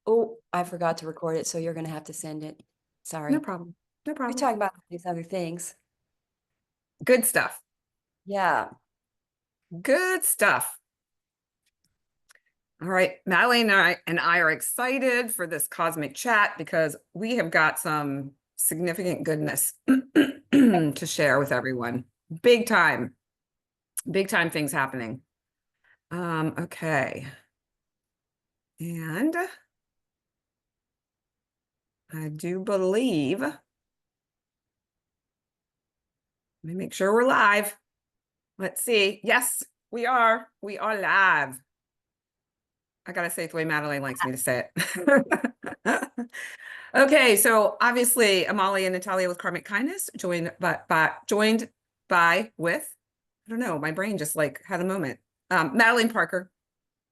Oh, I forgot to record it, so you're gonna have to send it. Sorry. No problem. No We're problem. talking about these other things. Good stuff. Yeah. Good stuff. All right. Madeline and I are excited for this cosmic chat because we have got some significant goodness to share with everyone. Big time things happening. Okay. And I do believe, let me make sure we're live. Let's see. Yes, we are. We are live. I gotta say it the way Madeline likes me to say it. Okay, so obviously Amalia and Natalia with Karmic Kindness, joined by with, I don't know, my brain just like had a moment. Madeline Parker,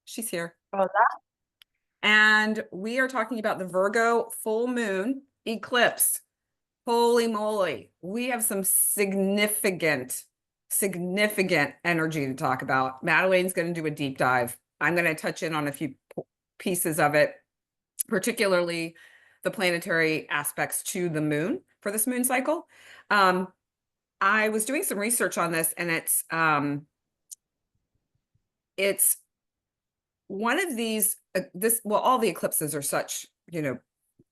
she's here. Oh, And we are talking about the Virgo full moon eclipse. Holy moly, we have some significant energy to talk about. Madeline's going to do a deep dive. I'm going to touch in on a few pieces of it, particularly the planetary aspects to the moon for this moon cycle. I was doing some research on this, and it's one of these, well, all the eclipses are such,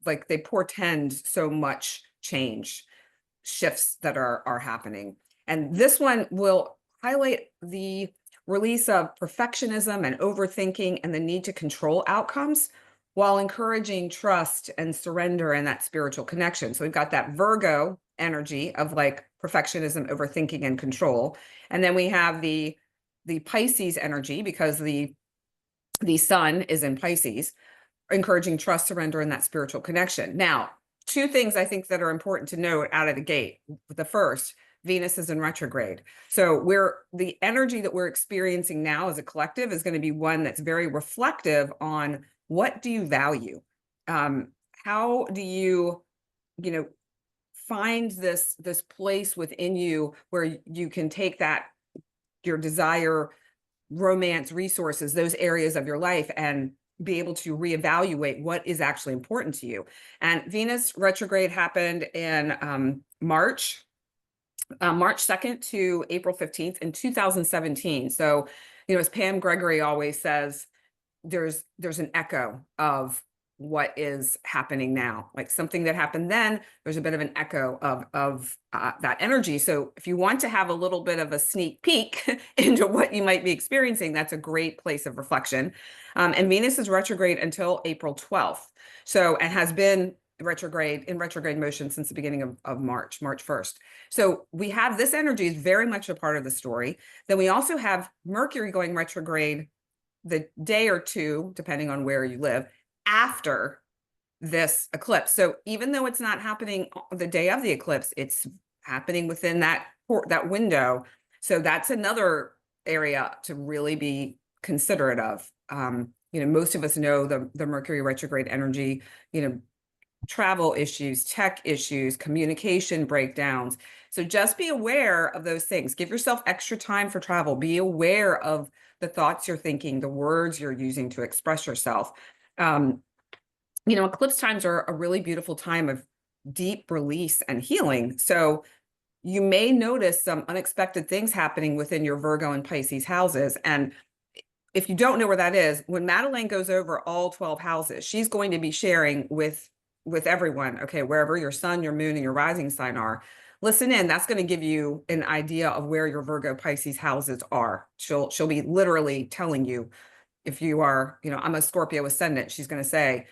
like they portend so much change, shifts that are happening. And this one will highlight the release of perfectionism and overthinking and the need to control outcomes while encouraging trust and surrender and that spiritual connection. So we've got that Virgo energy of like perfectionism, overthinking, and control. And then we have the Pisces energy, because the sun is in Pisces, encouraging trust, surrender, and that spiritual connection. Now, two things I think that are important to note out of the gate. The first, Venus is in retrograde. So the energy that we're experiencing now as a collective is going to be one that's very reflective on what do you value? How do you, find this place within you where you can take that, your desire, romance, resources, those areas of your life, and be able to reevaluate what is actually important to you. And Venus retrograde happened in March 2nd to April 15th in 2017. So, as Pam Gregory always says, there's an echo of what is happening now. Like something that happened then, there's a bit of an echo of that energy. So if you want to have a little bit of a sneak peek into what you might be experiencing, that's a great place of reflection. And Venus is retrograde until April 12th. So, and has been in retrograde motion since the beginning of March 1st. So we have this energy is very much a part of the story. Then we also have Mercury going retrograde the day or two, depending on where you live, after this eclipse. So even though it's not happening the day of the eclipse, it's happening within that window. So that's another area to really be considerate of. Most of us know the Mercury retrograde energy, travel issues, tech issues, communication breakdowns. So just be aware of those things. Give yourself extra time for travel. Be aware of the thoughts you're thinking, the words you're using to express yourself. Eclipse times are a really beautiful time of deep release and healing. So you may notice some unexpected things happening within your Virgo and Pisces houses. And if you don't know where that is, when Madeline goes over all 12 houses, she's going to be sharing with everyone, okay, wherever your sun, your moon, and your rising sign are, listen in. That's going to give you an idea of where your Virgo Pisces houses are. She'll be literally telling you if you are, I'm a Scorpio ascendant. She's going to say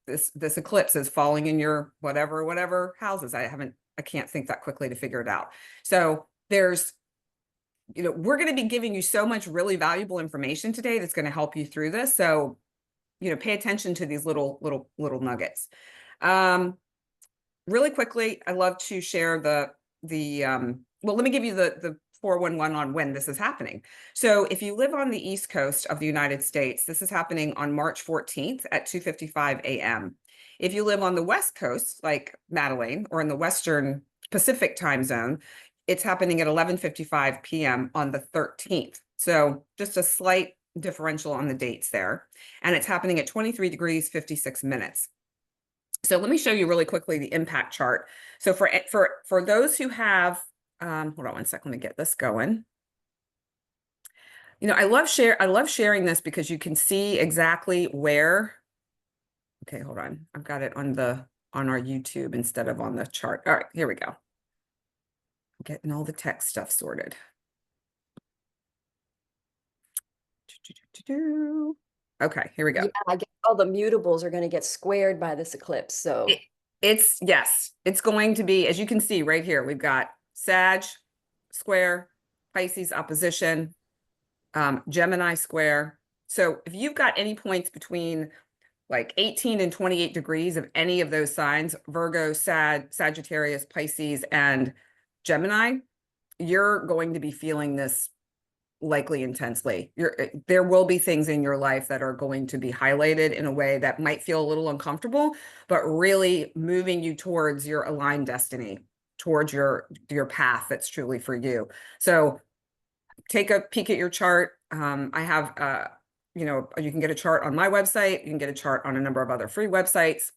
this eclipse is falling in your whatever houses. I can't think that quickly to figure it out. So there's, we're going to be giving you so much really valuable information today that's going to help you through this. So, pay attention to these little nuggets. Really quickly, I love to share well, let me give you the 411 on when this is happening. So if you live on the East Coast of the United States, this is happening on March 14th at 2:55 a.m. If you live on the West Coast, like Madeline, or in the Western Pacific time zone, it's happening at 11:55 p.m. on the 13th. So just a slight differential on the dates there. And it's happening at 23 degrees, 56 minutes. So let me show you really quickly the impact chart. So for those who have, hold on one second, let me get this going. You know, I love sharing this because you can see exactly where. Okay, hold on. I've got it on our YouTube instead of on the chart. All right, here we go. Getting all the tech stuff sorted. Okay, here we go. Yeah, I guess all the mutables are going to get squared by this eclipse. So Yes, it's going to be, as you can see right here, we've got Sag square, Pisces opposition, Gemini square. So if you've got any points between like 18 and 28 degrees of any of those signs, Virgo, Sagittarius, Pisces, and Gemini, you're going to be feeling this likely intensely. There will be things in your life that are going to be highlighted in a way that might feel a little uncomfortable, but really moving you towards your aligned destiny, towards your path that's truly for you. So take a peek at your chart. I have, you know, you can get a chart on my website. You can get a chart on a number of other free websites,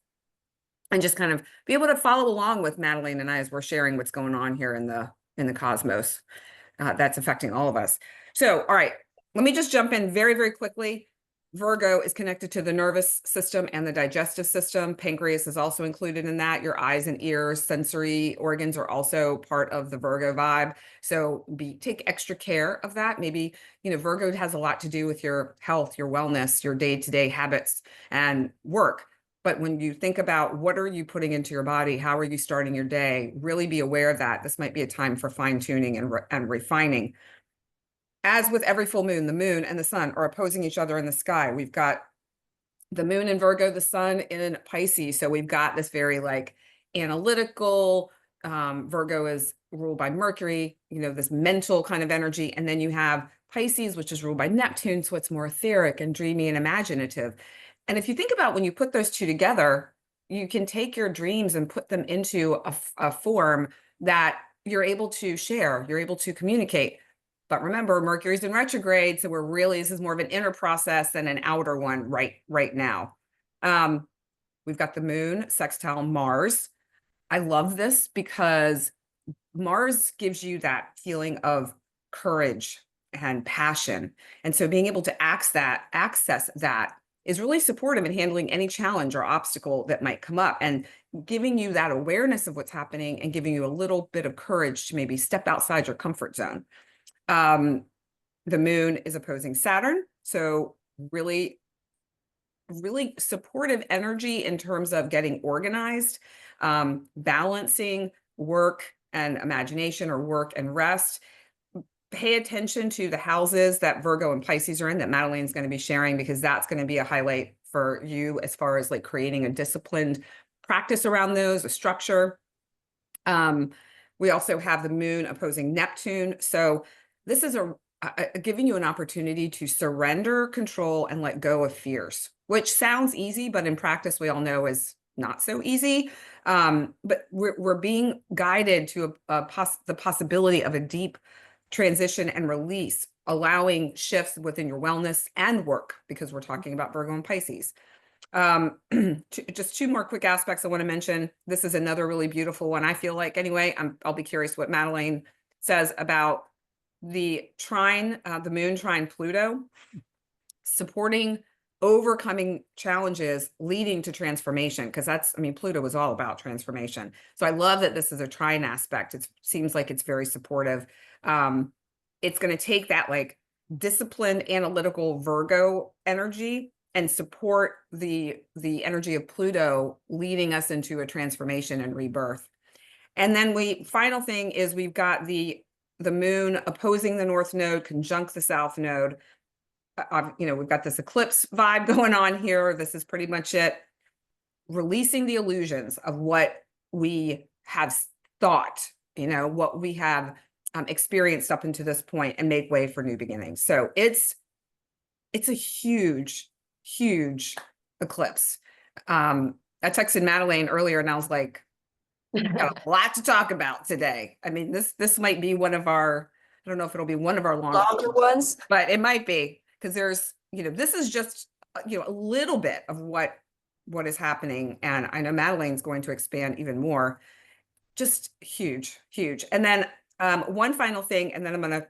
and just kind of be able to follow along with Madeline and I as we're sharing what's going on here in the cosmos that's affecting all of us. So, all right, let me just jump in very, very quickly. Virgo is connected to the nervous system and the digestive system. Pancreas is also included in that. Your eyes and ears, sensory organs are also part of the Virgo vibe. So take extra care of that. Maybe, you know, Virgo has a lot to do with your health, your wellness, your day-to-day habits and work. But when you think about what are you putting into your body, how are you starting your day, really be aware of that. This might be a time for fine-tuning and refining. As with every full moon, the moon and the sun are opposing each other in the sky. We've got the moon in Virgo, the sun in Pisces. So we've got this very like analytical, Virgo is ruled by Mercury, you know, this mental kind of energy. And then you have Pisces, which is ruled by Neptune. So it's more etheric and dreamy and imaginative. And if you think about when you put those two together, you can take your dreams and put them into a form that you're able to share, you're able to communicate. But remember, Mercury's in retrograde, so this is more of an inner process than an outer one right now. We've got the moon sextile Mars. I love this because Mars gives you that feeling of courage and passion. And so being able to access that is really supportive in handling any challenge or obstacle that might come up, and giving you that awareness of what's happening and giving you a little bit of courage to maybe step outside your comfort zone. The moon is opposing Saturn. So really, really supportive energy in terms of getting organized, balancing work and imagination, or work and rest. Pay attention to the houses that Virgo and Pisces are in that Madeline's going to be sharing, because that's going to be a highlight for you as far as like creating a disciplined practice around those, a structure. We also have the moon opposing Neptune. So this is giving you an opportunity to surrender control and let go of fears, which sounds easy, but in practice, we all know is not so easy. But we're being guided to the possibility of a deep transition and release, allowing shifts within your wellness and work, because we're talking about Virgo and Pisces. Just two more quick aspects I want to mention. This is another really beautiful one, I feel like, anyway. I'll be curious what Madeline says about the trine, the moon trine Pluto, supporting overcoming challenges leading to transformation, because that's, I mean, Pluto was all about transformation. So I love that this is a trine aspect. It seems like it's very supportive. It's going to take that like disciplined analytical Virgo energy and support the energy of Pluto, leading us into a transformation and rebirth. And then final thing is we've got the moon opposing the north node, conjunct the south node. You know, we've got this eclipse vibe going on here. This is pretty much it. Releasing the illusions of what we have thought, you know, what we have experienced up until this point, and make way for new beginnings. So it's a huge, huge eclipse. I texted Madeline earlier and I was like, we've got a lot to talk about today. I mean, this might be one of our, I don't know if it'll be one of our longer ones, but it might be, because there's, this is just, a little bit of what is happening. And I know Madeleine's going to expand even more. Just huge, huge. And then one final thing, and then I'm going to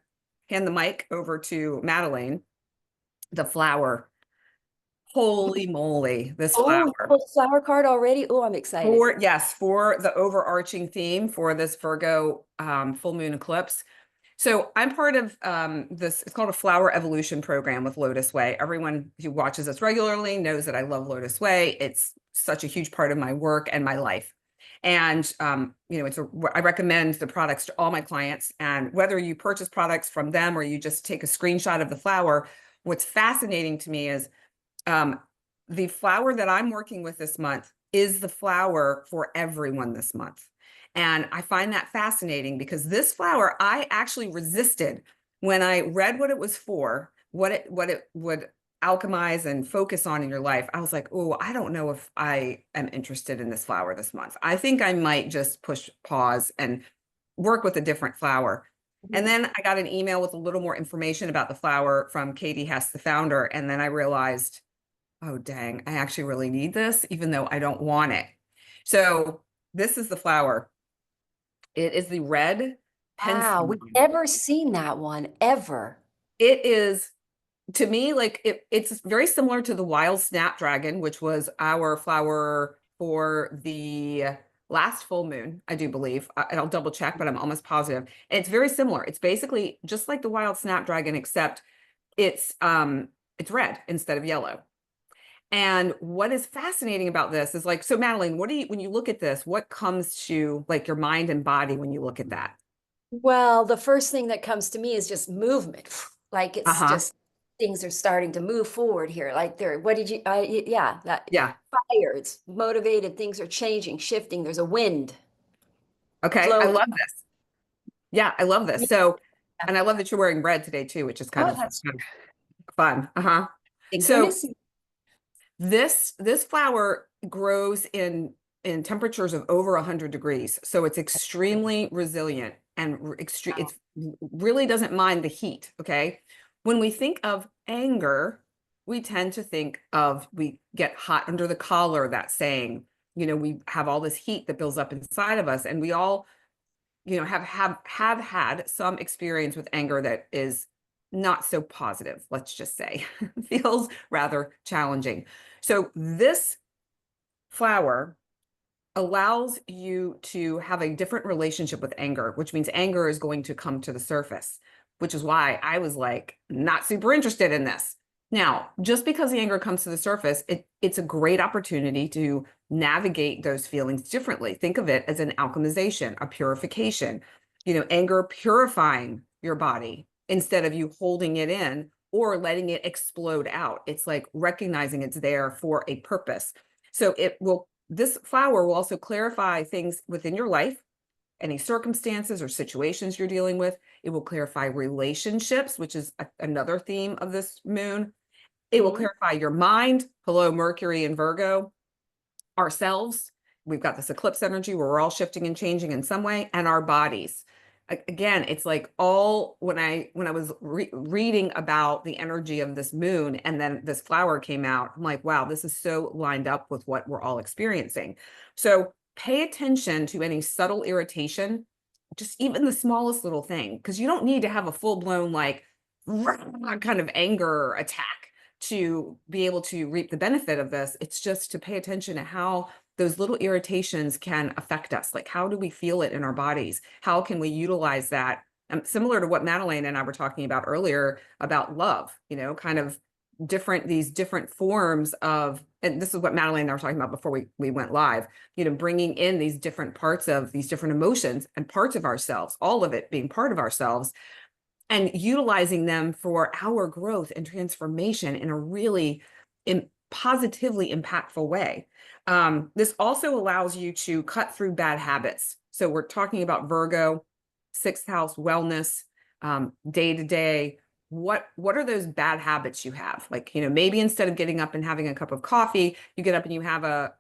hand the mic over to Madeleine. The flower. Holy moly, this Oh, flower. flower card already. Oh, I'm excited. For the overarching theme for this Virgo full moon eclipse. So I'm part of this, it's called a flower evolution program with Lotus Way. Everyone who watches us regularly knows that I love Lotus Way. It's such a huge part of my work and my life. And, I recommend the products to all my clients. And whether you purchase products from them or you just take a screenshot of the flower, what's fascinating to me is the flower that I'm working with this month is the flower for everyone this month. And I find that fascinating because this flower, I actually resisted when I read what it was for, what it would alchemize and focus on in your life. I was like, oh, I don't know if I am interested in this flower this month. I think I might just push pause and work with a different flower. And then I got an email with a little more information about the flower from Katie Hess, the founder. And then I realized, oh, dang, I actually really need this, even though I don't want it. So this is the flower. It is the red Wow, we've penstemon. never seen that one ever. It is, to me, like it's very similar to the wild snapdragon, which was our flower for the last full moon, I do believe. I'll double check, but I'm almost positive. And it's very similar. It's basically just like the wild snapdragon, except it's red instead of yellow. And what is fascinating about this is like, so Madeleine, when you look at this, what comes to like your mind and body when you look at that? Well, the first thing that comes to me is just movement. Like it's Uh-huh. just things are starting to move forward here. Like yeah, that Yeah. fire, it's motivated, things are changing, shifting. There's a wind Okay. I flowing. love this. Yeah, I love this. So, and I love that you're wearing red today too, which is kind Oh, of that's fun. Uh-huh. So synchronicity. this flower grows in temperatures of over 100 degrees. So it's extremely resilient and extreme. Wow. It's really doesn't mind the heat. Okay. When we think of anger, we tend to think of, we get hot under the collar, that saying, we have all this heat that builds up inside of us. And we all, have had some experience with anger that is not so positive, let's just say. Feels rather challenging. So this flower allows you to have a different relationship with anger, which means anger is going to come to the surface, which is why I was like, not super interested in this. Now, just because the anger comes to the surface, it's a great opportunity to navigate those feelings differently. Think of it as an alchemization, a purification, anger purifying your body instead of you holding it in or letting it explode out. It's like recognizing it's there for a purpose. So this flower will also clarify things within your life, any circumstances or situations you're dealing with. It will clarify relationships, which is another theme of this moon. It will clarify your mind. Hello, Mercury and Virgo. Ourselves. We've got this eclipse energy where we're all shifting and changing in some way, and our bodies. Again, it's like when I was reading about the energy of this moon and then this flower came out, I'm like, wow, this is so lined up with what we're all experiencing. So pay attention to any subtle irritation, just even the smallest little thing, because you don't need to have a full-blown like kind of anger attack to be able to reap the benefit of this. It's just to pay attention to how those little irritations can affect us. Like, how do we feel it in our bodies? How can we utilize that? Similar to what Madeleine and I were talking about earlier about love, kind of these different forms of, and this is what Madeleine and I were talking about before we went live, bringing in these different parts of these different emotions and parts of ourselves, all of it being part of ourselves, and utilizing them for our growth and transformation in a really positively impactful way. This also allows you to cut through bad habits. So we're talking about Virgo, sixth house wellness, day to day. What are those bad habits you have? Like, maybe instead of getting up and having a cup of coffee, you get up and you have a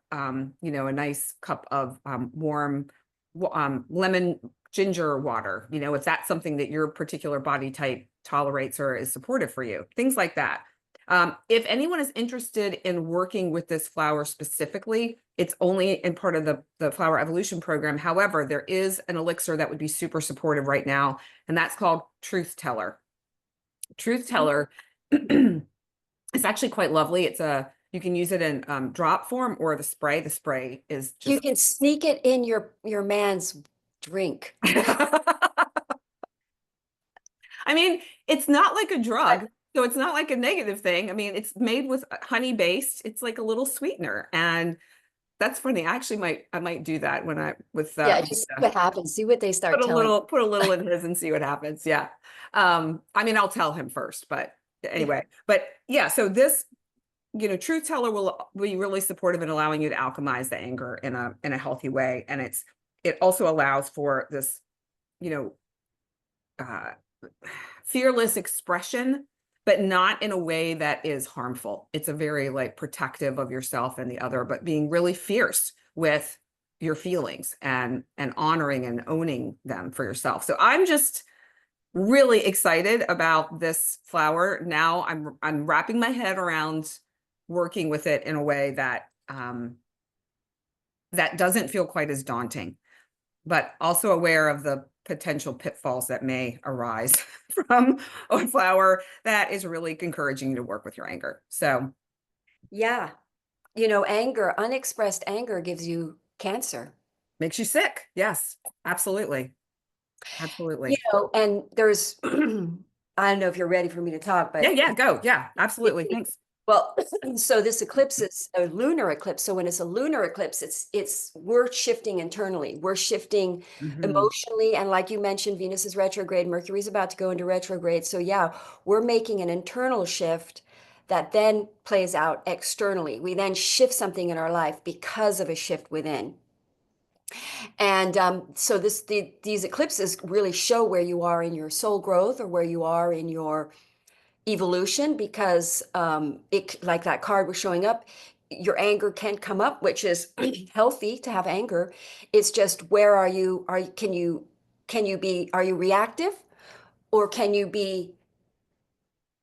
nice cup of warm lemon ginger water, if that's something that your particular body type tolerates or is supportive for you, things like that. If anyone is interested in working with this flower specifically, it's only in part of the flower evolution program. However, there is an elixir that would be super supportive right now, and that's called Truth Teller. Truth Teller it's actually quite lovely. You can use it in drop form or the spray. The spray is You just can sneak it in your man's drink. I mean, it's not like a drug, so it's not like a negative thing. I mean, it's made with honey based. It's like a little sweetener, and that's funny. I might do that when I with Yeah, just see what happens. See what they start telling. put a little in his and see what happens. Yeah. I mean, I'll tell him first, but anyway. But yeah, so this, Truth Teller will be really supportive in allowing you to alchemize the anger in a healthy way. And it also allows for this, uh, fearless expression, but not in a way that is harmful. It's a very like protective of yourself and the other, but being really fierce with your feelings and honoring and owning them for yourself. So I'm just really excited about this flower. Now I'm wrapping my head around working with it in a way that that doesn't feel quite as daunting, but also aware of the potential pitfalls that may arise from a flower that is really encouraging you to work with your anger. So Yeah. Anger, unexpressed anger gives you cancer. makes you sick. Yes, absolutely. Absolutely. And there's, I don't know if you're ready for me to talk, Yeah, but yeah, go. Yeah, absolutely. Thanks. well, so this eclipse is a lunar eclipse. So when it's a lunar eclipse, we're shifting internally. We're shifting Mhm. emotionally. And like you mentioned, Venus is retrograde, Mercury's about to go into retrograde. So yeah, we're making an internal shift that then plays out externally. We then shift something in our life because of a shift within. And so these eclipses really show where you are in your soul growth or where you are in your evolution, because like that card was showing up, your anger can come up, which is healthy to have anger. It's just, where are you? Are you reactive, or can you be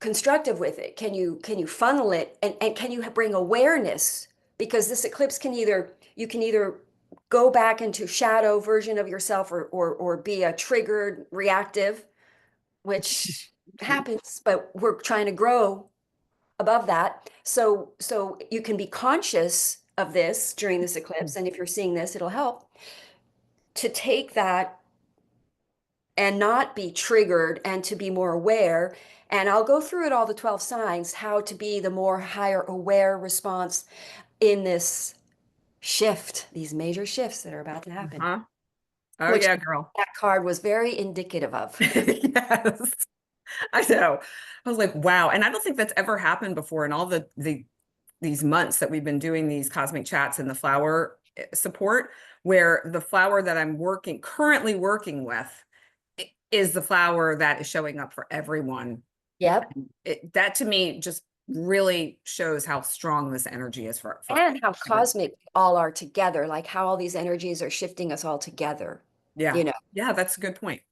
constructive with it? Can you funnel it, and can you bring awareness? Because this eclipse you can either go back into shadow version of yourself, or be a triggered reactive, which happens, but we're trying to grow above that. So you can be conscious of this during this eclipse, and if you're seeing this, it'll help to take that and not be triggered, and to be more aware. And I'll go through it, all the 12 signs, how to be the more higher aware response in this shift, these major shifts that are about to happen, Uh-huh. Oh which yeah, girl. that card was very indicative of. Yes. I know. I was like, wow. And I don't think that's ever happened before in all these months that we've been doing these cosmic chats and the flower support, where the flower that I'm currently working with is the flower that is showing up for everyone. Yep. That to me just really shows how strong this energy is for And how everyone. cosmic all are together, like how all these energies are shifting us all together. Yeah. You know, Yeah, that's a good point.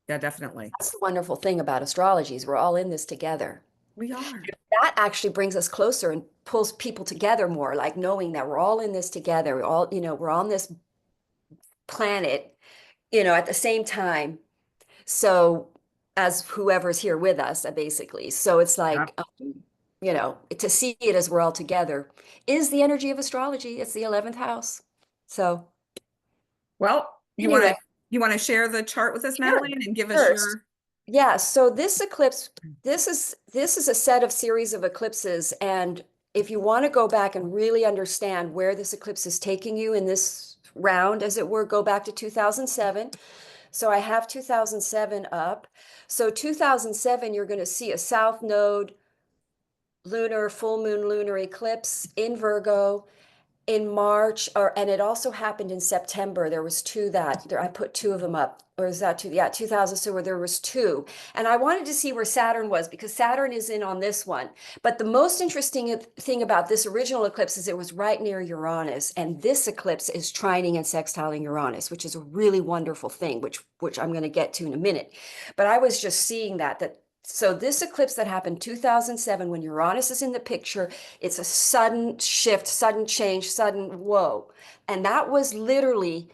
Yeah, definitely. that's the wonderful thing about astrology, is we're all in this together. We are. That actually brings us closer and pulls people together more, like knowing that we're all in this together. We're on this planet, at the same time. So, as whoever's here with us, basically. So it's Yeah. like, to see it as we're all together is the energy of astrology. It's the 11th house. So Well, anyway, you want to share the chart with us, sure. Madeline, and give us Sure. your Yeah, so this eclipse, this is a set of series of eclipses, and if you want to go back and really understand where this eclipse is taking you in this round, as it were, go back to 2007. So I have 2007 up. So 2007, you're going to see a south node lunar full moon lunar eclipse in Virgo, in March, and it also happened in September. There was two that there, I put two of them up, or is that two? Yeah, 2000. So where there was two, and I wanted to see where Saturn was because Saturn is in on this one. But the most interesting thing about this original eclipse is it was right near Uranus, and this eclipse is trining and sextiling Uranus, which is a really wonderful thing, which I'm going to get to in a minute. But I was just seeing that. So this eclipse that happened 2007 when Uranus is in the picture, it's a sudden shift, sudden change, sudden whoa. And that was literally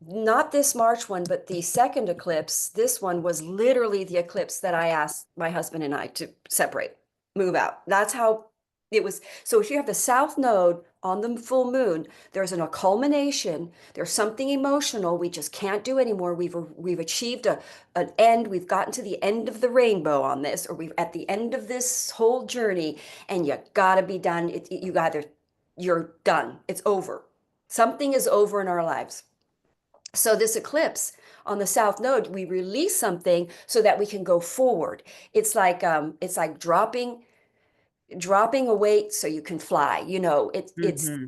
not this March one, but the second eclipse. This one was literally the eclipse that I asked my husband and I to separate, move out. That's how it was. So if you have the south node on the full moon, there's a culmination. There's something emotional we just can't do anymore. We've achieved an end. We've gotten to the end of the rainbow on this, or we've at the end of this whole journey, and you gotta be done. You're done. It's over. Something is over in our lives. So this eclipse on the south node, we release something so that we can go forward. It's like dropping a weight so you can fly. It's Hmm.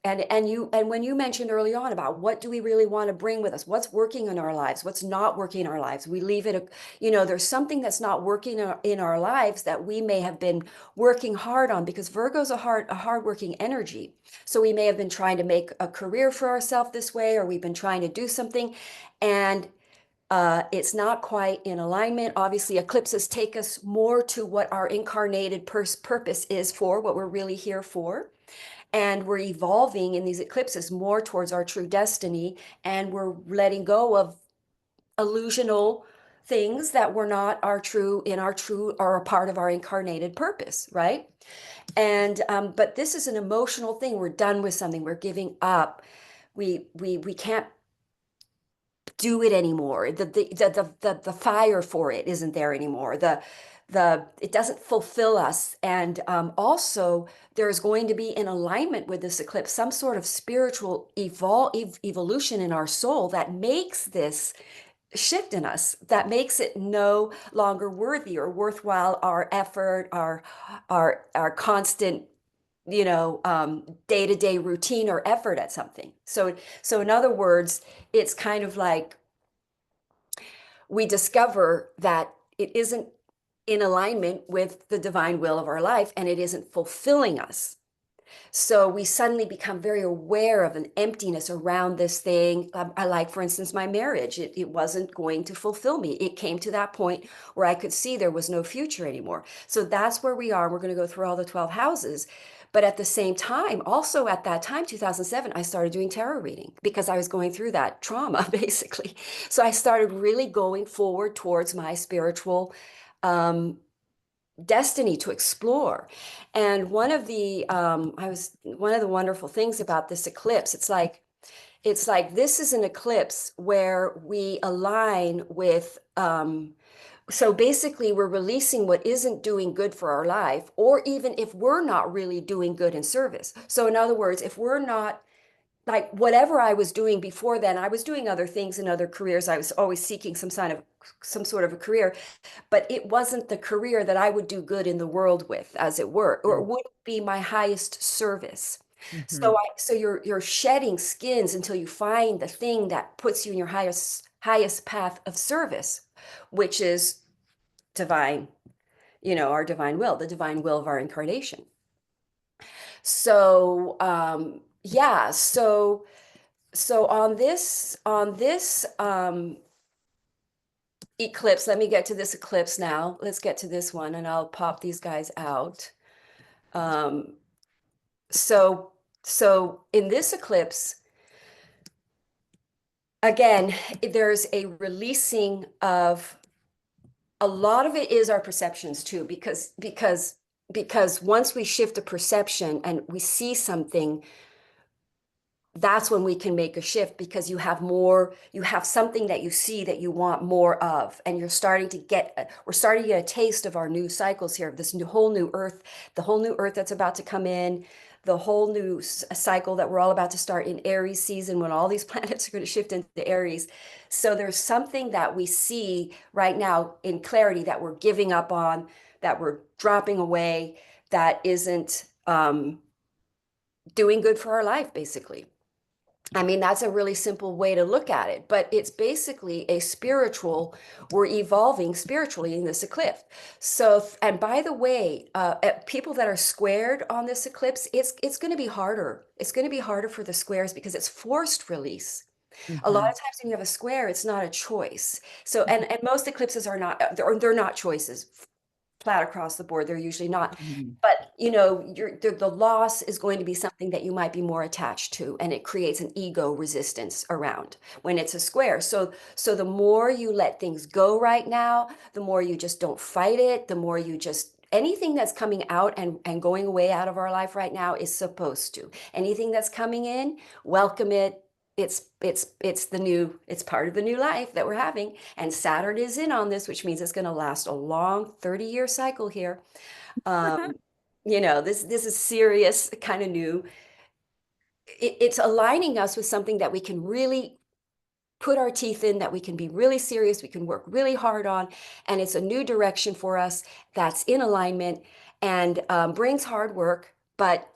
and when you mentioned early on about what do we really want to bring with us, what's working in our lives, what's not working in our lives, we leave it. There's something that's not working in our lives that we may have been working hard on because Virgo's a hardworking energy. So we may have been trying to make a career for ourselves this way, or we've been trying to do something, and it's not quite in alignment. Obviously, eclipses take us more to what our incarnated purpose is for, what we're really here for. And we're evolving in these eclipses more towards our true destiny. And we're letting go of illusional things that were not our true, or a part of our incarnated purpose, right? And but this is an emotional thing. We're done with something. We're giving up. We can't do it anymore. The fire for it isn't there anymore. The it doesn't fulfill us. And also there's going to be in alignment with this eclipse some sort of spiritual evolution in our soul that makes this shift in us, that makes it no longer worthy or worthwhile our effort, our constant day-to-day routine or effort at something. So in other words, it's kind of like we discover that it isn't in alignment with the divine will of our life and it isn't fulfilling us. So we suddenly become very aware of an emptiness around this thing. I like, for instance, my marriage. It wasn't going to fulfill me. It came to that point where I could see there was no future anymore. So that's where we are. We're going to go through all the 12 houses. But at the same time, also at that time, 2007, I started doing tarot reading because I was going through that trauma, basically. So I started really going forward towards my spiritual um, destiny to explore. And one of the wonderful things about this eclipse, it's like this is an eclipse where we align with so basically we're releasing what isn't doing good for our life, or even if we're not really doing good in service. So in other words, if we're not like whatever I was doing before then, I was doing other things in other careers. I was always seeking some sort of a career, but it wasn't the career that I would do good in the world with, as it were, or it wouldn't be my highest service. Hmm. So you're shedding skins until you find the thing that puts you in your highest path of service, which is divine, our divine will, the divine will of our incarnation. So yeah, so on this eclipse, let me get to this eclipse now. Let's get to this one and I'll pop these guys out. Um, so so in this eclipse, again, there's a releasing of a lot of it is our perceptions too, because once we shift a perception and we see something, that's when we can make a shift because you have something that you see that you want more of, and we're starting to get a taste of our new cycles here, of this whole new earth, the whole new earth that's about to come in, the whole new cycle that we're all about to start in Aries season when all these planets are going to shift into Aries. So there's something that we see right now in clarity that we're giving up on, that we're dropping away, that isn't doing good for our life, basically. I mean, that's a really simple way to look at it, but it's basically a spiritual, we're evolving spiritually in this eclipse. So, and by the way, people that are squared on this eclipse, it's going to be harder. It's going to be harder for the squares because it's forced release. A lot Mhm. of times when you have a square, it's not a choice. So, and most eclipses are not, they're not choices flat across the board. They're usually not. Mhm. But the loss is going to be something that you might be more attached to, and it creates an ego resistance around when it's a square. So the more you let things go right now, the more you just don't fight it, the more you just anything that's coming out and going away out of our life right now is supposed to. Anything that's coming in, welcome it. It's part of the new life that we're having, and Saturn is in on this, which means it's going to last a long 30-year cycle here. um this is serious, kind of new. It's aligning us with something that we can really put our teeth in, that we can be really serious, we can work really hard on, and it's a new direction for us that's in alignment and brings hard work. But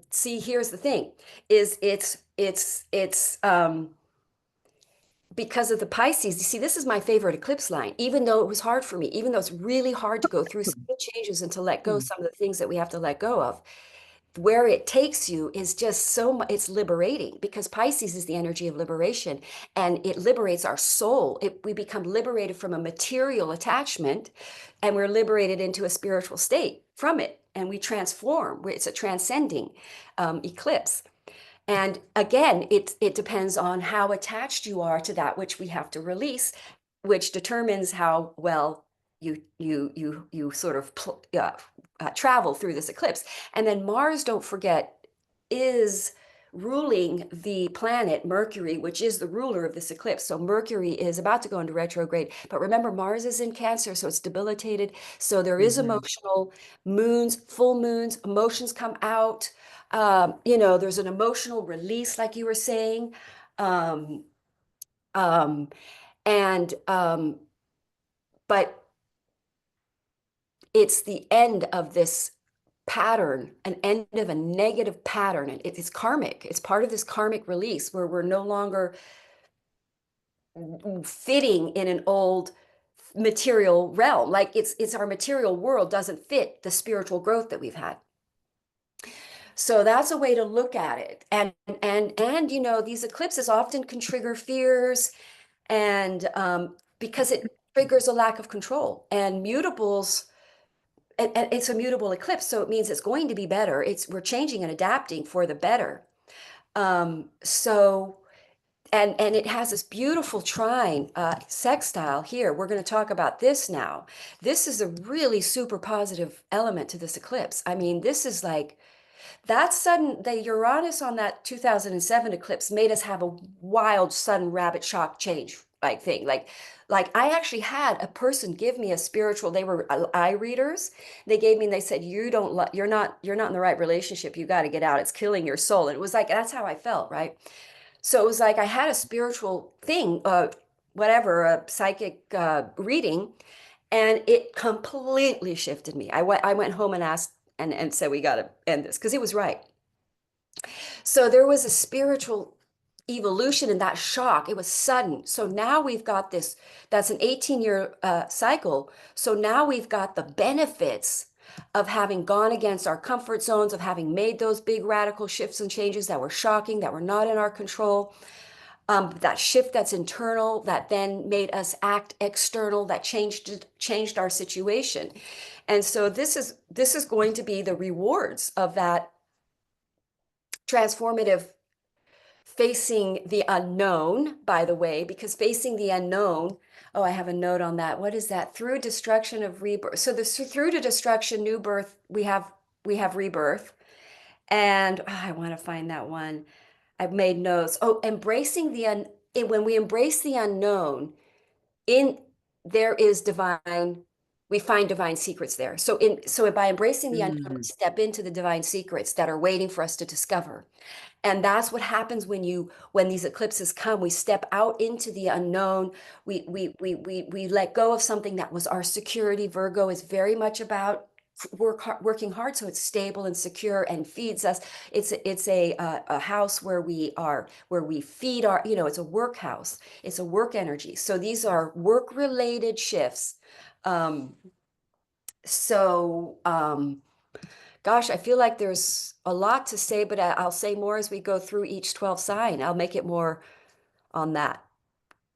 see, here's the thing, is it's because of the Pisces. You see, this is my favorite eclipse line, even though it was hard for me, even though it's really hard to go through some of the changes and to let go Mhm. some of the things that we have to let go of. Where it takes you is just so much, it's liberating, because Pisces is the energy of liberation, and it liberates our soul. We become liberated from a material attachment, and we're liberated into a spiritual state from it, and we transform. It's a transcending eclipse. And again, it depends on how attached you are to that which we have to release, which determines how well you sort of travel through this eclipse. And then Mars, don't forget, is ruling the planet Mercury, which is the ruler of this eclipse. So Mercury is about to go into retrograde, but remember, Mars is in Cancer, so it's debilitated. So there is Mhm. emotional moons, full moons, emotions come out. There's an emotional release, like you were saying. Um, um, and but it's the end of this pattern, an end of a negative pattern. And it's karmic. It's part of this karmic release where we're no longer fitting in an old material realm. Like it's our material world doesn't fit the spiritual growth that we've had. So that's a way to look at it. And these eclipses often can trigger fears, and because it triggers a lack of control and mutables. And it's a mutable eclipse, so it means it's going to be better. We're changing and adapting for the better. So and it has this beautiful trine sextile here. We're going to talk about this now. This is a really super positive element to this eclipse. I mean, this is like that sudden, the Uranus on that 2007 eclipse made us have a wild, sudden rabbit shock change like thing. Like I actually had a person give me a spiritual, they were eye readers. They gave me, and they said, you're not in the right relationship. You got to get out. It's killing your soul. And it was like, that's how I felt, right? So it was like I had a spiritual thing, whatever, a psychic reading, and it completely shifted me. I went home and asked and said, we got to end this, because he was right. So there was a spiritual evolution in that shock. It was sudden. So now we've got this, that's an 18-year cycle. So now we've got the benefits of having gone against our comfort zones, of having made those big radical shifts and changes that were shocking, that were not in our control. That shift that's internal, that then made us act external, that changed our situation. And so this is going to be the rewards of that transformative facing the unknown, by the way, because facing the unknown, oh, I have a note on that. What is that? Through destruction of rebirth. So this through to destruction, new birth, we have rebirth. And I want to find that one. I've made notes. Oh, embracing when we embrace the unknown, in there is divine, we find divine secrets there. So by embracing the unknown, we Mhm. step into the divine secrets that are waiting for us to discover. And that's what happens when these eclipses come. We step out into the unknown. We let go of something that was our security. Virgo is very much about working hard so it's stable and secure and feeds us. It's a house where we feed our, it's a work house. It's a work energy. So these are work related shifts. Um, so gosh, I feel like there's a lot to say, but I'll say more as we go through each 12 sign. I'll make it more on that.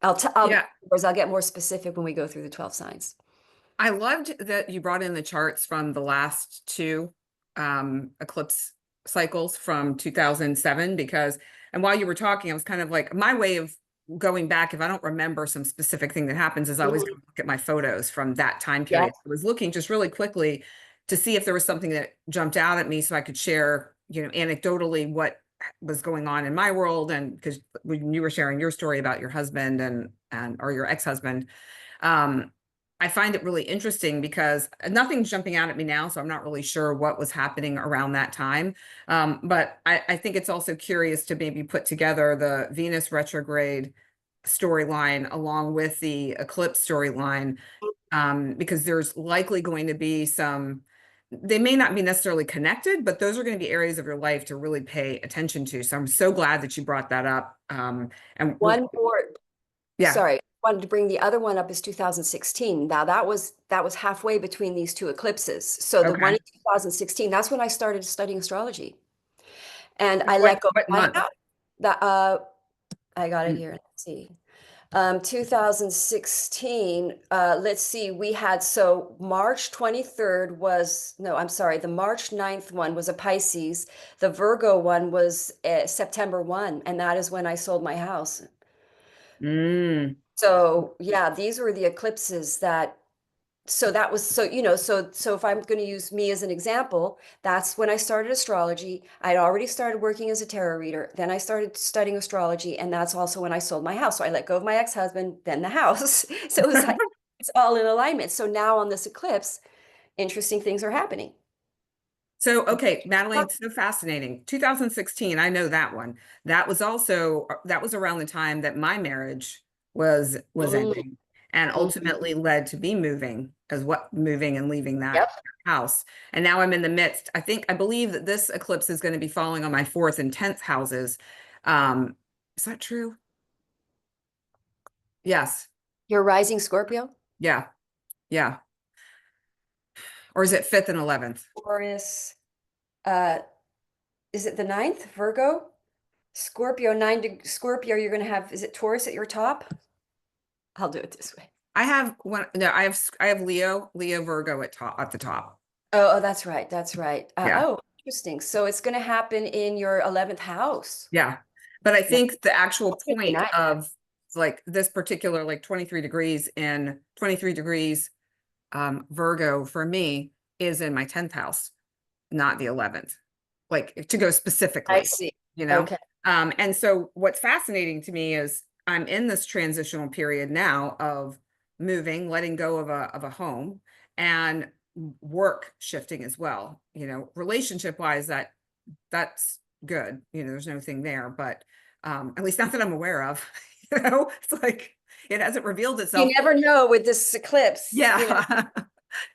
Yeah. Whereas I'll get more specific when we go through the 12 signs. I loved that you brought in the charts from the last two eclipse cycles from 2007 because, and while you were talking, I was kind of like, my way of going back, if I don't remember some specific thing that happens, is I always go Mhm. look at my photos from that time Yes. period. I was looking just really quickly to see if there was something that jumped out at me so I could share, anecdotally what was going on in my world. And because when you were sharing your story about your husband and or your ex-husband, um, I find it really interesting because nothing's jumping out at me now, so I'm not really sure what was happening around that time. But I think it's also curious to maybe put together the Venus retrograde storyline along with the eclipse storyline, because there's likely going to be some, they may not be necessarily connected, but those are going to be areas of your life to really pay attention to. So I'm so glad that you brought that up. And One more, yeah, sorry, wanted to bring the other one up is 2016. Now that was halfway between these two eclipses. So the one okay. in 2016, that's when I started studying astrology. And I What let go of what my month? house. That I got it here. Let's see. 2016, let's see, we had, so March 23rd was, no, I'm sorry, the March 9th one was a Pisces. The Virgo one was September 1, and that is when I sold my house. Mm. So yeah, these were the eclipses that, so that was, so so if I'm going to use me as an example, that's when I started astrology. I'd already started working as a tarot reader. Then I started studying astrology, and that's also when I sold my house. So I let go of my ex-husband, then the house. So it was like it's all in alignment. So now on this eclipse, interesting things are happening. So, okay, Madeline, so fascinating. 2016, I know that one. That was also that was around the time that my marriage was Mm, ending and mhm. ultimately led to me moving and leaving that Yep. house. And now I'm in the midst. I believe that this eclipse is going to be falling on my fourth and 10th houses. Um, is that true? Yes. You're rising Scorpio, Yeah. Yeah. Or is it fifth and 11th? Taurus. Uh, is it the ninth, Virgo? Scorpio, Scorpio, you're going to have, is it Taurus at your top? I'll do it this way. I have one. No, I have Leo, Virgo at the top. Oh, that's right. That's right. Yeah. Oh, interesting. So it's going to happen in your 11th house. Yeah. But I Yeah, think the actual that's going to be point nice. of like this particular like 23 degrees Virgo for me is in my 10th house, not the 11th. Like to go I specifically, see. you know. Okay. And so what's fascinating to me is I'm in this transitional period now of moving, letting go of a home and work shifting as well. Relationship wise, that's good. There's no thing there, but at least not that I'm aware of. It's like it hasn't revealed You itself. never know with this eclipse. Yeah,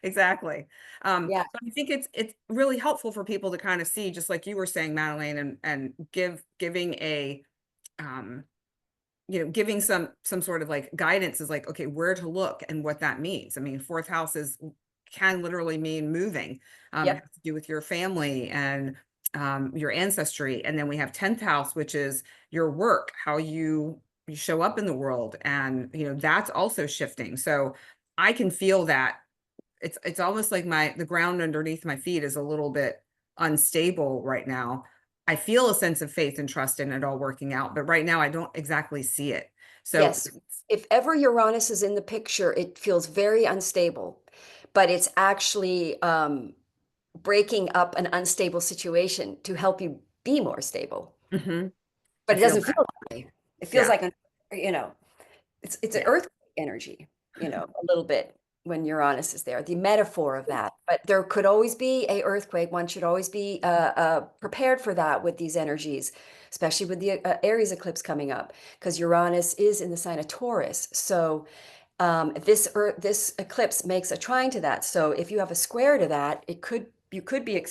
exactly. Yeah. But I think it's really helpful for people to kind of see, just like you were saying, Madeline, and giving a um, giving some sort of like guidance is like, okay, where to look and what that means. I mean, fourth house can literally mean moving. It Yep. has to do with your family and your ancestry. And then we have 10th house, which is your work, how you show up in the world. And, that's also shifting. So I can feel that it's almost like the ground underneath my feet is a little bit unstable right now. I feel a sense of faith and trust in it all working out, but right now I don't exactly see it. So Yes. If ever Uranus is in the picture, it feels very unstable, but it's actually breaking up an unstable situation to help you be more stable. mhm, I But it feel doesn't feel that. that way. It feels Yeah. like, you know, it's an Yeah. earthquake energy, a little bit when Uranus is there, the metaphor of that. But there could always be a earthquake. One should always be prepared for that with these energies, especially with the Aries eclipse coming up, because Uranus is in the sign of Taurus. So This eclipse makes a trine to that. So if you have a square to that, you could be,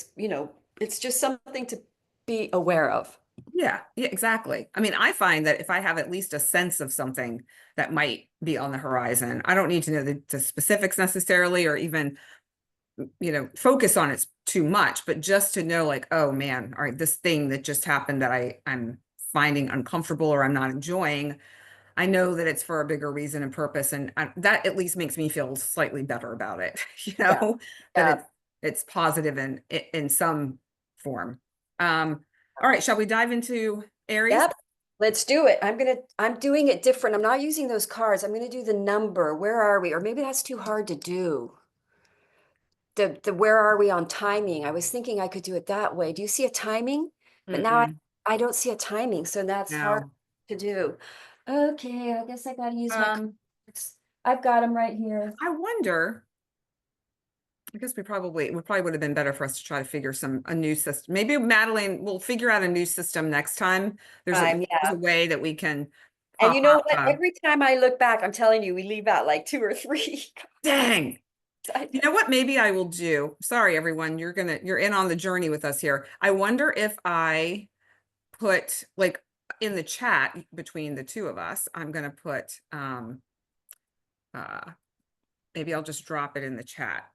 it's just something to be aware of. Yeah, yeah, exactly. I mean, I find that if I have at least a sense of something that might be on the horizon, I don't need to know the specifics necessarily, or even, focus on it too much, but just to know like, oh man, all right, this thing that just happened that I'm finding uncomfortable or I'm not enjoying, I know that it's for a bigger reason and purpose, and that at least makes me feel slightly better about it, Yeah. that Yeah. it's positive in some form. All right, shall we dive into Aries? Yep. Let's do it. I'm doing it different. I'm not using those cards. I'm gonna do the number. Where are we? Or maybe that's too hard to do. The where are we on timing? I was thinking I could do it that way. Do you see a timing? But now Mm-mm, I don't see a timing, so that's hard no. to do. Okay, I guess I gotta use my Um, cards. I've got them right here. I wonder, I guess we probably would have been better for us to try to figure a new system. Maybe Madeline will figure out a new system next time. There's Yeah. a way that we can And pop you know up. what? Every time I look back, I'm telling you, we leave out like two or three. Dang. I You know. know what maybe I will do? Sorry, everyone. You're in on the journey with us here. I wonder if I put like in the chat between the two of us, I'm gonna put uh maybe I'll just drop it in the chat.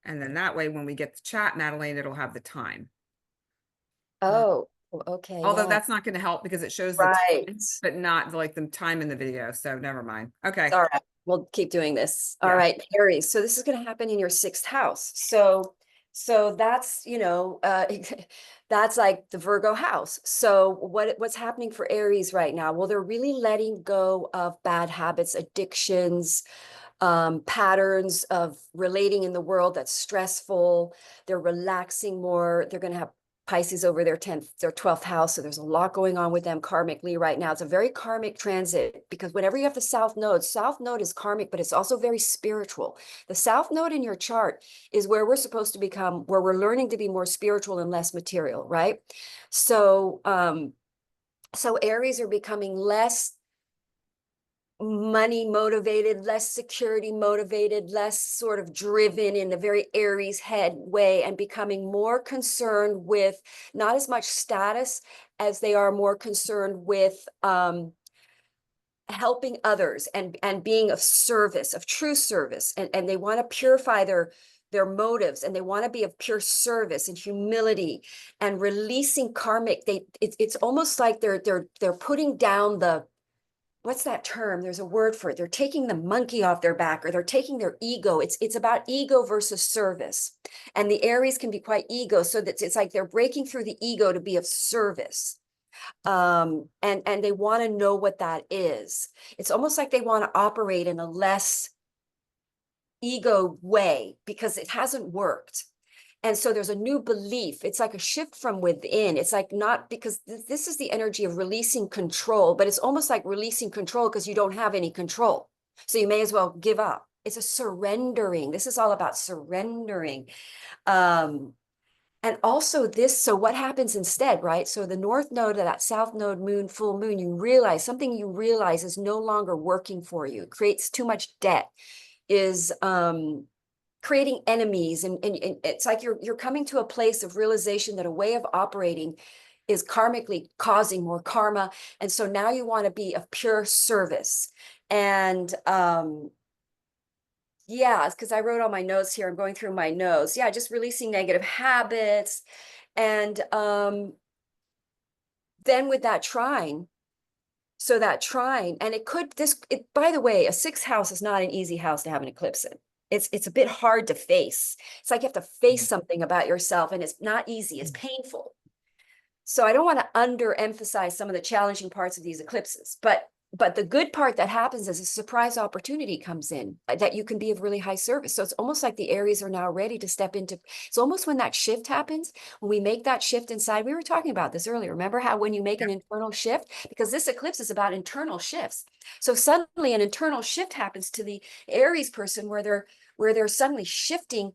And then that way when we get the chat, Madeline, it'll have the time. Uh, Oh, okay, although yeah. that's not going to help because it shows the Right. time, but not like the time in the video. So never mind. Okay. All right. We'll keep doing this. All Yeah. right, Aries. So this is going to happen in your sixth house. So that's, that's like the Virgo house. So what's happening for Aries right now? Well, they're really letting go of bad habits, addictions, patterns of relating in the world that's stressful. They're relaxing more. They're going to have Pisces over their 12th house. So there's a lot going on with them karmically right now. It's a very karmic transit because whenever you have the South Node is karmic, but it's also very spiritual. The South Node in your chart is where we're supposed to become, where we're learning to be more spiritual and less material, right? So, so Aries are becoming less money motivated, less security motivated, less sort of driven in the very Aries head way, and becoming more concerned with not as much status as they are more concerned with helping others and being of service, of true service. And they want to purify their motives, and they want to be of pure service and humility and releasing karmic. It's almost like they're putting down the, what's that term? There's a word for it. They're taking the monkey off their back, or they're taking their ego. It's about ego versus service. And the Aries can be quite ego. So that it's like they're breaking through the ego to be of service. And they want to know what that is. It's almost like they want to operate in a less ego way because it hasn't worked. And so there's a new belief. It's like a shift from within. It's like not because this is the energy of releasing control, but it's almost like releasing control because you don't have any control. So you may as well give up. It's a surrendering. This is all about surrendering. And also this, so what happens instead, right? So the North Node of that South Node moon, full moon, you realize is no longer working for you. It creates too much debt, is creating enemies, and it's like you're coming to a place of realization that a way of operating is karmically causing more karma, and so now you want to be of pure service. And yeah, because I wrote all my notes here. I'm going through my notes. Yeah, just releasing negative habits. And then with that trine, so that trine, and by the way, a sixth house is not an easy house to have an eclipse in. It's a bit hard to face. It's like you have to face something about yourself, and it's not easy, it's painful. So I don't want to underemphasize some of the challenging parts of these eclipses, but the good part that happens is a surprise opportunity comes in that you can be of really high service. So it's almost like the Aries are now ready to step into. It's almost when that shift happens, when we make that shift inside. We were talking about this earlier. Remember how when you make an internal shift, because this eclipse is about internal shifts. So suddenly an internal shift happens to the Aries person where they're suddenly shifting,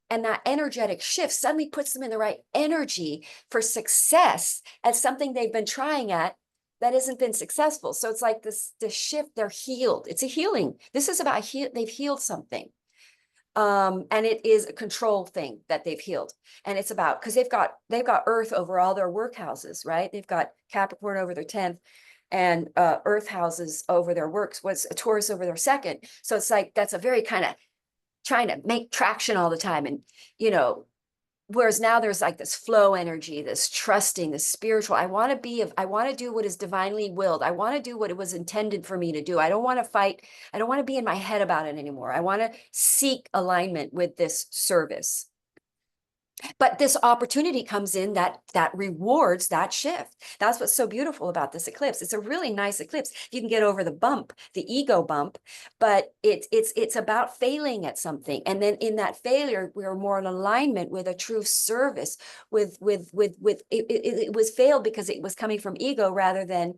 and that energetic shift suddenly puts them in the right energy for success at something they've been trying at that hasn't been successful. So it's like this shift, they're healed. It's a healing. This is about they've healed something. And it is a control thing that they've healed. And it's about, because they've got Earth over all their work houses, right? They've got Capricorn over their 10th and Earth houses over their works, was a Taurus over their second. So it's like that's a very kind of trying to make traction all the time. And whereas now there's like this flow energy, this trusting, this spiritual. I want to do what is divinely willed. I want to do what it was intended for me to do. I don't want to fight. I don't want to be in my head about it anymore. I want to seek alignment with this service. But this opportunity comes in that rewards that shift. That's what's so beautiful about this eclipse. It's a really nice eclipse. You can get over the bump, the ego bump, but it's about failing at something. And then in that failure, we're more in alignment with a true service. It was failed because it was coming from ego rather than,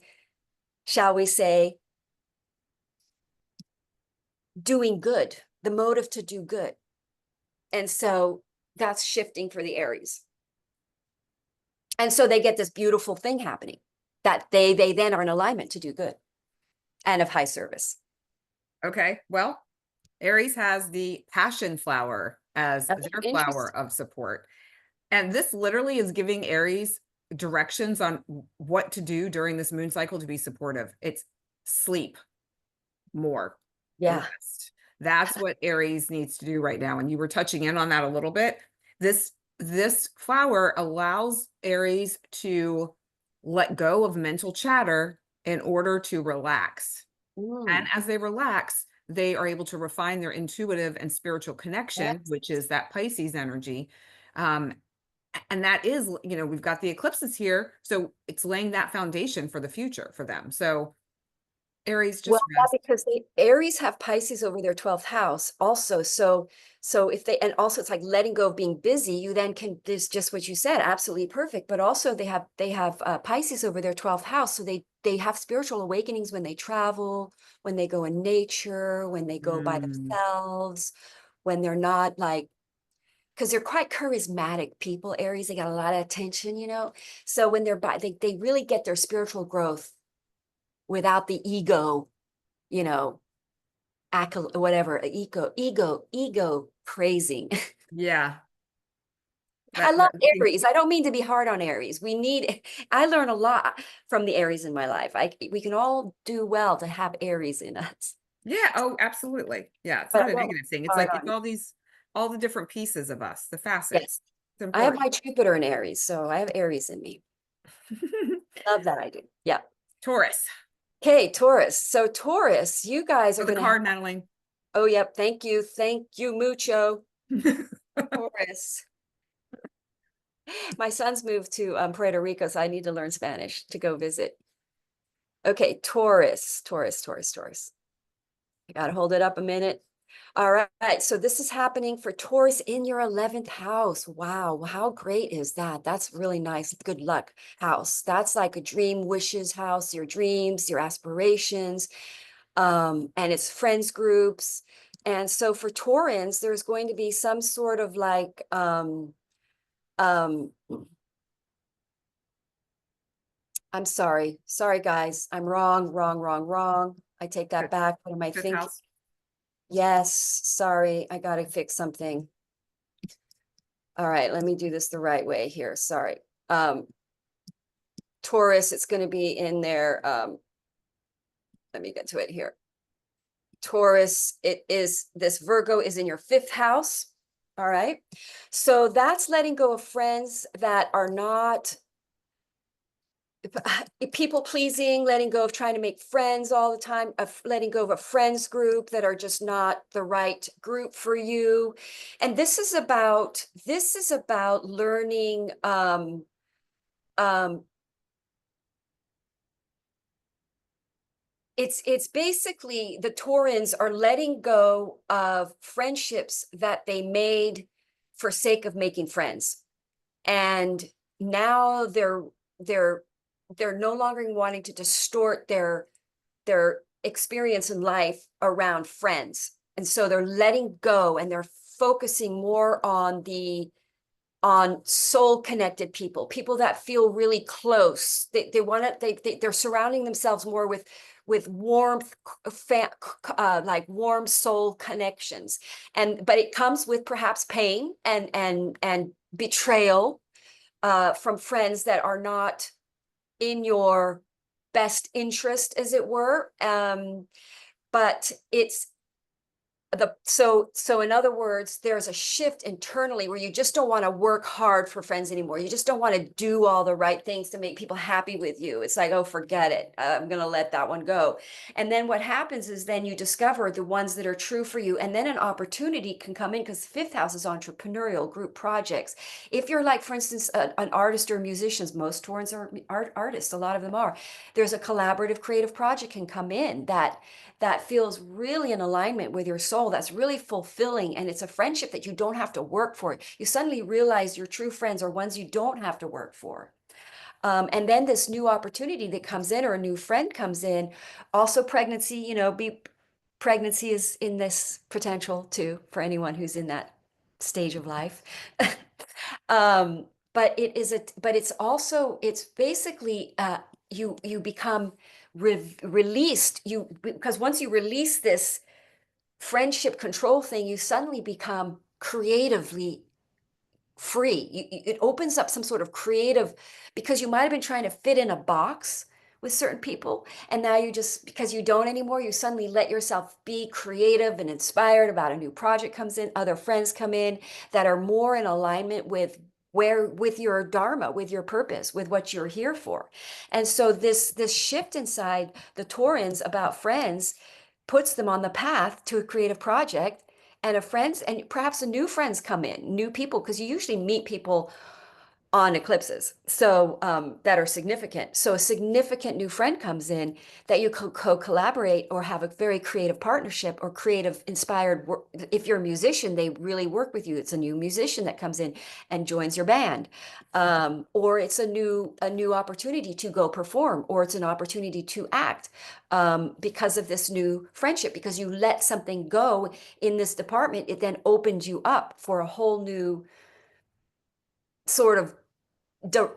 shall we say, doing good, the motive to do good. And so that's shifting for the Aries. And so they get this beautiful thing happening that they then are in alignment to do good and of high service. Okay, well, Aries has the passion flower as their flower of support. And this literally is giving Aries directions on what to do during this moon cycle to be supportive. It's sleep more. Yeah. Rest. That's what Aries needs to do right now. And you were touching in on that a little bit. This flower allows Aries to let go of mental chatter in order to relax. And as they relax, they are able to refine their intuitive and spiritual connection, which is that Pisces energy. And that is, we've got the eclipses here. So it's laying that foundation for the future for them. So Aries just rest. because Aries have Pisces over their 12th house also. So if they, and also it's like letting go of being busy, you then can, this just what you said, absolutely perfect. But also they have Pisces over their 12th house. So they have spiritual awakenings when they travel, when they go in nature, when they go by themselves, when they're not like, because they're quite charismatic people, Aries, they got a lot of attention, So when they really get their spiritual growth without the ego, whatever, ego praising. Yeah. I love Aries. I don't mean to be hard on Aries. I learn a lot from the Aries in my life. We can all do well to have Aries in us. Yeah. Oh, absolutely. Yeah. It's But not I a won't negative thing. It's hard like, on it's all the different pieces of us, the facets. Yes. It's I have important. my Jupiter in Aries, so I have Aries in me. Love that I do. Yeah. Taurus. Okay, Taurus. So Taurus, you guys are The going to card, Natalie. Oh, yep. Thank you. Thank you, mucho. Taurus. My son's moved to Puerto Rico, so I need to learn Spanish to go visit. Okay, Taurus. I gotta hold it up a minute. All right, so this is happening for Taurus in your 11th house. Wow, how great is that? That's really nice. Good luck house. That's like a dream wishes house, your dreams, your aspirations, and it's friends groups. And so for Taurans, there's going to be some sort of like I'm sorry. Sorry, guys. I'm wrong. I take that back. What am I Fifth thinking? house. Yes, sorry. I got to fix something. All right, let me do this the right way here. Sorry. Taurus, it's going to be in there. Let me get to it here. Taurus, this Virgo is in your 5th house. All right. So that's letting go of friends that are not people pleasing, letting go of trying to make friends all the time, letting go of a friends group that are just not the right group for you. And this is about learning it's basically the Taurans are letting go of friendships that they made for sake of making friends. And now they're no longer wanting to distort their experience in life around friends. And so they're letting go and they're focusing more on the on soul connected people, people that feel really close. They want to, they're surrounding themselves more with warmth, like warm soul connections. But it comes with perhaps pain and betrayal from friends that are not in your best interest, as it were. But it's so in other words, there's a shift internally where you just don't want to work hard for friends anymore. You just don't want to do all the right things to make people happy with you. It's like, oh, forget it. I'm going to let that one go. And then what happens is then you discover the ones that are true for you. And then an opportunity can come in, because fifth house is entrepreneurial group projects. If you're like, for instance, an artist or musicians, most Taurans are artists, a lot of them are. There's a collaborative creative project can come in that feels really in alignment with your soul, that's really fulfilling, and it's a friendship that you don't have to work for. You suddenly realize your true friends are ones you don't have to work for. And then this new opportunity that comes in, or a new friend comes in. Also pregnancy, pregnancy is in this potential too, for anyone who's in that stage of life. But it's also, it's basically, you become released, because once you release this friendship control thing, you suddenly become creatively free. It opens up some sort of creative, because you might have been trying to fit in a box with certain people, and now you just, because you don't anymore, you suddenly let yourself be creative and inspired about a new project comes in, other friends come in that are more in alignment with your dharma, with your purpose, with what you're here for. And so this shift inside the Taurans about friends puts them on the path to a creative project, and a friends, and perhaps a new friends come in, new people, because you usually meet people on eclipses, so that are significant. So a significant new friend comes in that you co-collaborate or have a very creative partnership or creative inspired work. If you're a musician, they really work with you. It's a new musician that comes in and joins your band, or it's a new opportunity to go perform, or it's an opportunity to act, because of this new friendship. Because you let something go in this department, it then opens you up for a whole new sort of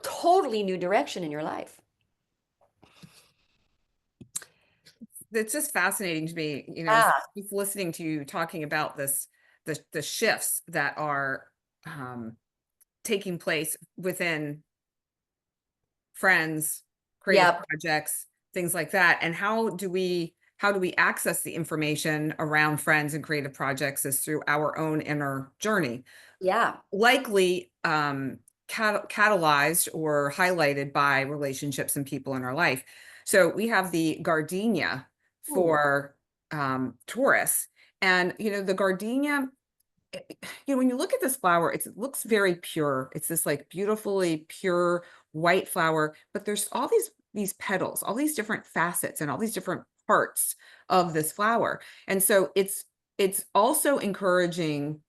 totally new direction in your life. It's just fascinating to me, Ah, just listening to you talking about the shifts that are taking place within friends, creative yep. projects, things like that. And how do we access the information around friends and creative projects is through our own inner journey, Yeah. likely catalyzed or highlighted by relationships and people in our life. So we have the gardenia Ooh. for Taurus, and the gardenia, when you look at this flower, it looks very pure. It's this like beautifully pure white flower, but there's all these petals, all these different facets, and all these different parts of this flower. And so it's also encouraging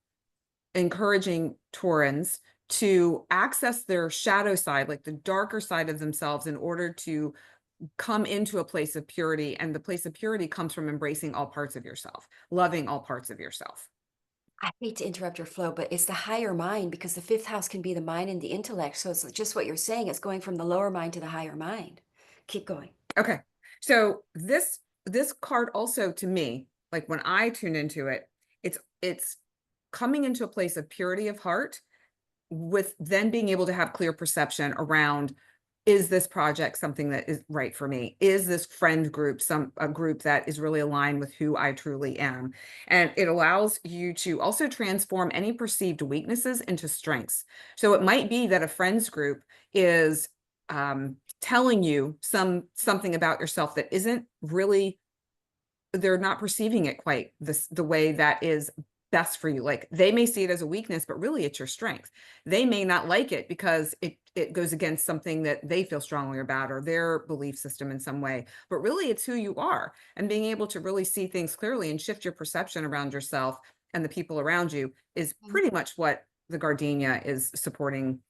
Taurans to access their shadow side, like the darker side of themselves, in order to come into a place of purity. And the place of purity comes from embracing all parts of yourself, loving all parts of yourself. I hate to interrupt your flow, but it's the higher mind, because the fifth house can be the mind and the intellect. So it's just what you're saying. It's going from the lower mind to the higher mind. Keep going. Okay. So this card also, to me, like when I tune into it, it's coming into a place of purity of heart, with then being able to have clear perception around, is this project something that is right for me? Is this friend group a group that is really aligned with who I truly am? And it allows you to also transform any perceived weaknesses into strengths. So it might be that a friends group is telling you something about yourself that isn't really, they're not perceiving it quite the way that is best for you. Like, they may see it as a weakness, but really it's your strength. They may not like it because it goes against something that they feel strongly about, or their belief system in some way, but really it's who you are. And being able to really see things clearly and shift your perception around yourself and the people around you is pretty much what the gardenia is supporting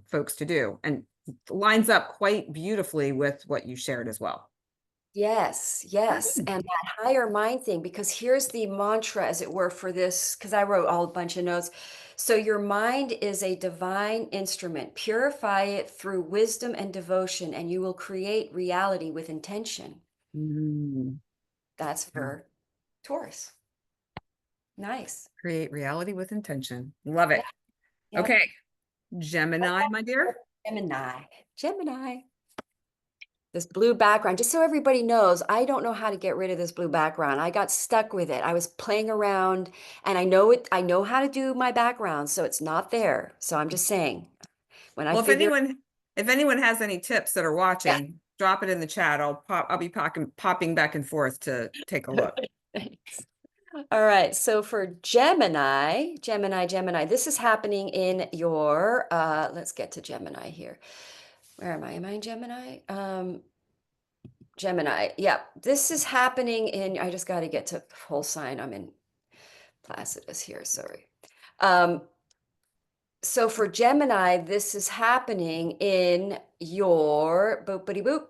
folks to do, and lines up quite beautifully with what you shared as well. Yes, yes. Hmm. And that higher mind thing, because here's the mantra, as it were, for this, because I wrote all a bunch of notes. So your mind is a divine instrument. Purify it through wisdom and devotion, and you will create reality with intention. Mm, That's yeah. for Taurus. Nice. Create reality with intention. Love Yeah, it. yep. Okay. Gemini, my dear. Gemini. Gemini. This blue background, just so everybody knows, I don't know how to get rid of this blue background. I got stuck with it. I was playing around and I know it, I know how to do my background, so it's not there. So I'm just saying, when I Well, figure, if anyone has any tips that are yeah. watching, drop it in the chat. I'll be popping back and forth to take a look. Thanks. All right, so for Gemini, Gemini, this is happening in your, let's get to Gemini here. Where am I? Am I in Gemini? Gemini, yeah, this is happening in, I just got to get to whole sign. I'm in Placidus here, sorry. Um, so for Gemini, this is happening in your boopity boop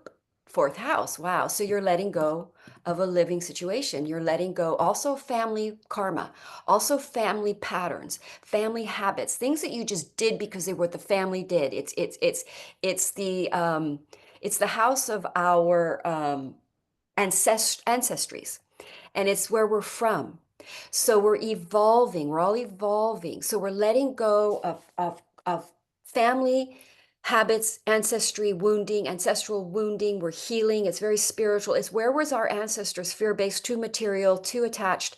fourth house. Wow. So you're letting go of a living situation. You're letting go also family karma, also family patterns, family habits, things that you just did because they were what the family did. It's it's the house of our ancestries, and it's where we're from. So we're evolving, we're all evolving. So we're letting go of family habits, ancestral wounding. We're healing. It's very spiritual. It's where was our ancestors fear-based, too material, too attached.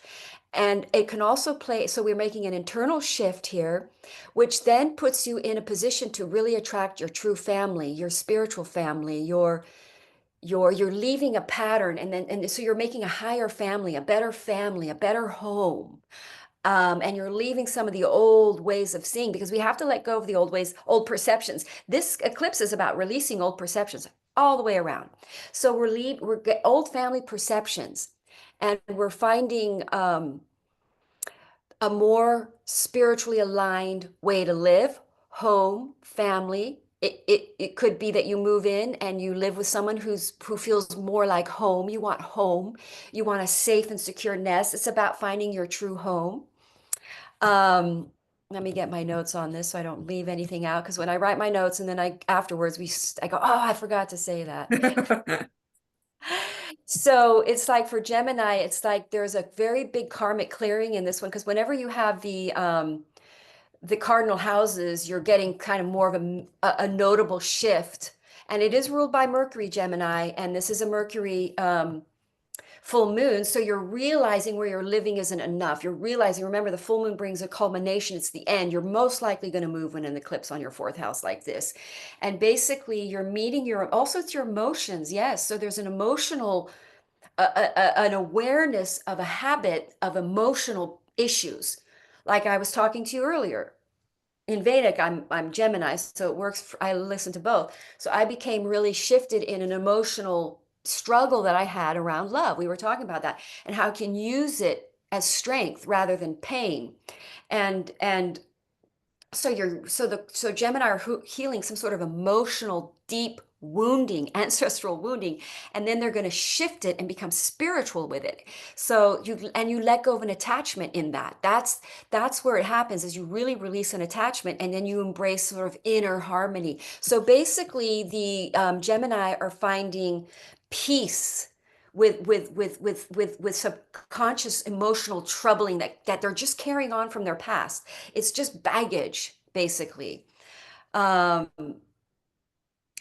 And it can also play, so we're making an internal shift here, which then puts you in a position to really attract your true family, your spiritual family, you're leaving a pattern, and so you're making a higher family, a better home. And you're leaving some of the old ways of seeing, because we have to let go of the old ways, old perceptions. This eclipse is about releasing old perceptions all the way around. So we're old family perceptions, and we're finding a more spiritually aligned way to live, home, family. It could be that you move in and you live with someone who feels more like home. You want home. You want a safe and secure nest. It's about finding your true home. Um, Let me get my notes on this so I don't leave anything out. Because when I write my notes and then afterwards I go, oh, I forgot to say that. So it's like for Gemini, it's like there's a very big karmic clearing in this one, because whenever you have the cardinal houses, you're getting kind of more of a notable shift. And it is ruled by Mercury, Gemini, and this is a Mercury full moon. So you're realizing where you're living isn't enough. You're realizing, remember, the full moon brings a culmination. It's the end. You're most likely going to move when an eclipse on your fourth house like this. And basically, you're meeting also it's your emotions. Yes. So there's an emotional, an awareness of a habit of emotional issues. Like I was talking to you earlier, in Vedic, I'm Gemini, so it works. I listen to both. So I became really shifted in an emotional struggle that I had around love. We were talking about that and how I can use it as strength rather than pain. And so so Gemini are healing some sort of emotional, deep wounding, ancestral wounding, and then they're going to shift it and become spiritual with it. So you let go of an attachment in that. That's where it happens, is you really release an attachment and then you embrace sort of inner harmony. So basically, the Gemini are finding peace with subconscious emotional troubling that they're just carrying on from their past. It's just baggage, basically. Um,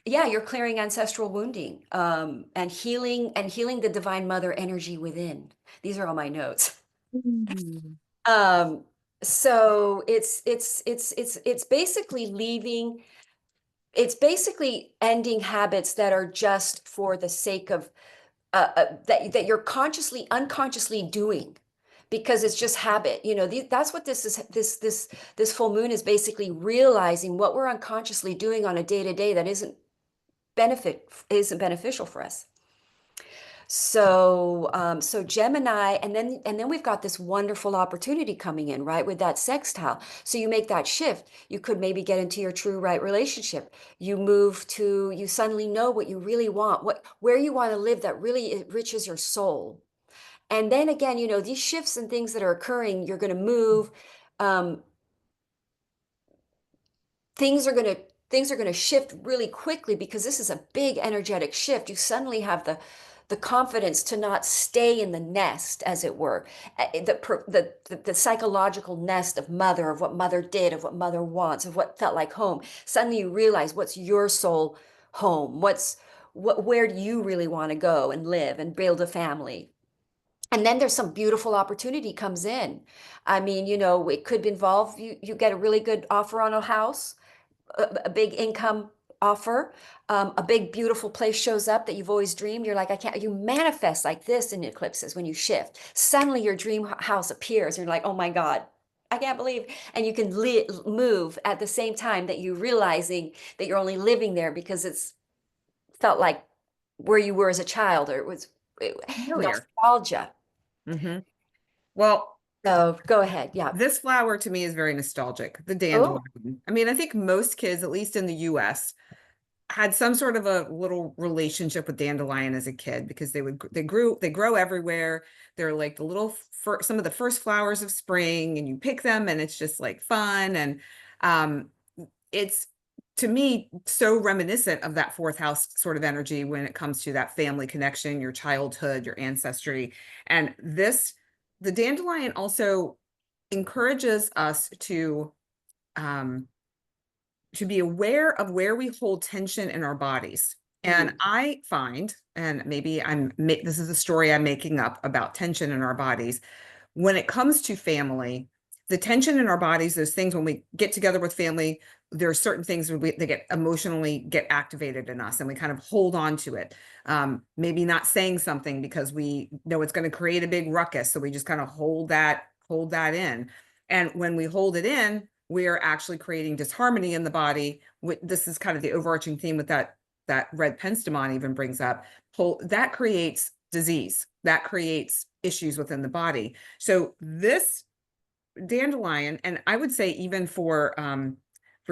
yeah, you're clearing ancestral wounding, and healing the divine mother energy within. These are all my notes. Mm. Um, so it's basically it's basically ending habits that are just for the sake of that you're unconsciously doing, because it's just habit. That's what this is. This full moon is basically realizing what we're unconsciously doing on a day to day that isn't beneficial for us. So Gemini, and then we've got this wonderful opportunity coming in, right, with that sextile. So you make that shift. You could maybe get into your true right relationship. You suddenly know what you really want, where you want to live that really enriches your soul. And then again, these shifts and things that are occurring, you're going to move. Um, things are going to things are going to shift really quickly because this is a big energetic shift. You suddenly have the confidence to not stay in the nest, as it were. The psychological nest of mother, of what mother did, of what mother wants, of what felt like home. Suddenly you realize what's your soul home, where do you really want to go and live and build a family. And then there's some beautiful opportunity comes in. I mean, it could involve you get a really good offer on a house, a big income offer, a big beautiful place shows up that you've always dreamed. You're like, I can't. You manifest like this in eclipses when you shift. Suddenly your dream house appears, and you're like, oh my God, I can't believe. And you can move at the same time that you realizing that you're only living there because it's felt like where you were as a child, or Familiar. nostalgia. Hmm. Well, So go ahead. Yeah. this flower to me is very nostalgic, the Oh, dandelion. I mean, I think most kids, at least in the US, had some sort of a little relationship with dandelion as a kid because they grow everywhere. They're like the some of the first flowers of spring, and you pick them and it's just like fun. And um it's, to me, so reminiscent of that fourth house sort of energy when it comes to that family connection, your childhood, your ancestry. And the dandelion also encourages us um to be aware of where we hold tension in our bodies. And mhm. I find, and maybe this is a story I'm making up about tension in our bodies. When it comes to family, the tension in our bodies, those things when we get together with family, there are certain things they get emotionally get activated in us and we kind of hold on to it. Maybe not saying something because we know it's going to create a big ruckus. So we just kind of hold that in. And when we hold it in, we are actually creating disharmony in the body. This is kind of the overarching theme with that red penstemon even brings up. That creates disease. That creates issues within the body. So this dandelion, and I would say even for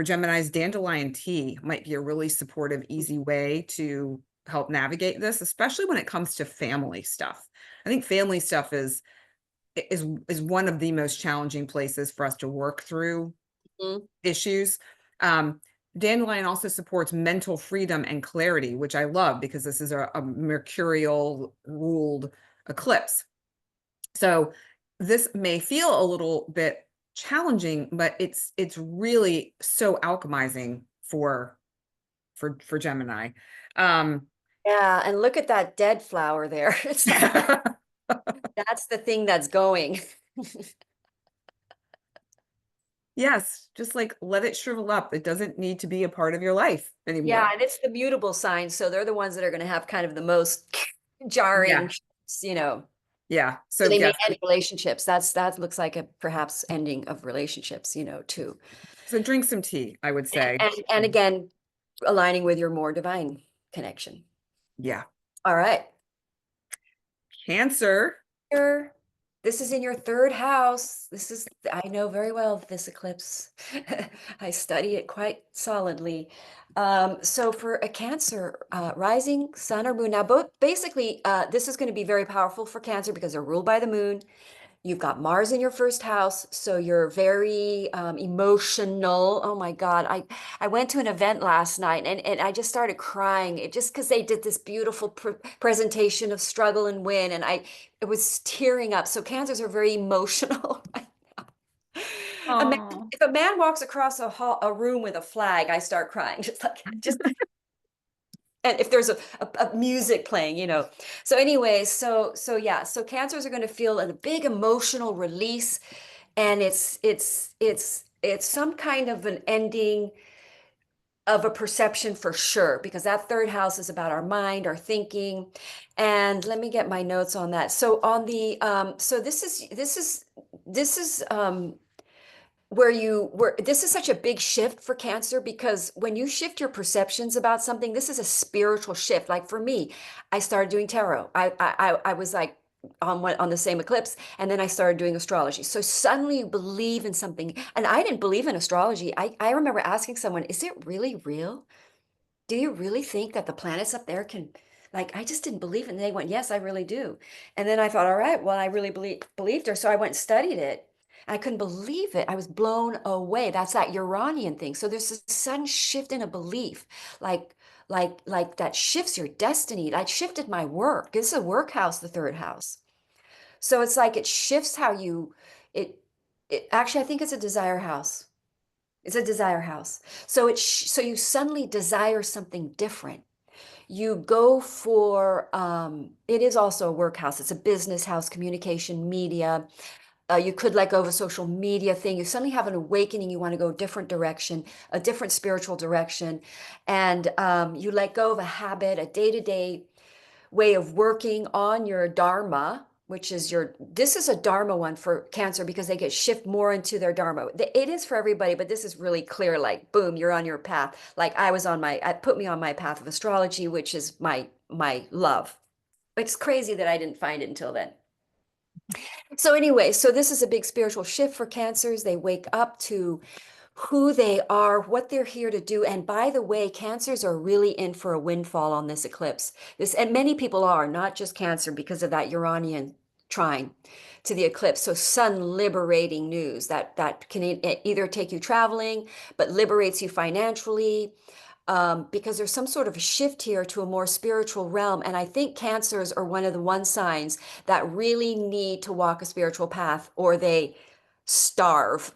Gemini's, dandelion tea might be a really supportive, easy way to help navigate this, especially when it comes to family stuff. I think family stuff is one of the most challenging places for us to work through Mhm. issues. Um, Dandelion also supports mental freedom and clarity, which I love because this is a mercurial ruled eclipse. So this may feel a little bit challenging, but it's really so alchemizing for Gemini. Um, Yeah, and look at that dead flower there. It's like that's the thing that's going. yes, just like let it shrivel up. It doesn't need to be a part of your life Yeah, anymore. and it's the mutable sign, so they're the ones that are going to have kind of the most jarring, Yeah, shifts, you know. yeah. So So they may yes, end relationships. That looks like a perhaps ending of relationships, too. so drink some tea, I would say. And again, aligning with your more divine connection. Yeah. All right. Cancer. Here, this is in your third house. I know very well this eclipse. I study it quite solidly. So for a Cancer, rising sun or moon, now both basically, this is going to be very powerful for Cancer because they're ruled by the moon. You've got Mars in your first house, so you're very emotional. Oh my God. I went to an event last night and I just started crying. Just because they did this beautiful presentation of struggle and win, and it was tearing up. So Cancers are very emotional. A man, Oh. if a man walks across a room with a flag, I start crying. Just and if there's a music playing, so anyway, so yeah, so Cancers are going to feel a big emotional release, and it's some kind of an ending of a perception for sure, because that third house is about our mind, our thinking. And let me get my notes on that. So on the so this is where this is such a big shift for Cancer, because when you shift your perceptions about something, this is a spiritual shift. Like for me, I started doing tarot. I was like on the same eclipse, and then I started doing astrology. So suddenly you believe in something, and I didn't believe in astrology. I remember asking someone, "Is it really real? Do you really think that the planets up there can?" Like, I just didn't believe it. And they went, "Yes, I really do." And then I thought, all right, well, I really believed her. So I went and studied it. I couldn't believe it. I was blown away. That's that Uranian thing. So there's this sudden shift in a belief, like, like that shifts your destiny. Like shifted my work. This is a work house, the third house. So it's like it shifts how you, it, it actually, I think it's a desire house. It's a desire house. So so you suddenly desire something different. You go for it is also a work house. It's a business house, communication, media. You could let go of a social media thing. You suddenly have an awakening. You want to go a different direction, a different spiritual direction, and you let go of a habit, a day-to-day way of working on your dharma, which is this is a dharma one for Cancer because they get shift more into their dharma. It is for everybody, but this is really clear, like boom, you're on your path. Like I put me on my path of astrology, which is my love. It's crazy that I didn't find it until then. So anyway, so this is a big spiritual shift for Cancers. They wake up to who they are, what they're here to do. And by the way, Cancers are really in for a windfall on this eclipse. And many people are, not just Cancer, because of that Uranian trine to the eclipse. So sun liberating news that can either take you traveling, but liberates you financially. Because there's some sort of a shift here to a more spiritual realm. And I think Cancers are one of the one signs that really need to walk a spiritual path or they starve.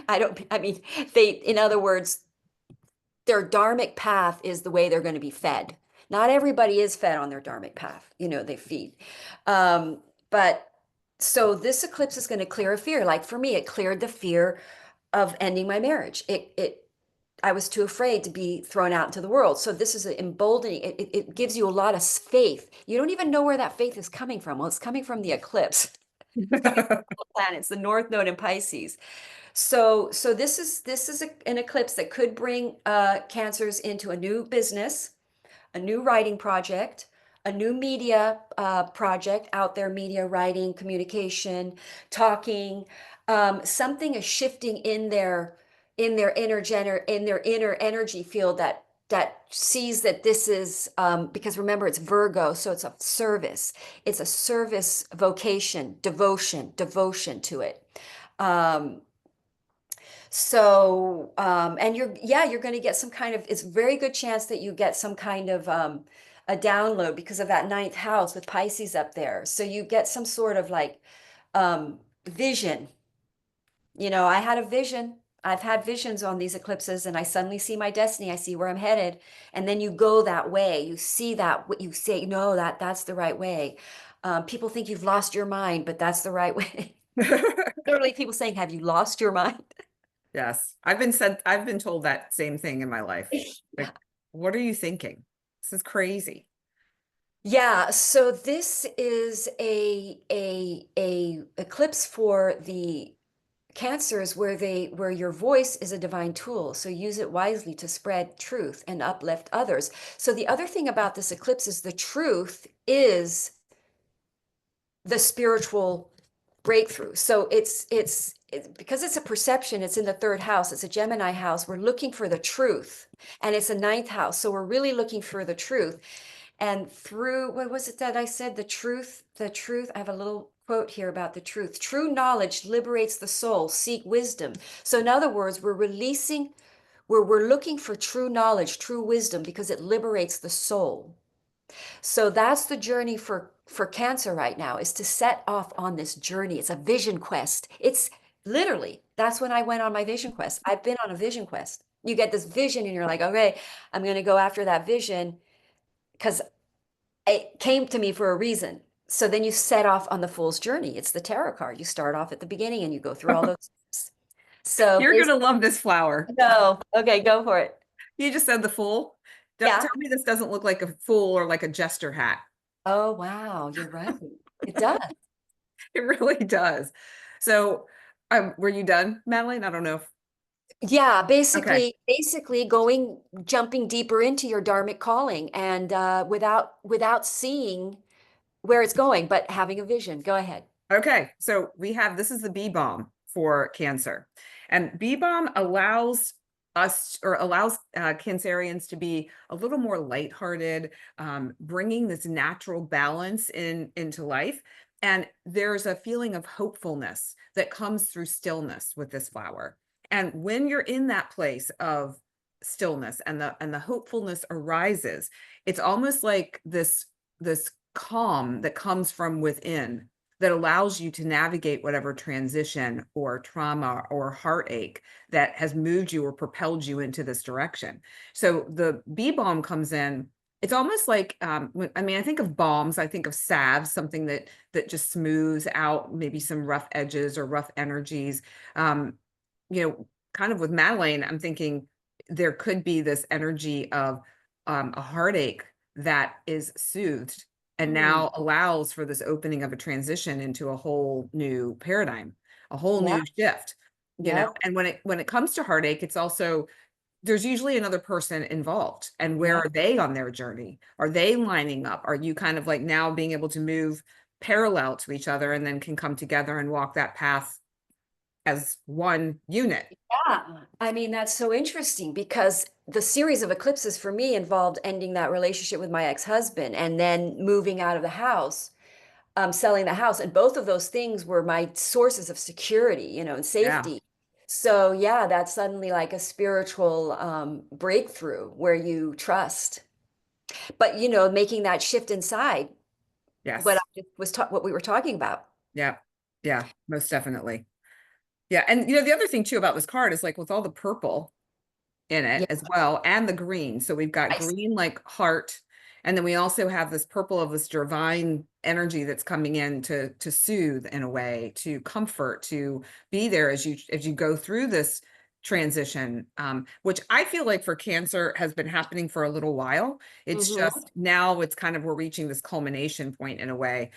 I mean, in other words, their dharmic path is the way they're going to be fed. Not everybody is fed on their dharmic path. They feed. Um, but so this eclipse is going to clear a fear. Like for me, it cleared the fear of ending my marriage. I was too afraid to be thrown out into the world. So this is emboldening. It gives you a lot of faith. You don't even know where that faith is coming from. Well, it's coming from the eclipse. It's coming from the planets, the North Node in Pisces. So this is an eclipse that could bring Cancers into a new business, a new writing project, a new media project out there, media writing, communication, talking. Something is shifting in their inner energy field that sees that this is because remember it's Virgo, so it's a service. It's a service vocation, devotion to it. Um, and you're going to get some kind of, it's a very good chance that you get some kind of a download because of that ninth house with Pisces up there. So you get some sort of like vision. I had a vision. I've had visions on these eclipses and I suddenly see my destiny. I see where I'm headed. And then you go that way. You see that, what you say, no, that's the right way. People think you've lost your mind, but that's the right way. Literally people saying, have you lost your mind? Yes, I've been told that same thing in my life. Like, what are you thinking? This is crazy. Yeah, so this is a eclipse for the Cancers where your voice is a divine tool. So use it wisely to spread truth and uplift others. So the other thing about this eclipse is the truth is the spiritual breakthrough. So it's because it's a perception, it's in the third house, it's a Gemini house. We're looking for the truth, and it's a ninth house. So we're really looking for the truth. And through, what was it that I said? The truth. I have a little quote here about the truth. True knowledge liberates the soul. Seek wisdom. So in other words, we're looking for true knowledge, true wisdom, because it liberates the soul. So that's the journey for Cancer right now, is to set off on this journey. It's a vision quest. It's literally, that's when I went on my vision quest. I've been on a vision quest. You get this vision and you're like, okay, I'm going to go after that vision because it came to me for a reason. So then you set off on the fool's journey. It's the tarot card. You start off at the beginning and you go through all those steps. So You're gonna love this flower. no, okay, go for it. You just said the fool. Yeah. Tell me this doesn't look like a fool or like a jester hat. Oh, wow, you're right. It does. It really does. So Were you done, Madeline? I don't know. Yeah, Okay. basically going, jumping deeper into your dharmic calling and without seeing where it's going, but having a vision. Go ahead. Okay, so we have this is the bee balm for Cancer, and bee balm allows us or allows Cancerians to be a little more lighthearted, bringing this natural balance into life. And there's a feeling of hopefulness that comes through stillness with this flower. And when you're in that place of stillness and the hopefulness arises, it's almost like this calm that comes from within that allows you to navigate whatever transition or trauma or heartache that has moved you or propelled you into this direction. So the bee balm comes in. It's almost like I mean, I think of balms, I think of salves, something that just smooths out maybe some rough edges or rough energies. Um, kind of with Madeline, I'm thinking there could be this energy of a heartache that is soothed and Hmm. now allows for this opening of a transition into a whole new paradigm, a whole Yeah, new shift. yep, And when it comes to heartache, it's also there's usually another person involved. And where yep. are they on their journey? Are they lining up? Are you kind of like now being able to move parallel to each other and then can come together and walk that path as one unit? Yeah, I mean, that's so interesting because the series of eclipses for me involved ending that relationship with my ex-husband and then moving out of the house, selling the house. And both of those things were my sources of security, and Yeah. safety. So yeah, that's suddenly like a spiritual breakthrough where you trust. But making that shift inside, what I Yes. just what we were talking about. Yeah. Yeah. Most definitely. Yeah. And the other thing too about this card is like with all the purple in it Yeah, as well, and the green. So we've got I see. green like heart, and then we also have this purple of this divine energy that's coming in to soothe in a way, to comfort, to be there as you go through this transition, which I feel like for Cancer has been happening for a little while. It's Hmm. just now it's kind of we're reaching this culmination point in a way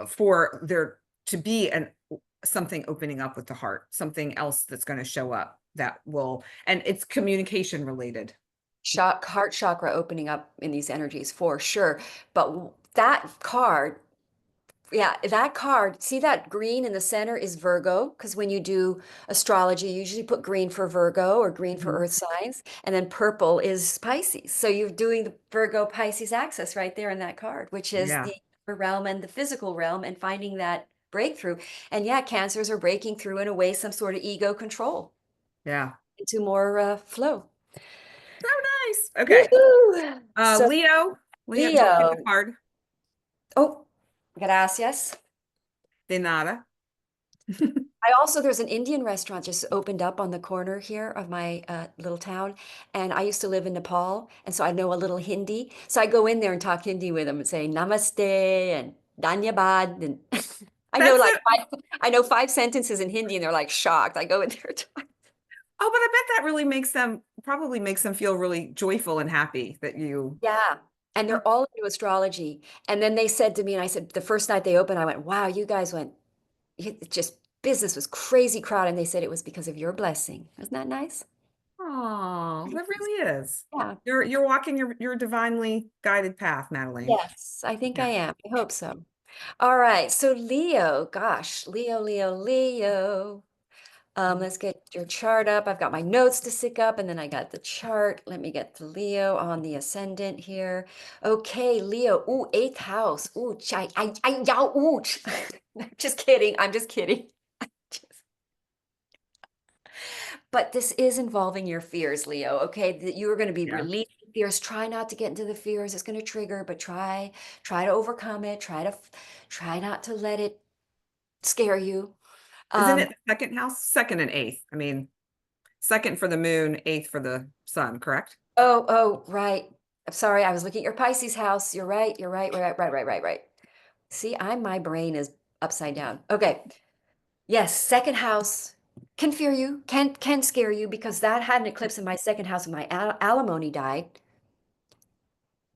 for there to be an something opening up with the heart, something else that's going to show up that will, and it's communication related. Heart chakra opening up in these energies for sure. But that card, yeah, that card, see that green in the center is Virgo, because when you do astrology, you usually put green for Virgo or green for Mhm. earth signs, and then purple is Pisces. So you're doing the Virgo Pisces axis right there in that card, which is Yeah, the realm and the physical realm and finding that breakthrough. And yeah, cancers are breaking through in a way, some sort of ego control yeah. into more flow. So nice. Okay. Woohoo! So Leo, do you want to pick a Leo. card? Oh, gracias. De nada. There's an Indian restaurant just opened up on the corner here of my little town. And I used to live in Nepal. And so I know a little Hindi. So I go in there and talk Hindi with them and say namaste and dhanyabad. And That's it. I know 5 sentences in Hindi and they're like shocked. I go in there. Oh, but I bet that really probably makes them feel really joyful and happy that you. Yeah. And they're all into astrology. And then they said to me, and I said, the first night they opened, I went, wow, you guys went, just business was crazy crowd. And they said it was because of your blessing. Isn't that nice? Oh, that really is. Yeah. You're walking your divinely guided path, Madeline. Yes, I think I Yeah. am. I hope so. All right. So Leo, gosh, Leo, Leo, Leo. Let's get your chart up. I've got my notes to stick up, and then I got the chart. Let me get the Leo on the ascendant here. Okay, Leo. Ooh, eighth house. Ooh, yow, ooh. Just kidding. I'm just kidding. But this is involving your fears, Leo. Okay, that you are going to be Yeah. releasing fears. Try not to get into the fears. It's going to trigger, but try to overcome it. Try not to let it scare you. Isn't it Um, the second house? Second and eighth. I mean, second for the moon, eighth for the sun, correct? oh, right. I'm sorry. I was looking at your Pisces house. You're right. You're right. Right. See, my brain is upside down. Okay. Yes, second house can fear you, can scare you because that had an eclipse in my second house when my alimony died.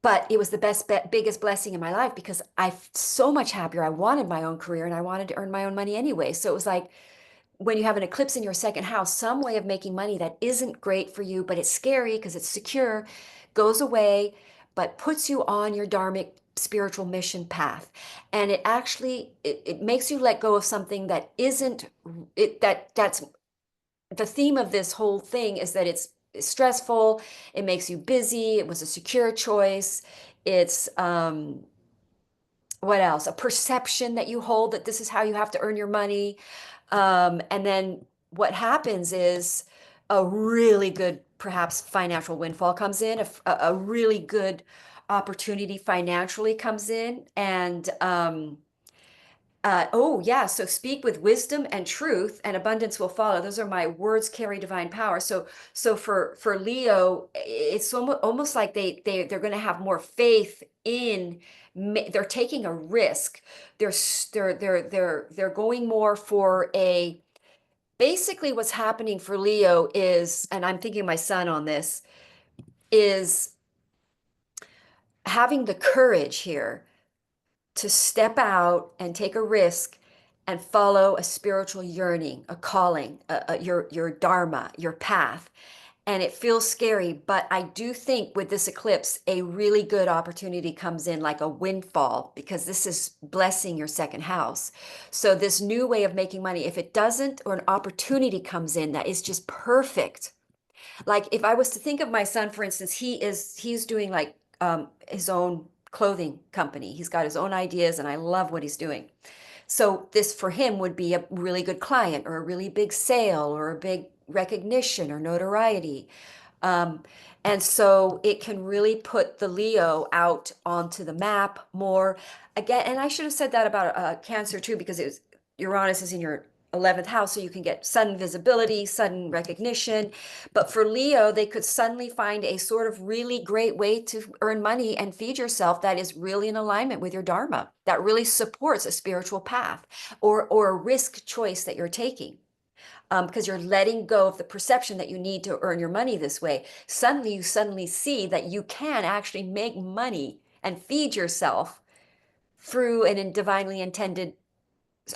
But it was the biggest blessing in my life because so much happier. I wanted my own career and I wanted to earn my own money anyway. So it was like when you have an eclipse in your second house, some way of making money that isn't great for you, but it's scary because it's secure, goes away, but puts you on your dharmic spiritual mission path. And it actually it makes you let go of something that isn't it that's the theme of this whole thing is that it's stressful, it makes you busy, it was a secure choice. It's what else? A perception that you hold that this is how you have to earn your money. And then what happens is a really good, perhaps financial windfall comes in, a really good opportunity financially comes in. And oh, yeah. So speak with wisdom and truth, and abundance will follow. Those are my words carry divine power. So for Leo, it's almost like they're going to have more faith in. They're taking a risk. They're going more for a. Basically, what's happening for Leo is, and I'm thinking my son on this, is having the courage here to step out and take a risk and follow a spiritual yearning, a calling, your dharma, your path. And it feels scary, but I do think with this eclipse, a really good opportunity comes in like a windfall because this is blessing your second house. So this new way of making money, if it doesn't, or an opportunity comes in that is just perfect. Like if I was to think of my son, for instance, he's doing like his own clothing company. He's got his own ideas, and I love what he's doing. So this for him would be a really good client or a really big sale or a big recognition or notoriety. Um, and so it can really put the Leo out onto the map more. Again, and I should have said that about Cancer too, because it was Uranus is in your 11th house, so you can get sudden visibility, sudden recognition. But for Leo, they could suddenly find a sort of really great way to earn money and feed yourself that is really in alignment with your dharma, that really supports a spiritual path or a risk choice that you're taking. Because you're letting go of the perception that you need to earn your money this way. Suddenly, you suddenly see that you can actually make money and feed yourself through an divinely intended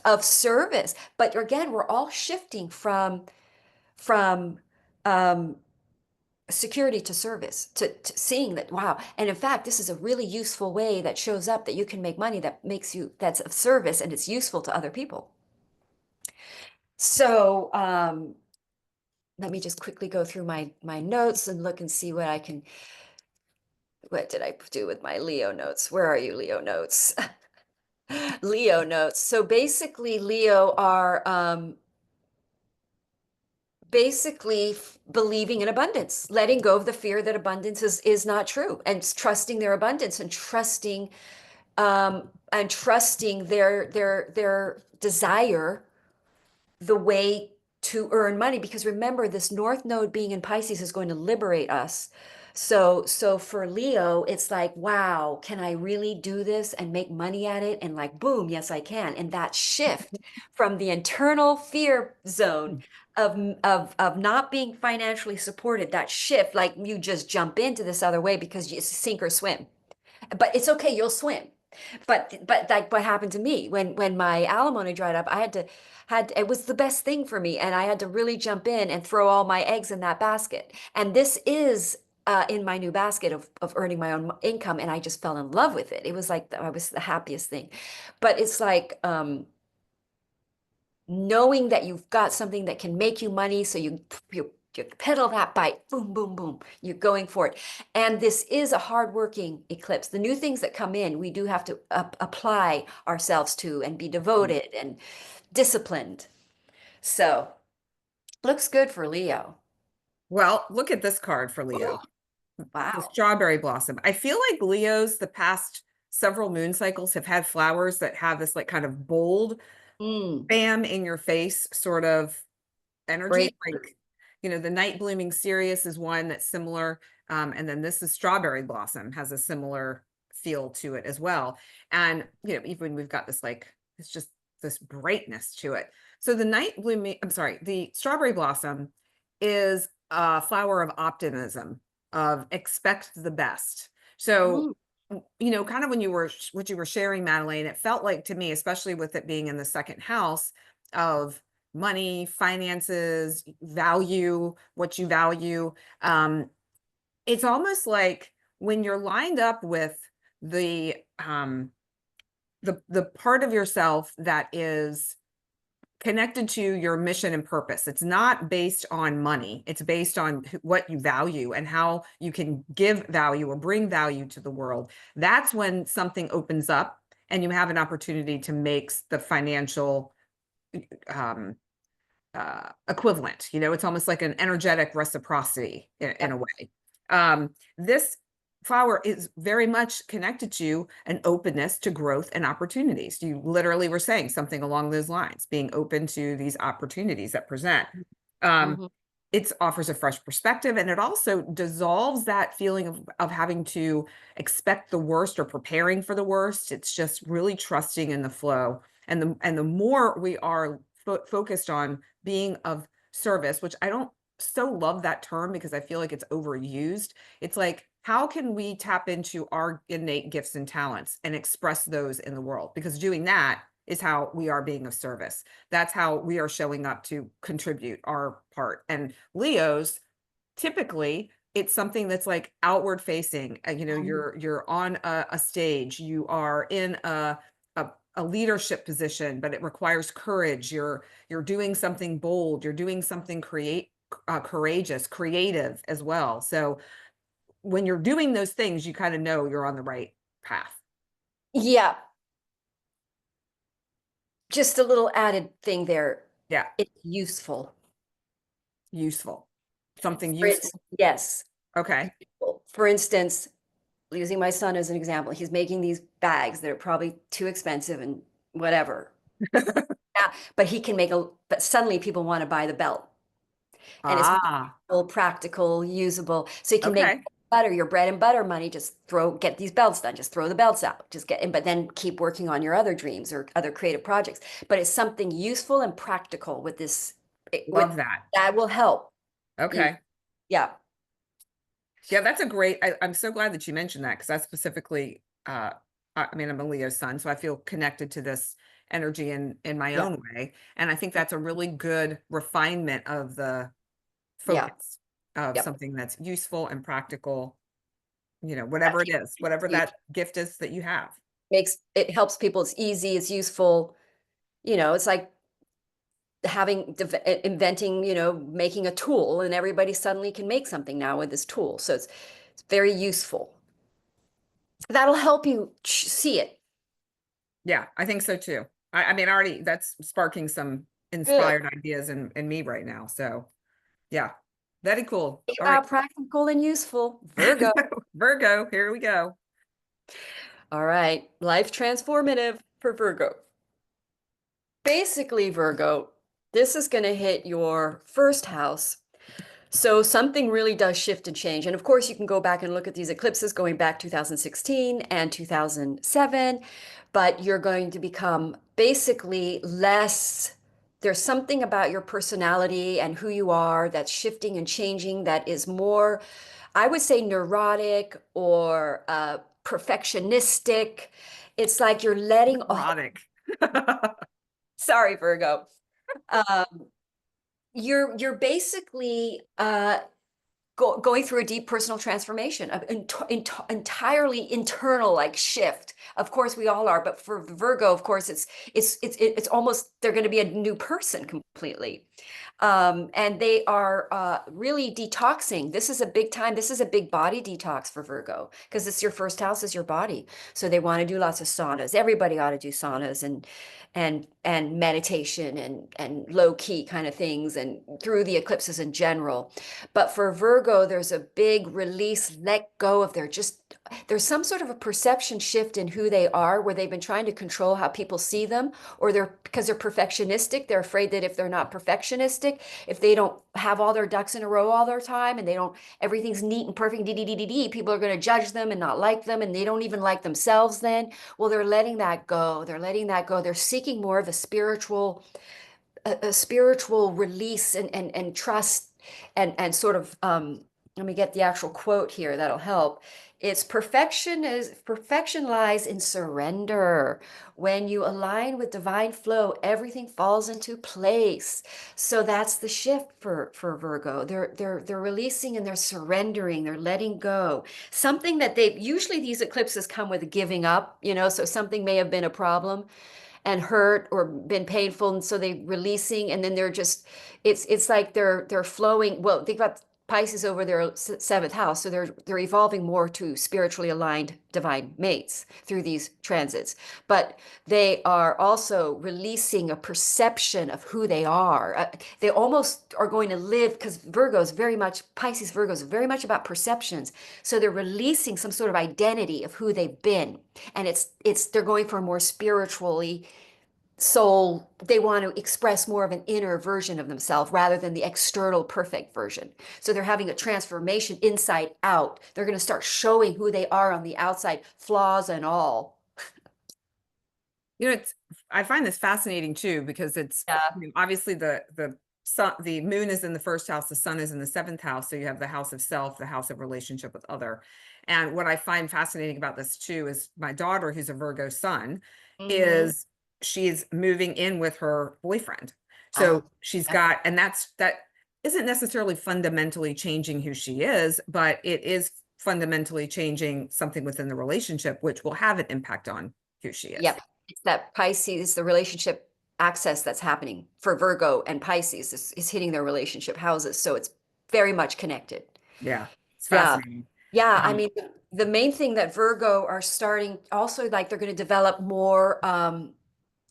of service. But again, we're all shifting from um, security to service to seeing that wow. And in fact, this is a really useful way that shows up that you can make money that makes you that's of service and it's useful to other people. So let me just quickly go through my notes and look and see what did I do with my Leo notes? Where are you, Leo notes? Leo notes. So basically, Leo are basically believing in abundance, letting go of the fear that abundance is not true, and trusting their abundance and trusting their desire the way to earn money. Because remember, this North Node being in Pisces is going to liberate us. So for Leo, it's like, wow, can I really do this and make money at it? And like, boom, yes, I can. And that shift from the internal fear zone of not being financially supported, that shift, like you just jump into this other way because you sink or swim. But it's okay, you'll swim. But like what happened to me when my alimony dried up, I had it was the best thing for me, and I had to really jump in and throw all my eggs in that basket. And this is in my new basket of earning my own income, and I just fell in love with it. It was like I was the happiest thing. But it's like knowing that you've got something that can make you money, so you pedal that bike, boom, boom, boom, you're going for it. And this is a hardworking eclipse. The new things that come in, we do have to apply ourselves to and be devoted and disciplined. So looks good for Leo. Well, look at this card for Leo. The Wow. strawberry blossom. I feel like Leo's the past several moon cycles have had flowers that have this like kind of bold, Mm, bam in your face sort of energy. great. Like, the night blooming Sirius is one that's similar. And then this is strawberry blossom has a similar feel to it as well. And, even we've got this like, it's just this brightness to it. So the strawberry blossom is a flower of optimism, of expect the best. So, Mm, kind of when what you were sharing, Madeline, it felt like to me, especially with it being in the second house of money, finances, value, what you value. It's almost like when you're lined up with the the part of yourself that is connected to your mission and purpose. It's not based on money. It's based on what you value and how you can give value or bring value to the world. That's when something opens up and you have an opportunity to make the financial um, equivalent. You know, it's almost like an energetic reciprocity in a way. This flower is very much connected to an openness to growth and opportunities. You literally were saying something along those lines, being open to these opportunities that present. Um, Mhm. it offers a fresh perspective, and it also dissolves that feeling of having to expect the worst or preparing for the worst. It's just really trusting in the flow. And the more we are focused on being of service, which I don't so love that term because I feel like it's overused. It's like, how can we tap into our innate gifts and talents and express those in the world? Because doing that is how we are being of service. That's how we are showing up to contribute our part. And Leos, typically, it's something that's like outward facing. You know, you're on a stage, you are in a leadership position, but it requires courage. You're doing something bold. You're doing something courageous, creative as well. So when you're doing those things, you kind of know you're on the right path. Yeah, just a little added thing there. Yeah, It's useful. useful. Something For useful. its, yes. Okay. For instance, using my son as an example, he's making these bags that are probably too expensive and whatever. Yeah, but he can make but suddenly people want to buy the belt. And it's Ah, practical, usable. So you can make okay. butter, your bread and butter money, just get these belts done, just throw the belts out, but then keep working on your other dreams or other creative projects. But it's something useful and practical with this, with Love that. that will help you. Okay. Yeah. Yeah, that's a great, I'm so glad that you mentioned that because that's specifically, I mean, I'm a Leo sun, so I feel connected to this energy in my Yeah. own way. And I think that's a really good refinement of the Yeah. focus of Yep. something that's useful and practical, you know, That whatever it people is, whatever use. that gift is that you have. Makes it helps people. It's easy, it's useful. It's like inventing, making a tool, and everybody suddenly can make something now with this tool. So it's very useful. That'll help you see it. Yeah, I think so too. I mean, already that's sparking some Good. inspired ideas in me right now. So yeah, very cool. Think All right. about practical and useful. Virgo. Virgo, here we go. All right. Life transformative for Virgo. Basically, Virgo, this is going to hit your first house. So something really does shift and change. And of course, you can go back and look at these eclipses going back 2016 and 2007, but you're going to become basically less. There's something about your personality and who you are that's shifting and changing that is more, I would say, neurotic or perfectionistic. It's like you're letting, oh, Erotic. sorry, Virgo. Um, you're basically going through a deep personal transformation, entirely internal like shift. Of course, we all are, but for Virgo, of course, it's almost they're going to be a new person completely. And they are really detoxing. This is a big time. This is a big body detox for Virgo because it's your first house is your body. So they want to do lots of saunas. Everybody ought to do saunas and meditation and low key kind of things and through the eclipses in general. But for Virgo, there's a big release, let go of there's some sort of a perception shift in who they are where they've been trying to control how people see them, or because they're perfectionistic, they're afraid that if they're not perfectionistic, if they don't have all their ducks in a row all their time and they don't, everything's neat and perfect, people are going to judge them and not like them, and they don't even like themselves then. Well, they're letting that go. They're letting that go. They're seeking more of a spiritual release and trust and sort of let me get the actual quote here, that'll help. It's perfection lies in surrender. When you align with divine flow, everything falls into place. So that's the shift for Virgo. They're releasing and they're surrendering, they're letting go. Something that they usually, these eclipses come with giving up, so something may have been a problem and hurt or been painful, and so they releasing, and then they're just, it's like they're flowing. Well, they've got Pisces over their seventh house, so they're evolving more to spiritually aligned divine mates through these transits. But they are also releasing a perception of who they are. They almost are going to live, because Pisces Virgo is very much about perceptions. So they're releasing some sort of identity of who they've been, and they're going for a more spiritually soul. They want to express more of an inner version of themselves rather than the external perfect version. So they're having a transformation inside out. They're going to start showing who they are on the outside, flaws and all. It's, I find this fascinating too, because it's, Yeah. obviously the sun, the moon is in the first house, the sun is in the seventh house. So you have the house of self, the house of relationship with other. And what I find fascinating about this too is my daughter, who's a Virgo sun, Mm-hmm. is she's moving in with her boyfriend. Ah, So she's yep. got, and that isn't necessarily fundamentally changing who she is, but it is fundamentally changing something within the relationship, which will have an impact on who she is. Yep. It's that Pisces, the relationship access that's happening for Virgo and Pisces is hitting their relationship houses. So it's very much connected. Yeah, it's Yeah. fascinating. Yeah. I Um, mean, the main thing that Virgo are starting also, like, they're going to develop more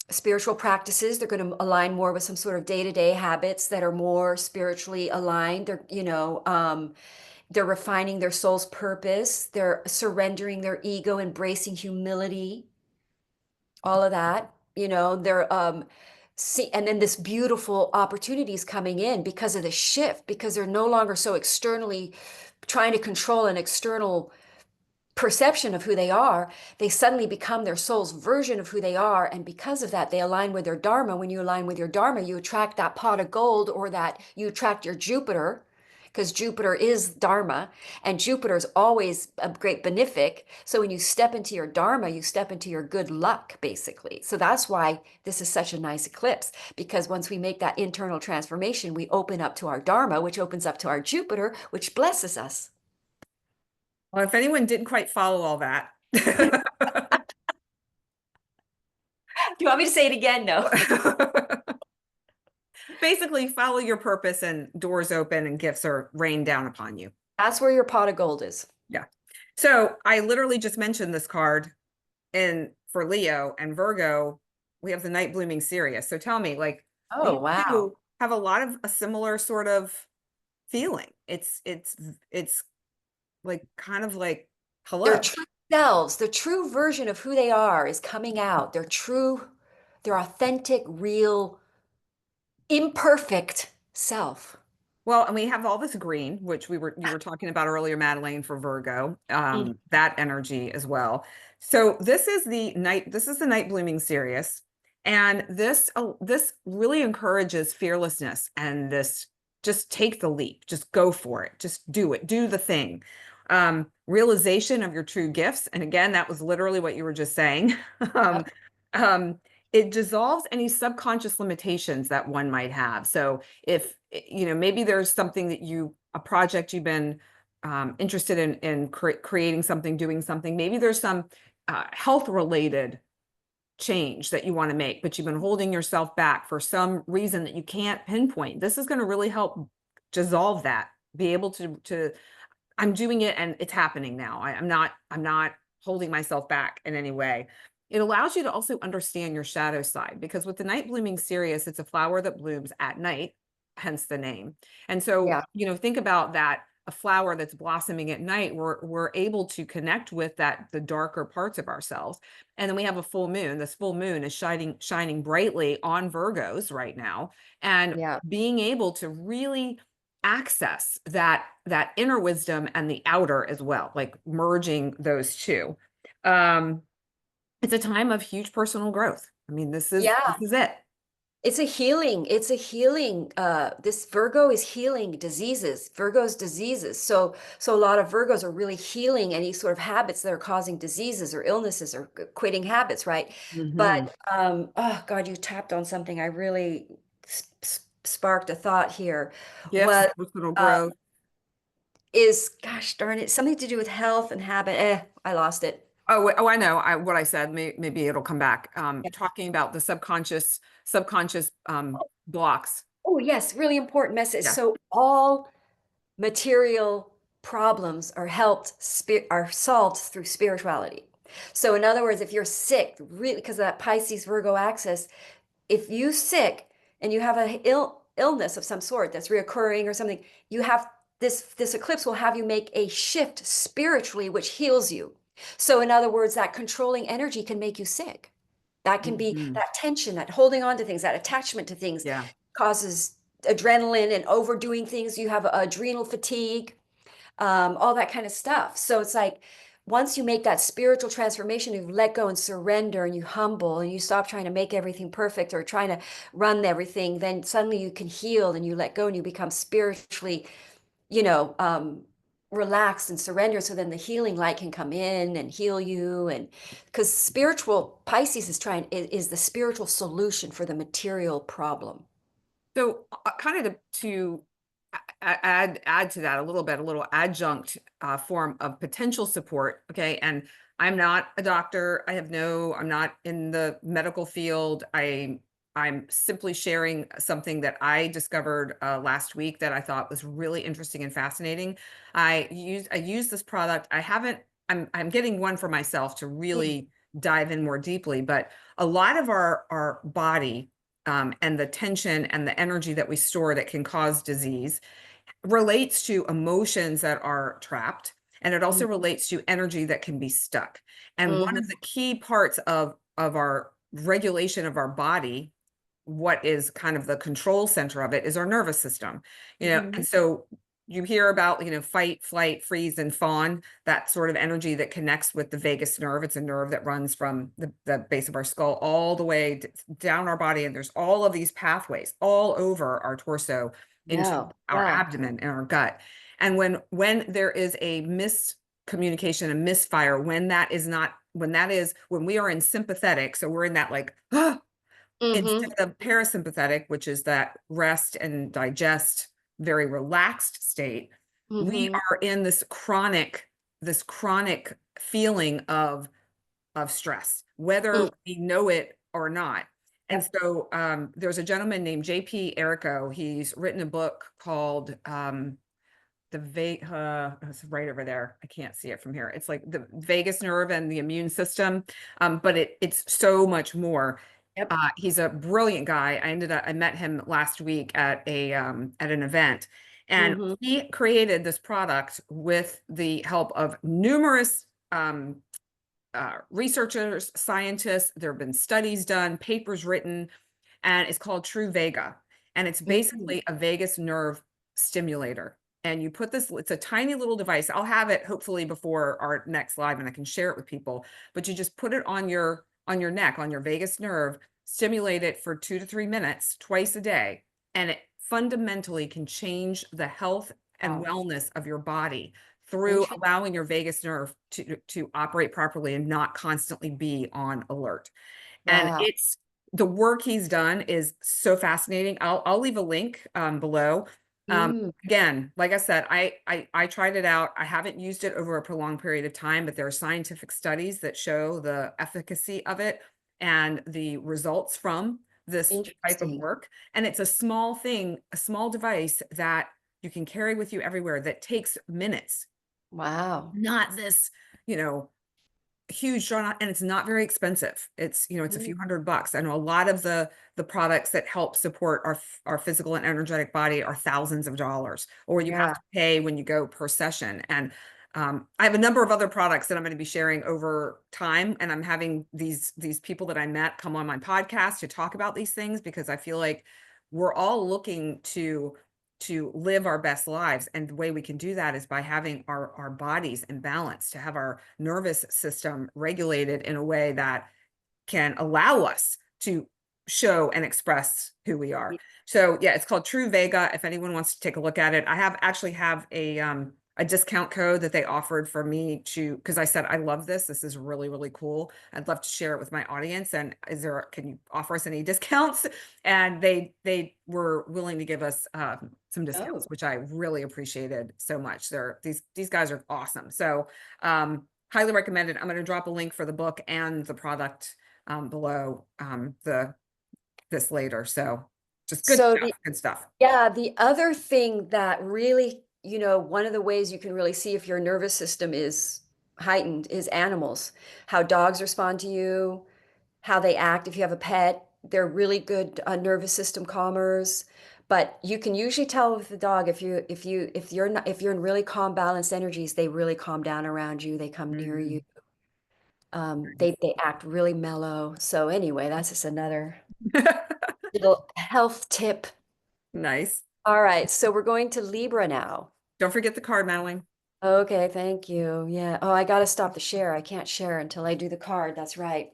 spiritual practices. They're going to align more with some sort of day-to-day habits that are more spiritually aligned. They're refining their soul's purpose. They're surrendering their ego, embracing humility, all of that. They're see, and then this beautiful opportunities coming in because of the shift, because they're no longer so externally trying to control an external perception of who they are. They suddenly become their soul's version of who they are. And because of that, they align with their Dharma. When you align with your Dharma, you attract that pot of gold, or that you attract your Jupiter, because Jupiter is Dharma, and Jupiter is always a great benefic. So when you step into your Dharma, you step into your good luck, basically. So that's why this is such a nice eclipse, because once we make that internal transformation, we open up to our Dharma, which opens up to our Jupiter, which blesses us. well, if anyone didn't quite follow all that, Do you want me to say it again? No. basically follow your purpose and doors open and gifts are rained down upon you. That's where your pot of gold is. Yeah. So I literally just mentioned this card in for Leo and Virgo. We have the night blooming Sirius. So tell me, like, Oh, these wow. two have a lot of a similar sort of feeling. It's like kind of like Their hello. true selves, the true version of who they are is coming out. Their authentic, real, imperfect self. Well, and we have all this green, which you were talking about earlier, Madeline, for Virgo, Mm. that energy as well. So this is the night blooming Sirius. And this really encourages fearlessness and this just take the leap, just go for it, just do it, do the thing. Realization of your true gifts. And again, that was literally what you were just saying. um, Yep. um, it dissolves any subconscious limitations that one might have. So if maybe there's something a project you've been interested in creating something, doing something, maybe there's some health related change that you want to make, but you've been holding yourself back for some reason that you can't pinpoint. This is going to really help dissolve that, be able to I'm doing it and it's happening now. I'm not holding myself back in any way. It allows you to also understand your shadow side, because with the night blooming Sirius, it's a flower that blooms at night, hence the name. And so, Yeah. think about that, a flower that's blossoming at night, we're able to connect with the darker parts of ourselves. And then we have a full moon. This full moon is shining brightly on Virgos right now. And Yeah. being able to really access that inner wisdom and the outer as well, like merging those two. um it's a time of huge personal growth. I mean, this Yeah. is it. It's a healing, this Virgo is healing diseases, Virgo's diseases. So a lot of Virgos are really healing any sort of habits that are causing diseases or illnesses or quitting habits, right? Hmm. But oh God, you tapped on something I really sparked a thought here. Gifts, Was personal uh, growth. gosh darn it, something to do with health and habit. I lost it. Oh, I know. What I said. Maybe it'll come back. Talking about the subconscious blocks. Oh, yes, really important message. Yeah. So all material problems are are solved through spirituality. So in other words, if you're sick, really because of that Pisces Virgo axis, if you sick and you have a illness of some sort that's reoccurring or something, you have this eclipse will have you make a shift spiritually, which heals you. So in other words, that controlling energy can make you sick. That can be Hmm. that tension, that holding on to things, that attachment to things Yeah. causes adrenaline and overdoing things. You have adrenal fatigue, all that kind of stuff. So it's like once you make that spiritual transformation, you let go and surrender and you humble and you stop trying to make everything perfect or trying to run everything, then suddenly you can heal and you let go and you become spiritually, you know, relaxed and surrender. So then the healing light can come in and heal you. And because spiritual Pisces is the spiritual solution for the material problem. So kind of to add to that a little bit, a little adjunct form of potential support. Okay. And I'm not a doctor. I'm not in the medical field. I'm simply sharing something that I discovered last week that I thought was really interesting and fascinating. I used this product. I'm getting one for myself to Mm. really dive in more deeply, but a lot of our body and the tension and the energy that we store that can cause disease relates to emotions that are trapped. And it also relates to energy that can be stuck. And one of Mm-hmm. the key parts of our regulation of our body, what is kind of the control center of it, is our nervous system. Mm-hmm. And so you hear about, fight, flight, freeze, and fawn, that sort of energy that connects with the vagus nerve. It's a nerve that runs from the base of our skull all the way down our body. And there's all of these pathways all over our torso into Yeah. our Yeah. abdomen and our gut. And when there is a miscommunication, a misfire, when we are in sympathetic, so we're in that like, Mm-hmm. instead of parasympathetic, which is that rest and digest, very relaxed state, we Mm-hmm. are in this chronic feeling of stress, whether Mm. we know it or not. And Yep. so there's a gentleman named JP Erico. He's written a book called it's right over there. I can't see it from here. It's like the vagus nerve and the immune system. But it's so much more. Yep. He's a brilliant guy. I met him last week at an event, and Mm-hmm. he created this product with the help of numerous researchers, scientists. There have been studies done, papers written, and it's called True Vega. And it's Mm-hmm. basically a vagus nerve stimulator. And you put this, it's a tiny little device. I'll have it hopefully before our next live and I can share it with people. But you just put it on your neck, on your vagus nerve, stimulate it for 2 to 3 minutes twice a day. And it fundamentally can change the health and Wow. wellness of your body through Interesting. allowing your vagus nerve to operate properly and not constantly be on alert. And Wow. it's the work he's done is so fascinating. I'll leave a link below. Mm. Again, like I said, I tried it out. I haven't used it over a prolonged period of time, but there are scientific studies that show the efficacy of it and the results from this type of Interesting. work. And it's a small thing, a small device that you can carry with you everywhere that takes minutes, Wow. not this, you know, huge drawn out, and it's not very expensive. It's a Mm. few $100. I know a lot of the products that help support our physical and energetic body are thousands of dollars, or you have Yeah. to pay when you go per session. And I have a number of other products that I'm going to be sharing over time, and I'm having these people that I met come on my podcast to talk about these things because I feel like we're all looking to live our best lives. And the way we can do that is by having our bodies in balance, to have our nervous system regulated in a way that can allow us to show and express who we are. So yeah, it's called True Vega. If anyone wants to take a look at it, I actually have a discount code that they offered for me to, because I said I love this. This is really, really cool. I'd love to share it with my audience. And can you offer us any discounts? And they were willing to give us some Oh, discounts, which I really appreciated so much. These guys are awesome. So highly recommended. I'm going to drop a link for the book and the product below this later. So just good so stuff, good stuff. yeah, the other thing that really, one of the ways you can really see if your nervous system is heightened is animals, how dogs respond to you, how they act. If you have a pet, they're really good nervous system calmers. But you can usually tell with the dog if you're in really calm, balanced energies, they really calm down around you. They come near you. Mm. They act really mellow. So anyway, that's just another little health tip. Nice. All right, so we're going to Libra now. Don't forget the card, Madeline. Okay, thank you. Yeah. Oh, I got to stop the share. I can't share until I do the card. That's right.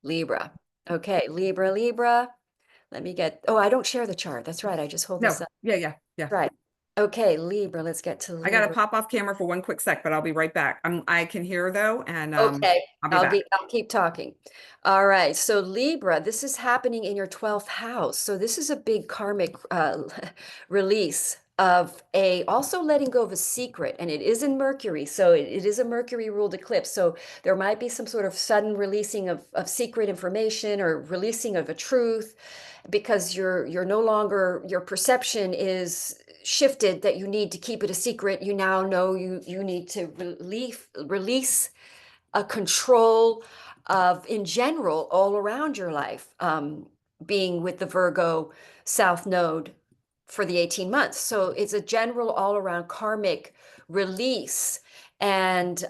Libra. Okay, Libra, Libra. Let me get, oh, I don't share the chart. That's right. I just hold this No, up. yeah. Right. Okay, Libra. Let's get to I gotta Libra. pop off camera for one quick sec, but I'll be right back. I can hear though, and Okay, I'll be back. I'll keep talking. All right, so Libra, this is happening in your 12th house. So this is a big karmic release of also letting go of a secret, and it is in Mercury. So it is a Mercury ruled eclipse. So there might be some sort of sudden releasing of secret information or releasing of a truth because you're no longer, your perception is shifted that you need to keep it a secret. You now know you need to release a control of, in general, all around your life, being with the Virgo South Node for the 18 months. So it's a general all around karmic release. And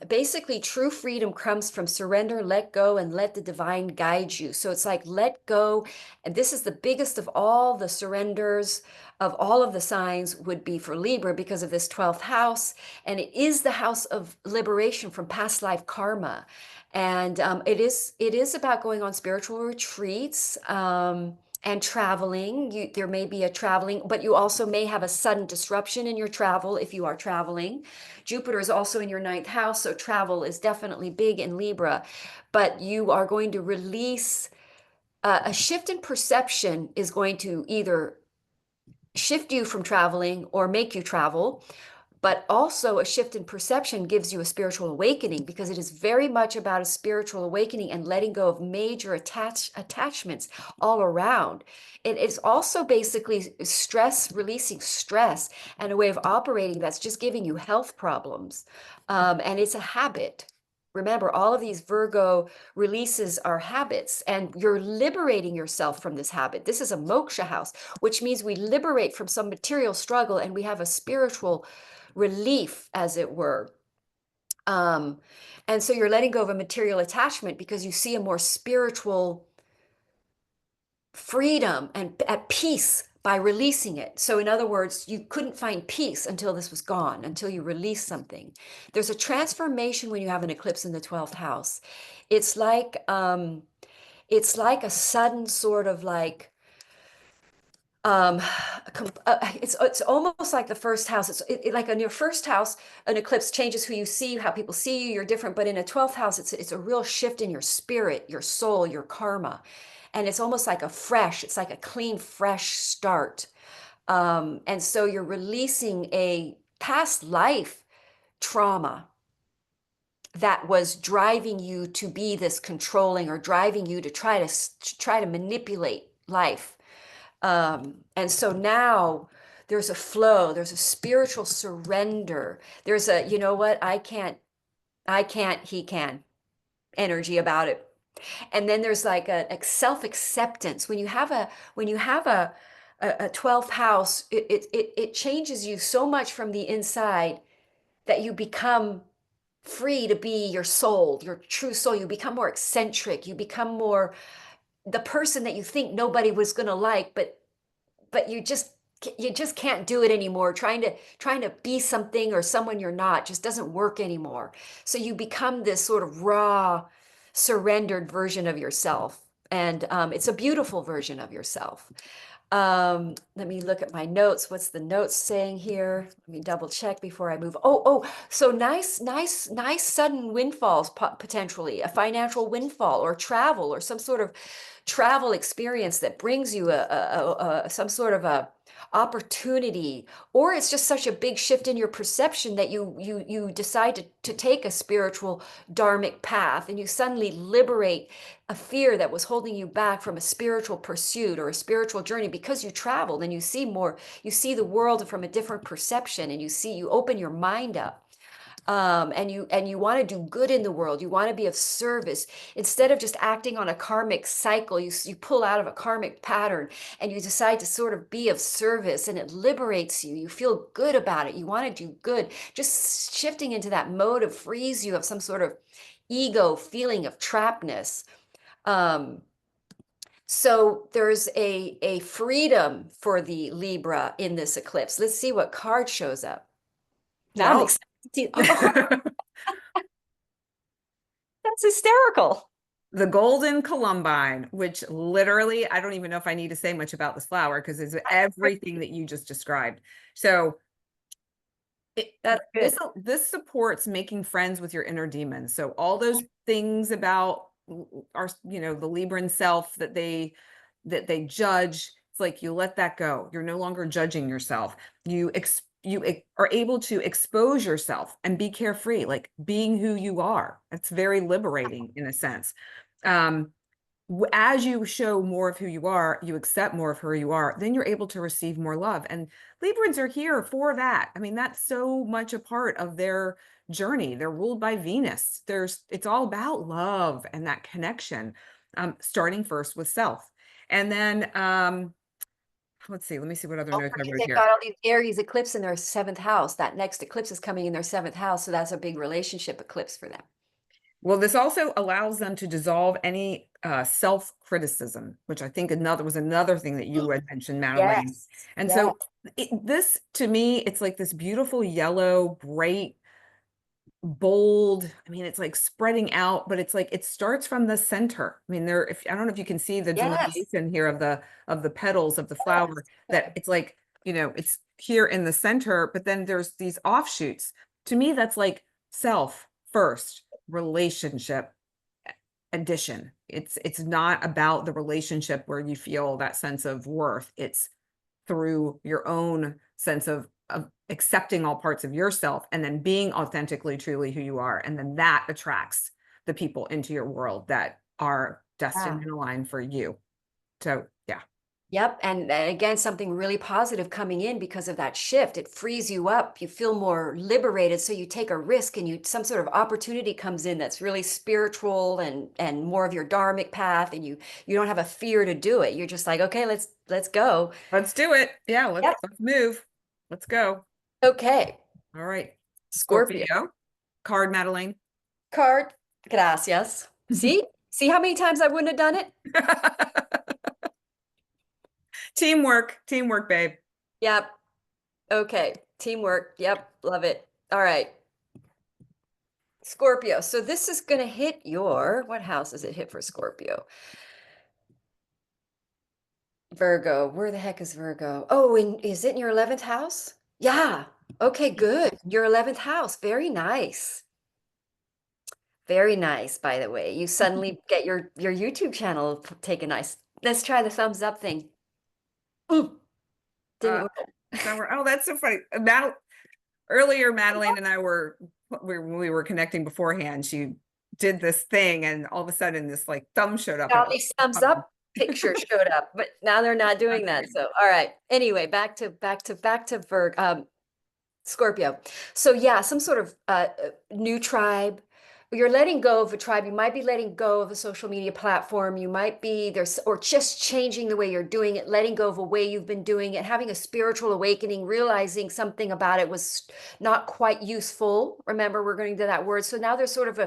basically, true freedom comes from surrender, let go, and let the divine guide you. So it's like let go. And this is the biggest of all the surrenders of all of the signs would be for Libra because of this 12th house. And it is the house of liberation from past life karma. And it is about going on spiritual retreats. And traveling. There may be a traveling, but you also may have a sudden disruption in your travel if you are traveling. Jupiter is also in your ninth house, so travel is definitely big in Libra. But you are going to release a shift in perception is going to either shift you from traveling or make you travel. But also, a shift in perception gives you a spiritual awakening because it is very much about a spiritual awakening and letting go of major attachments all around. It is also basically stress, releasing stress and a way of operating that's just giving you health problems. And it's a habit. Remember, all of these Virgo releases are habits, and you're liberating yourself from this habit. This is a moksha house, which means we liberate from some material struggle and we have a spiritual relief, as it were. Um, and so you're letting go of a material attachment because you see a more spiritual freedom and at peace by releasing it. So, in other words, you couldn't find peace until this was gone, until you release something. There's a transformation when you have an eclipse in the 12th house. It's like a sudden sort of like um it's almost like the first house. Like in your first house, an eclipse changes who you see, how people see you, you're different. But in a 12th house, it's a real shift in your spirit, your soul, your karma. And it's almost like it's like a clean, fresh start. And so you're releasing a past life trauma that was driving you to be this controlling, or driving you to try to manipulate life. And so now there's a flow, there's a spiritual surrender. There's a, you know what, he can energy about it. And then there's like a self-acceptance. When you have a 12th house, it changes you so much from the inside that you become free to be your soul, your true soul. You become more eccentric. You become more the person that you think nobody was going to like, but you just can't do it anymore. Trying to be something or someone you're not just doesn't work anymore. So you become this sort of raw, surrendered version of yourself. And it's a beautiful version of yourself. Let me look at my notes. What's the notes saying here? Let me double check before I move. So nice sudden windfalls, potentially a financial windfall or travel or some sort of travel experience that brings you some sort of a opportunity, or it's just such a big shift in your perception that you decide to take a spiritual dharmic path, and you suddenly liberate a fear that was holding you back from a spiritual pursuit or a spiritual journey, because you traveled and you see more, you see the world from a different perception, and you open your mind up. And you want to do good in the world. You want to be of service. Instead of just acting on a karmic cycle, you pull out of a karmic pattern and you decide to sort of be of service, and it liberates you. You feel good about it. You want to do good. Just shifting into that mode of frees you of some sort of ego feeling of trappedness. Um, so there's a freedom for the Libra in this eclipse. Let's see what card shows up. Now I'm Well, excited to see. That's hysterical. the golden columbine, which literally, I don't even know if I need to say much about this flower because it's everything that you just described. So That's good. this supports making friends with your inner demons. So all those things about our, the Libran self that they judge, it's like you let that go. You're no longer judging yourself. You are able to expose yourself and be carefree, like being who you are. It's very liberating in a sense. As you show more of who you are, you accept more of who you are, then you're able to receive more love. And Librans are here for that. I mean, that's so much a part of their journey. They're ruled by Venus. It's all about love and that connection, starting first with self. And then, let's see, let me see what other Don't notes I forget wrote they've here. got all these Aries eclipse in their seventh house. That next eclipse is coming in their seventh house. So that's a big relationship eclipse for them. Well, this also allows them to dissolve any self-criticism, which I think was another thing that you had mentioned, Madeline. Yes. And Yeah. so this, to me, it's like this beautiful yellow, bright, bold. I mean, it's like spreading out, but it's like it starts from the center. I mean, I don't know if you can see the Yes. delineation here of the petals of the flower, that it's like, it's here in the center, but then there's these offshoots. To me, that's like self first, relationship addition. It's not about the relationship where you feel that sense of worth. It's through your own sense of accepting all parts of yourself and then being authentically, truly who you are. And then that attracts the people into your world that are destined Yeah. and aligned for you. So, yeah. Yep. And again, something really positive coming in because of that shift. It frees you up. You feel more liberated. So you take a risk, and some sort of opportunity comes in that's really spiritual and more of your dharmic path. And you don't have a fear to do it. You're just like, okay, let's go. Let's do it. Yeah, Yep. let's move. Let's go. Okay. All right. Scorpio Scorpio. Card, Madeline. card. Gracias. See how many times I wouldn't have done it? Teamwork, babe. Yep. Okay. Teamwork. Yep. Love it. All right. Scorpio. So this is going to hit what house does it hit for Scorpio? Virgo. Where the heck is Virgo? Oh, is it in your 11th house? Yeah. Okay, good. Your 11th house. Very nice. Very nice, by the way. You suddenly get your YouTube channel take a nice. Let's try the thumbs up thing. Ooh, didn't Uh, work. that's so funny. Earlier, Madeline and I we were connecting beforehand. She did this thing, and all of a sudden, this like thumb showed up. All these thumbs up pictures showed up, but now they're not doing that. So, all right. Anyway, back to Scorpio. So yeah, some sort of new tribe. You're letting go of a tribe. You might be letting go of a social media platform. You might be there's or just changing the way you're doing it, letting go of a way you've been doing it, having a spiritual awakening, realizing something about it was not quite useful. Remember, we're going to that word. So now there's sort of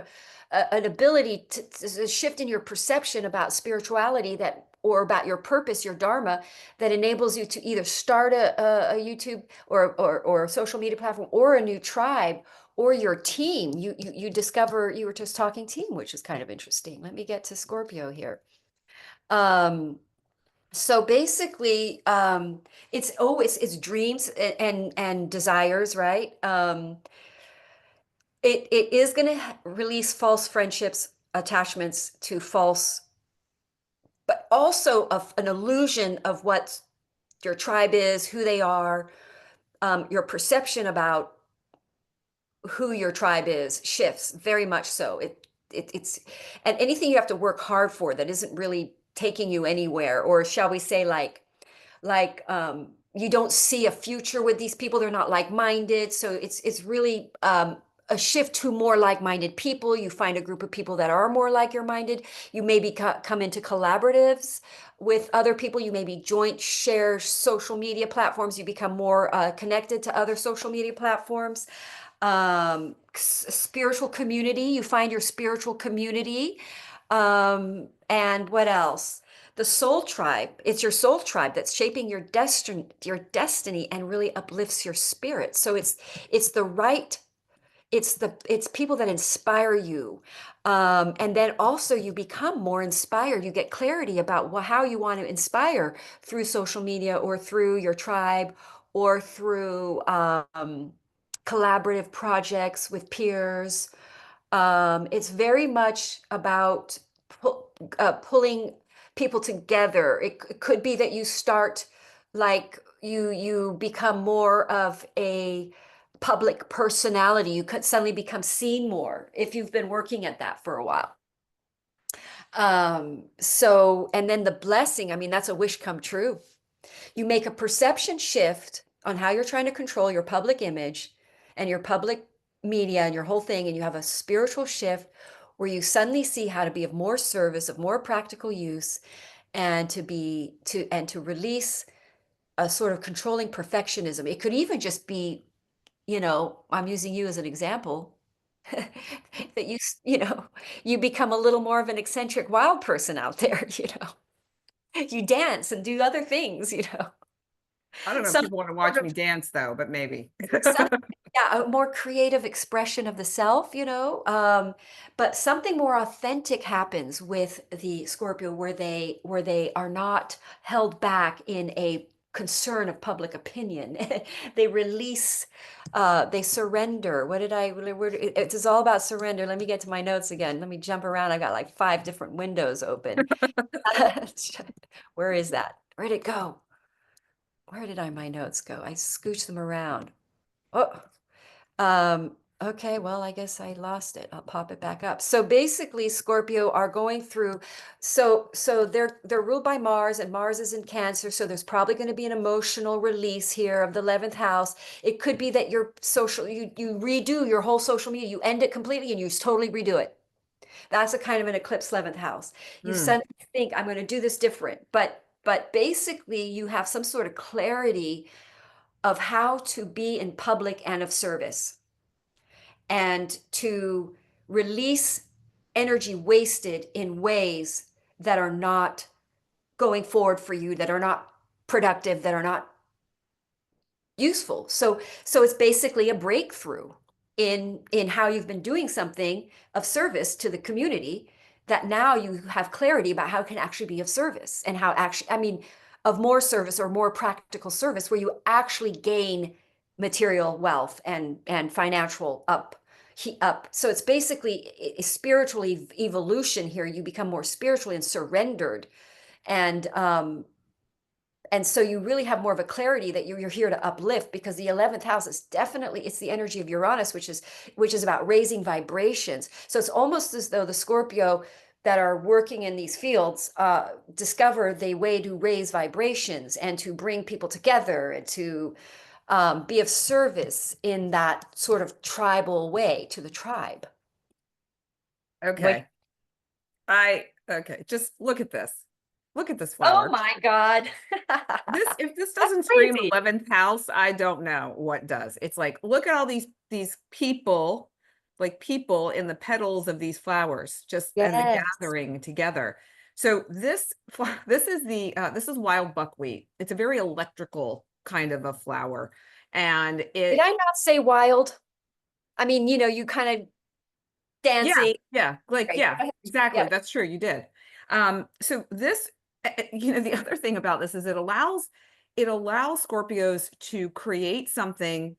an ability to shift in your perception about spirituality or about your purpose, your dharma, that enables you to either start a YouTube or a social media platform or a new tribe or your team. You discover you were just talking team, which is kind of interesting. Let me get to Scorpio here. Um, so basically, it's dreams and desires, right? It is going to release false friendships, attachments to false, but also an illusion of what your tribe is, who they are, your perception about who your tribe is shifts very much so. It's and anything you have to work hard for that isn't really taking you anywhere, or shall we say, you don't see a future with these people. They're not like-minded, so it's really a shift to more like-minded people. You find a group of people that are more like you're minded. You maybe come into collaboratives with other people. You maybe joint share social media platforms. You become more connected to other social media platforms. Spiritual community. You find your spiritual community. And what else? The soul tribe. It's your soul tribe that's shaping your destiny and really uplifts your spirit. So it's the right, it's people that inspire you. And then also you become more inspired. You get clarity about how you want to inspire through social media or through your tribe or through collaborative projects with peers. It's very much about pulling people together. It could be that you start like you become more of a public personality. You could suddenly become seen more if you've been working at that for a while. And then the blessing, I mean, that's a wish come true. You make a perception shift on how you're trying to control your public image and your public media and your whole thing, and you have a spiritual shift where you suddenly see how to be of more service, of more practical use, and to release a sort of controlling perfectionism. It could even just be, I'm using you as an example, that you become a little more of an eccentric wild person out there, you dance and do other things. I don't know if Some people want to sort watch of me dance though, but maybe. some, yeah, a more creative expression of the self, but something more authentic happens with the Scorpio where they are not held back in a concern of public opinion. They release, they surrender. It's all about surrender. Let me get to my notes again. Let me jump around. I've got like 5 different windows open. Where is that? Where'd it go? Where did my notes go? I scooched them around. Oh, okay, well, I guess I lost it. I'll pop it back up. So basically, Scorpio are going through, so they're ruled by Mars, and Mars is in Cancer, so there's probably going to be an emotional release here of the 11th house. It could be that you redo your whole social media, you end it completely and you totally redo it. That's a kind of an eclipse 11th house. You Hmm. suddenly think, I'm going to do this different, but basically you have some sort of clarity of how to be in public and of service, and to release energy wasted in ways that are not going forward for you, that are not productive, that are not useful. So it's basically a breakthrough in how you've been doing something of service to the community, that now you have clarity about how it can actually be of service, and how actually, I mean, of more service or more practical service where you actually gain material wealth and financial up. So it's basically a spiritual evolution here. You become more spiritually and surrendered, and so you really have more of a clarity that you're here to uplift, because the 11th house is definitely, it's the energy of Uranus, which is about raising vibrations. So it's almost as though the Scorpio that are working in these fields discover the way to raise vibrations and to bring people together and to be of service in that sort of tribal way to the tribe. What? Okay. Okay, just look at this. Look at this Oh flower. my God. If this That's doesn't scream crazy. 11th house, I don't know what does. It's like, look at all these people, like people in the petals of these flowers, just and the Yes. gathering together. So this is wild buckwheat. It's a very electrical kind of a flower. And Did I not say wild? I mean, you kind of yeah, dancing. yeah, like Great. yeah, Go ahead. exactly. Yeah. That's true. You did. So this, the other thing about this is it allows Scorpios to create something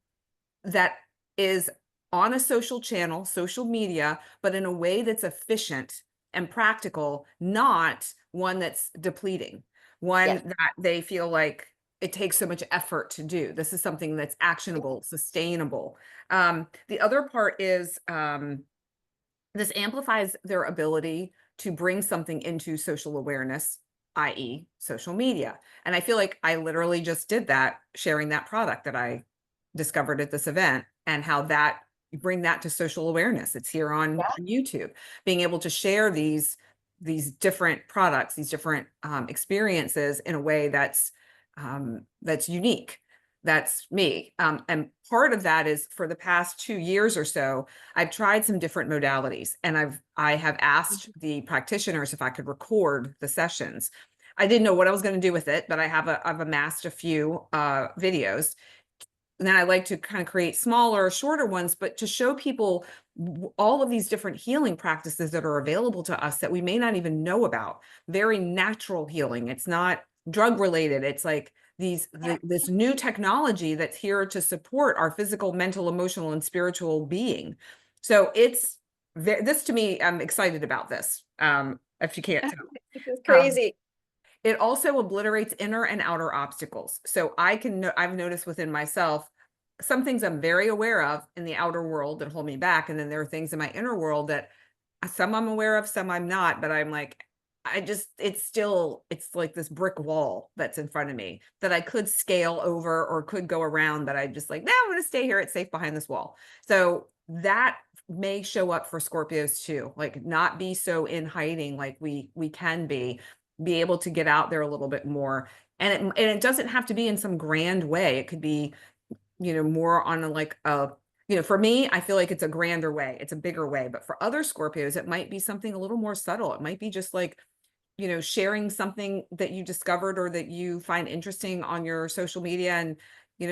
that is on a social channel, social media, but in a way that's efficient and practical, not one that's depleting, one Yes. that they feel like it takes so much effort to do. This is something that's actionable, sustainable. The other part is this amplifies their ability to bring something into social awareness, i.e., social media. And I feel like I literally just did that, sharing that product that I discovered at this event, and how that you bring that to social awareness. It's here on Yeah. YouTube, being able to share these different products, these different experiences in a way that's unique. That's me. And part of that is, for the past 2 years or so, I've tried some different modalities, and I have asked the practitioners if I could record the sessions. I didn't know what I was going to do with it, but I've amassed a few videos. And then I like to kind of create smaller, shorter ones, but to show people all of these different healing practices that are available to us that we may not even know about. Very natural healing. It's not drug related. It's like this new technology that's here to support our physical, mental, emotional, and spiritual being. So this, to me, I'm excited about this. If you can't tell. This is Um, crazy. it also obliterates inner and outer obstacles. So I've noticed within myself, some things I'm very aware of in the outer world that hold me back. And then there are things in my inner world that some I'm aware of, some I'm not, but I'm like, it's like this brick wall that's in front of me that I could scale over or could go around, that I just like, no, I'm going to stay here. It's safe behind this wall. So that may show up for Scorpios too, like not be so in hiding like we can be able to get out there a little bit more. And it doesn't have to be in some grand way. It could be, more on for me, I feel like it's a grander way, it's a bigger way. But for other Scorpios, it might be something a little more subtle. It might be just like, sharing something that you discovered or that you find interesting on your social media, and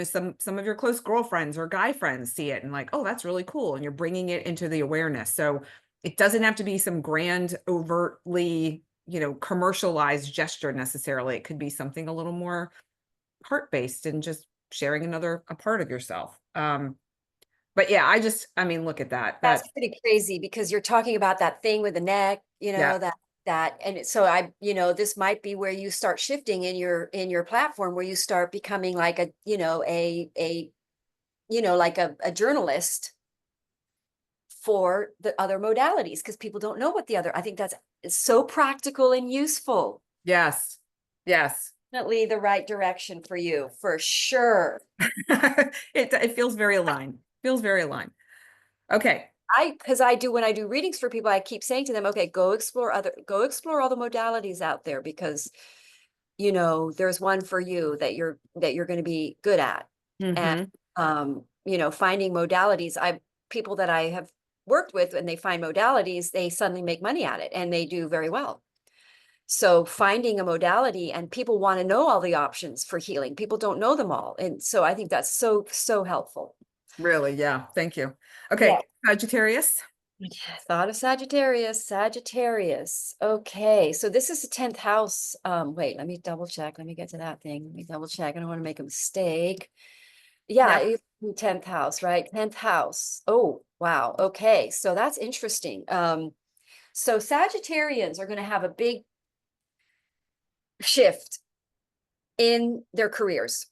some of your close girlfriends or guy friends see it and like, oh, that's really cool, and you're bringing it into the awareness. So it doesn't have to be some grand, overtly, commercialized gesture necessarily. It could be something a little more heart-based and just sharing a part of yourself. But yeah, I mean, look at that. That's pretty crazy, because you're talking about that thing with the neck, Yeah, and so this might be where you start shifting in your platform, where you start becoming like like a journalist for the other modalities, because people don't know what the other. I think that's so practical and useful. yes, yes. Definitely the right direction for you, for sure. It feels very aligned. Feels very aligned. Okay. Because when I do readings for people, I keep saying to them, okay, go explore all the modalities out there, because there's one for you that you're going to be good at. And Mm-hmm. finding modalities, people that I have worked with, and they find modalities, they suddenly make money at it, and they do very well. So finding a modality, and people want to know all the options for healing. People don't know them all. And so I think that's so, so helpful. Really, yeah. Thank you. Yeah. Okay, Sagittarius. Thought of Sagittarius. Okay. So this is the 10th house. Wait, let me double check. Let me get to that thing. Let me double check. I don't want to make a mistake. Yeah, Yep. it's the 10th house, right? 10th house. Oh, wow. Okay. So that's interesting. So Sagittarians are going to have a big shift in their careers.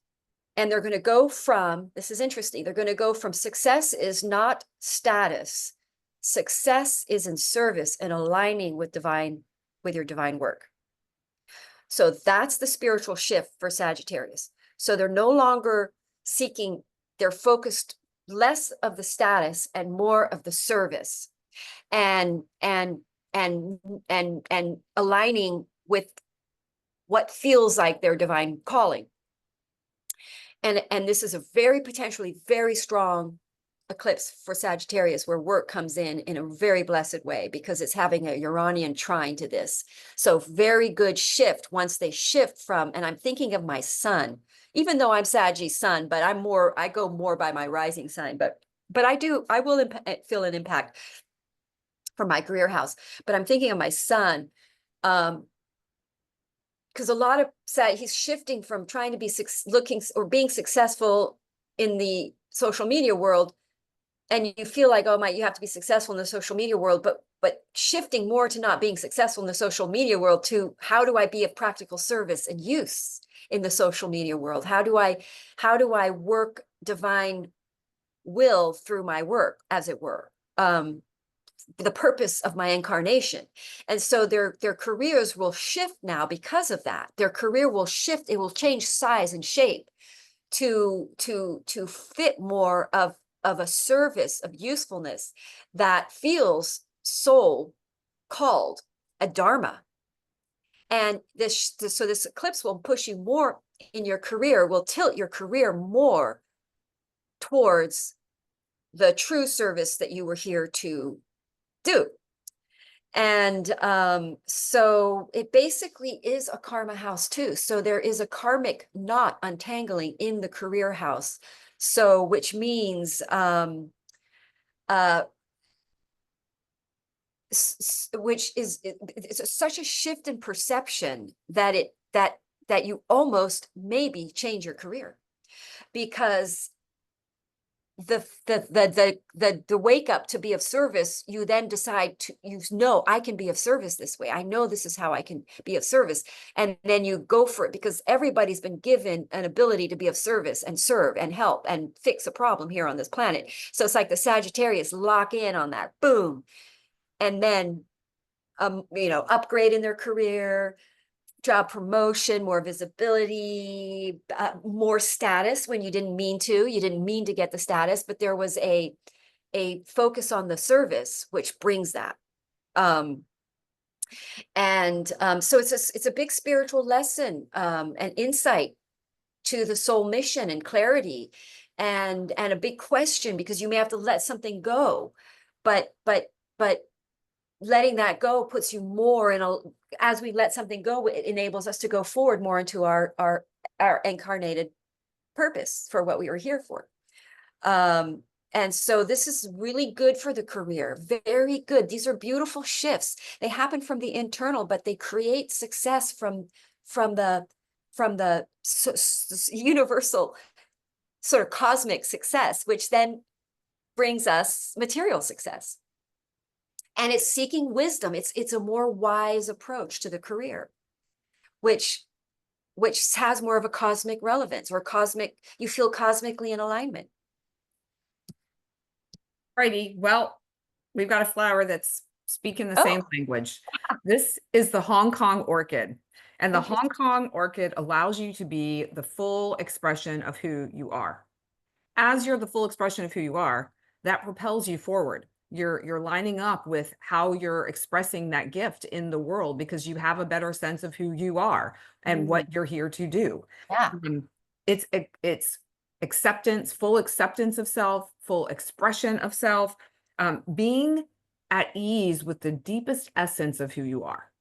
And they're going to go from, this is interesting, they're going to go from success is not status. Success is in service and aligning with your divine work. So that's the spiritual shift for Sagittarius. So they're no longer seeking, they're focused less of the status and more of the service, and aligning with what feels like their divine calling. And this is a very potentially very strong eclipse for Sagittarius, where work comes in a very blessed way, because it's having a Uranian trine to this. So very good shift once they shift from, and I'm thinking of my sun, even though I'm Sagittarius sun, but I go more by my rising sign, but I will feel an impact from my career house. But I'm thinking of my sun, Because a lot of he's shifting from trying to be looking or being successful in the social media world, and you feel like, oh my, you have to be successful in the social media world, but shifting more to not being successful in the social media world to how do I be of practical service and use in the social media world? How do I work divine will through my work, as it were? The purpose of my incarnation. And so their careers will shift now because of that. Their career will shift, it will change size and shape to fit more of a service of usefulness that feels soul called a dharma. And so this eclipse will push you more in your career, will tilt your career more towards the true service that you were here to do. And so it basically is a karma house too. So there is a karmic knot untangling in the career house. So which means which is it's such a shift in perception that that you almost maybe change your career, because the wake up to be of service, you then decide to, I can be of service this way. I know this is how I can be of service. And then you go for it because everybody's been given an ability to be of service and serve and help and fix a problem here on this planet. So it's like the Sagittarius lock in on that, boom. And then, upgrade in their career, job promotion, more visibility, more status when you didn't mean to get the status, but there was a focus on the service, which brings that. So it's a big spiritual lesson, and insight to the soul mission and clarity, and a big question, because you may have to let something go, but letting that go puts you more in as we let something go, it enables us to go forward more into our incarnated purpose for what we were here for. And so this is really good for the career. Very good. These are beautiful shifts. They happen from the internal, but they create success from the universal sort of cosmic success, which then brings us material success. And it's seeking wisdom. It's a more wise approach to the career, which has more of a cosmic relevance, or you feel cosmically in alignment. Righty. Well, we've got a flower that's speaking the Oh, same language. This is the Hong Kong orchid. And the Hong Kong orchid allows you to be the full expression of who you are. As you're the full expression of who you are, that propels you forward. You're lining up with how you're expressing that gift in the world, because you have a better sense of who you are and what you're here to do. yeah. It's acceptance, full acceptance of self, full expression of self, being at ease with the deepest essence of who you are,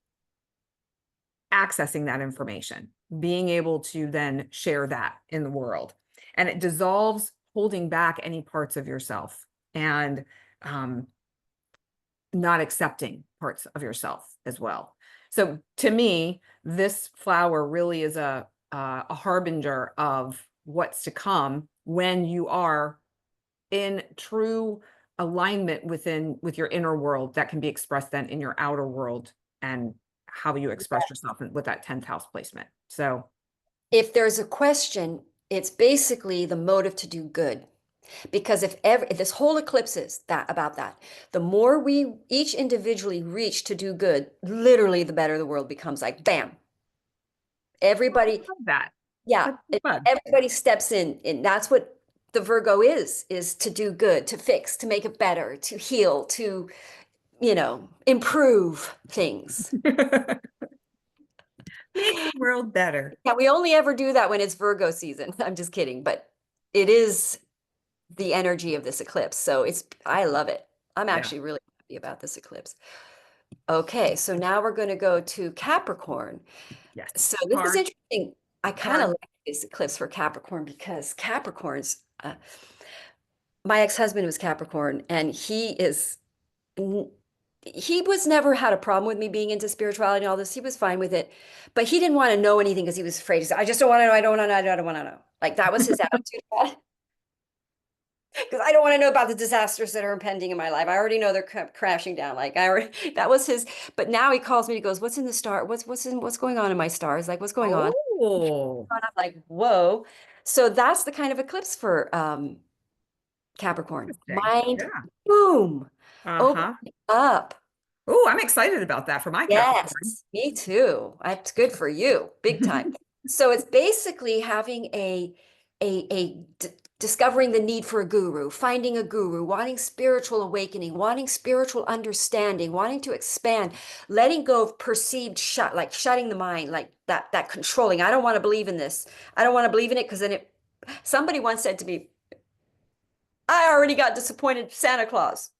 accessing that information, being able to then share that in the world. And it dissolves holding back any parts of yourself, and not accepting parts of yourself as well. So to me, this flower really is a harbinger of what's to come when you are in true alignment with your inner world, that can be expressed then in your outer world, and how you express yourself with that 10th house placement. So If there's a question, it's basically the motive to do good. Because if this whole eclipse is about that, the more we each individually reach to do good, literally the better the world becomes. Like, bam, everybody, I love that. yeah, That's so fun. everybody steps in, and that's what the Virgo is to do good, to fix, to make it better, to heal, to, improve things. Make the world better. Yeah, we only ever do that when it's Virgo season. I'm just kidding, but it is the energy of this eclipse. So I love it. I'm Yeah. actually really happy about this eclipse. Okay, so now we're going to go to Capricorn. Yes. So this is Hard. interesting. I kind of Hard. like this eclipse for Capricorn, because my ex-husband was Capricorn, and he is he was never had a problem with me being into spirituality and all this. He was fine with it, but he didn't want to know anything because he was afraid. He said, I just don't want to know. I don't want to know. I don't want to know. Like that was his attitude. Because I don't want to know about the disasters that are impending in my life. I already know they're crashing down. Like I already, that was his. But now he calls me. He goes, "What's in the star? What's going on in my stars? Like what's going on?" Oh, And I'm like, "Whoa!" So that's the kind of eclipse for Capricorn. interesting. Mind, Yeah. boom, open Uh-huh. up. Oh, I'm excited about that for my Capricorn. Yes, me too. That's good for you, big time. So it's basically having discovering the need for a guru, finding a guru, wanting spiritual awakening, wanting spiritual understanding, wanting to expand, letting go of perceived shut, like shutting the mind, like that controlling. I don't want to believe in this. I don't want to believe in it because then it. Somebody once said to me, I already got disappointed Santa Claus.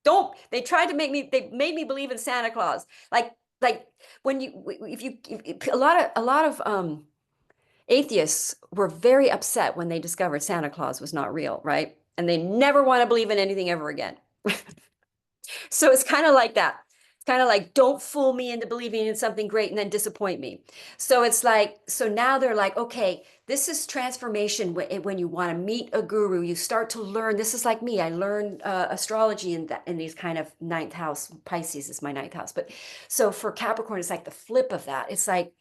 Don't they tried to make me they made me believe in Santa Claus. Like when you if you if, a lot of atheists were very upset when they discovered Santa Claus was not real, right? And they never want to believe in anything ever again. So it's kind of like that. It's kind of like, don't fool me into believing in something great and then disappoint me. So it's like, so now they're like, okay, this is transformation. When you want to meet a guru, you start to learn. This is like me. I learned astrology in these kind of ninth house. Pisces is my ninth house. But so for Capricorn, it's like the flip of that. It's like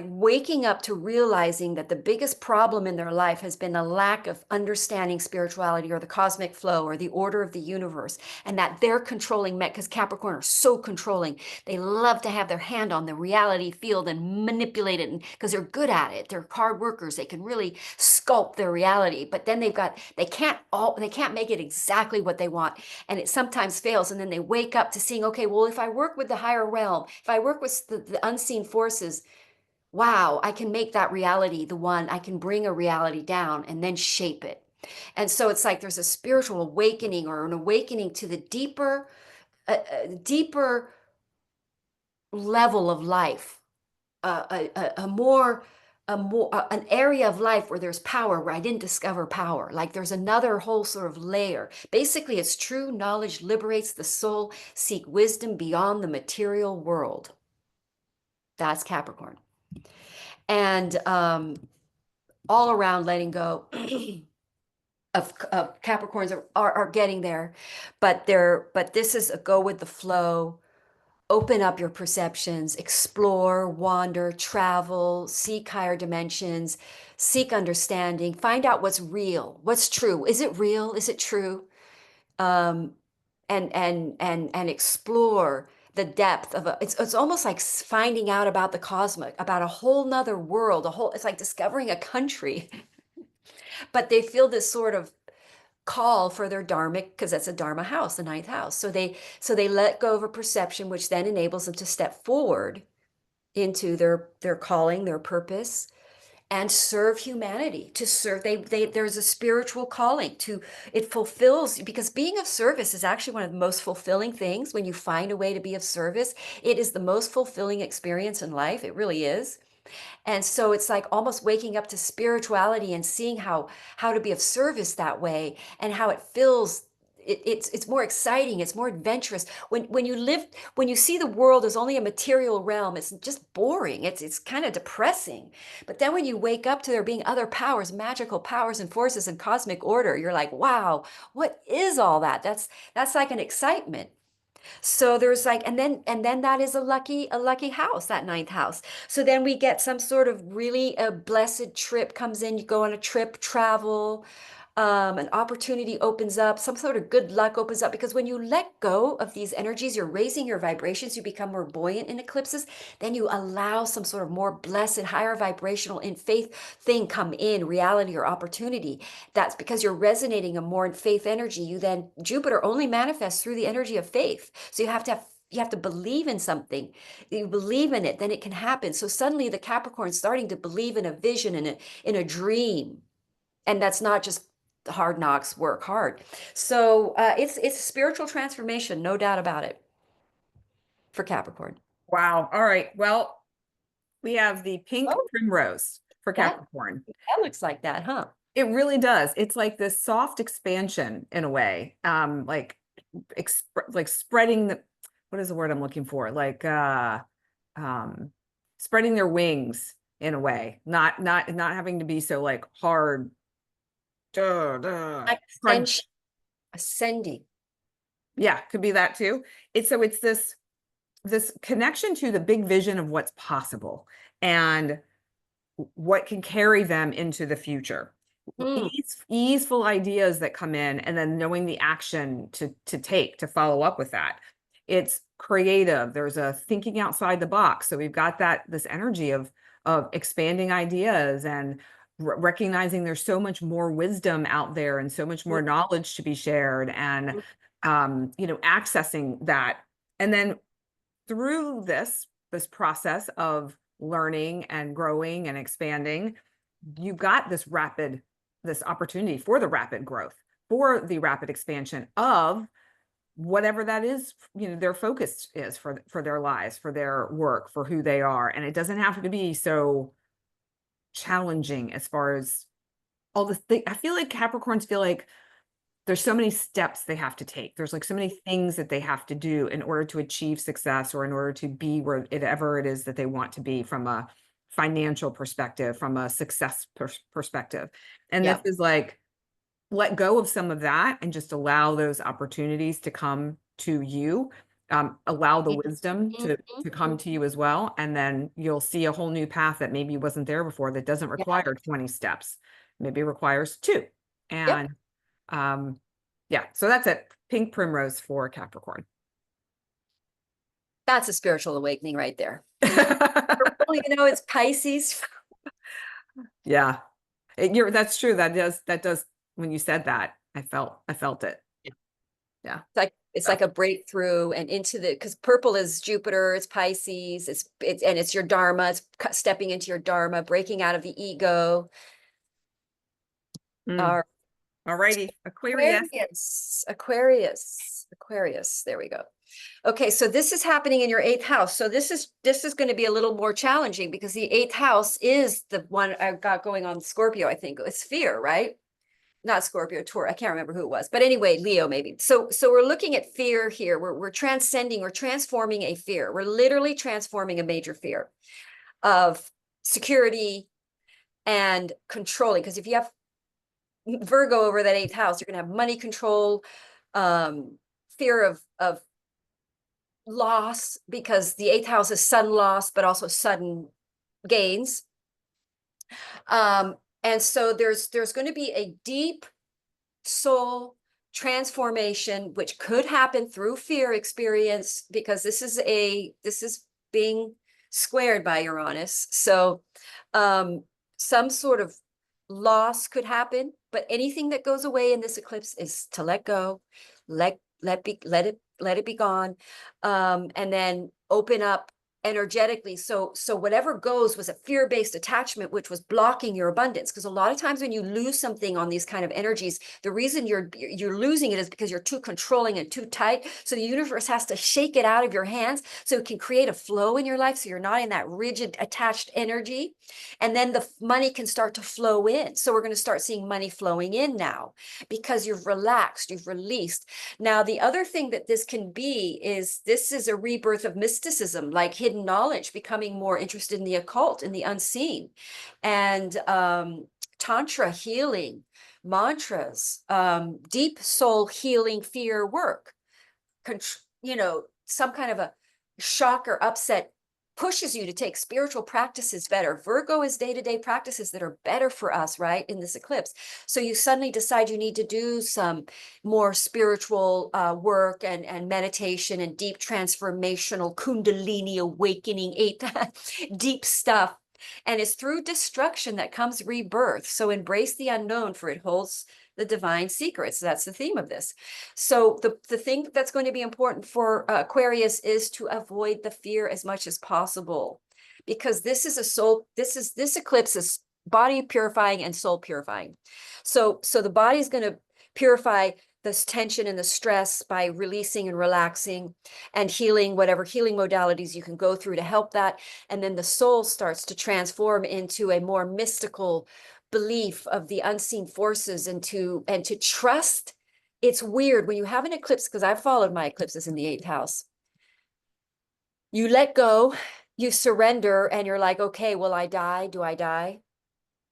waking up to realizing that the biggest problem in their life has been a lack of understanding spirituality or the cosmic flow or the order of the universe, and that they're controlling because Capricorn are so controlling. They love to have their hand on the reality field and manipulate it because they're good at it. They're hard workers. They can really sculpt their reality, but then they can't make it exactly what they want, and it sometimes fails. And then they wake up to seeing, okay, well, if I work with the higher realm, if I work with the unseen forces, wow, I can make that reality the one. I can bring a reality down and then shape it. And so it's like there's a spiritual awakening or an awakening to the deeper level of life, an area of life where there's power, where I didn't discover power. Like there's another whole sort of layer. Basically, it's true knowledge liberates the soul. Seek wisdom beyond the material world. That's Capricorn. And all around letting go of Capricorns are getting there, but this is a go with the flow. Open up your perceptions, explore, wander, travel, seek higher dimensions, seek understanding, find out what's real, what's true. Is it real? Is it true? Um, and explore the depth of it's almost like finding out about the cosmic, about a whole nother world, it's like discovering a country. But they feel this sort of call for their dharmic, because that's a dharma house, the ninth house. So they let go of a perception, which then enables them to step forward into their calling, their purpose, and serve humanity. To serve, there's a spiritual calling to it fulfills, because being of service is actually one of the most fulfilling things. When you find a way to be of service, it is the most fulfilling experience in life. It really is. And so it's like almost waking up to spirituality and seeing how to be of service that way, and how it feels. It's more exciting. It's more adventurous. When you see the world as only a material realm, it's just boring. It's kind of depressing. But then when you wake up to there being other powers, magical powers and forces and cosmic order, you're like, wow, what is all that? That's like an excitement. So there's like, and then that is a lucky house, that ninth house. So then we get some sort of really a blessed trip comes in. You go on a trip, travel, an opportunity opens up, some sort of good luck opens up, because when you let go of these energies, you're raising your vibrations, you become more buoyant in eclipses, then you allow some sort of more blessed, higher vibrational in faith thing come in, reality or opportunity. That's because you're resonating a more in faith energy. Jupiter only manifests through the energy of faith. So you have to believe in something. You believe in it, then it can happen. So suddenly the Capricorn's starting to believe in a vision, in a dream. And that's not just hard knocks, work hard. So it's spiritual transformation, no doubt about it, for Capricorn. Wow. All right. Well, we have the pink Oh, primrose for that Capricorn. that looks like that, huh? It really does. It's like this soft expansion in a way. Like spreading what is the word I'm looking for? Like um spreading their wings in a way, not having to be so like hard, Ascension, crunch. ascending. Yeah, could be that too. It's this connection to the big vision of what's possible and what can carry them into the future. Hmm. Easeful ideas that come in, and then knowing the action to take to follow up with that. It's creative. There's a thinking outside the box. So we've got this energy of expanding ideas and recognizing there's so much more wisdom out there and so much more knowledge to be shared, and accessing that. And then through this process of learning and growing and expanding, you've got this opportunity for the rapid growth, for the rapid expansion of whatever that is, their focus is for their lives, for their work, for who they are. And it doesn't have to be so challenging as far as all the things. I feel like Capricorns feel like there's so many steps they have to take. There's like so many things that they have to do in order to achieve success, or in order to be wherever it is that they want to be, from a financial perspective, from a success perspective. And this Yeah. is like, let go of some of that and just allow those opportunities to come to you. Allow the wisdom to come to you as well. And then you'll see a whole new path that maybe wasn't there before, that doesn't Yeah. require 20 steps. Maybe requires 2. Yep. And yeah, so that's it. Pink primrose for Capricorn. That's a spiritual awakening right there. And then purple, it's Pisces. Yeah, that's true. That does. When you said that, I felt it. Yeah. It's like a breakthrough and into because purple is Jupiter, it's Pisces, it's your Dharma, it's stepping into your Dharma, breaking out of the ego. Mm. Our All righty, Aquarius. Aquarius. There we go. Okay, so this is happening in your 8th house. So this is going to be a little more challenging, because the 8th house is the one I've got going on Scorpio. I think it's fear, right? Not Scorpio, Taurus. I can't remember who it was, but anyway, Leo maybe. So we're looking at fear here. We're transforming a fear. We're literally transforming a major fear of security and controlling. Because if you have Virgo over that 8th house, you're going to have money control, fear of loss, because the 8th house is sudden loss, but also sudden gains. And so there's going to be a deep soul transformation, which could happen through fear experience, because this is being squared by Uranus. So some sort of loss could happen, but anything that goes away in this eclipse is to let go, let it be gone, and then open up energetically. So whatever goes was a fear-based attachment, which was blocking your abundance. Because a lot of times when you lose something on these kind of energies, the reason you're losing it is because you're too controlling and too tight. So the universe has to shake it out of your hands so it can create a flow in your life, so you're not in that rigid attached energy, and then the money can start to flow in. So we're going to start seeing money flowing in now, because you've relaxed, you've released. Now, the other thing that this can be is, this is a rebirth of mysticism, like hidden knowledge, becoming more interested in the occult, in the unseen, and tantra healing, mantras, deep soul healing, fear work. Some kind of a shock or upset pushes you to take spiritual practices better. Virgo is day-to-day practices that are better for us, right, in this eclipse. So you suddenly decide you need to do some more spiritual work and meditation and deep transformational kundalini awakening, deep stuff. And it's through destruction that comes rebirth. So embrace the unknown, for it holds the divine secrets. That's the theme of this. So the thing that's going to be important for Aquarius is to avoid the fear as much as possible, because this eclipse is body purifying and soul purifying. So the body is going to purify this tension and the stress by releasing and relaxing and healing, whatever healing modalities you can go through to help that. And then the soul starts to transform into a more mystical belief of the unseen forces, and to trust. It's weird when you have an eclipse, because I've followed my eclipses in the 8th house. You let go, you surrender, and you're like, okay, will I die? Do I die?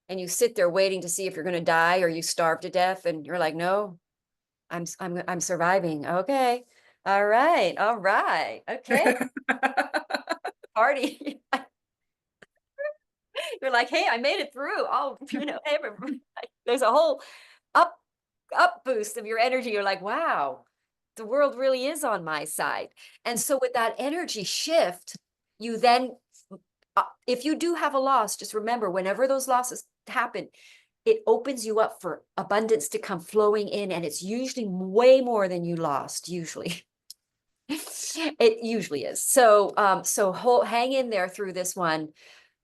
And you sit there waiting to see if you're going to die or you starve to death, and you're like, no, I'm surviving. Okay. All right. All right. Okay. Party. You're like, hey, I made it through. Oh, hey, there's a whole up boost of your energy. You're like, wow, the world really is on my side. And so with that energy shift, you then, if you do have a loss, just remember, whenever those losses happen, it opens you up for abundance to come flowing in, and it's usually way more than you lost, usually. It usually is. So hang in there through this one,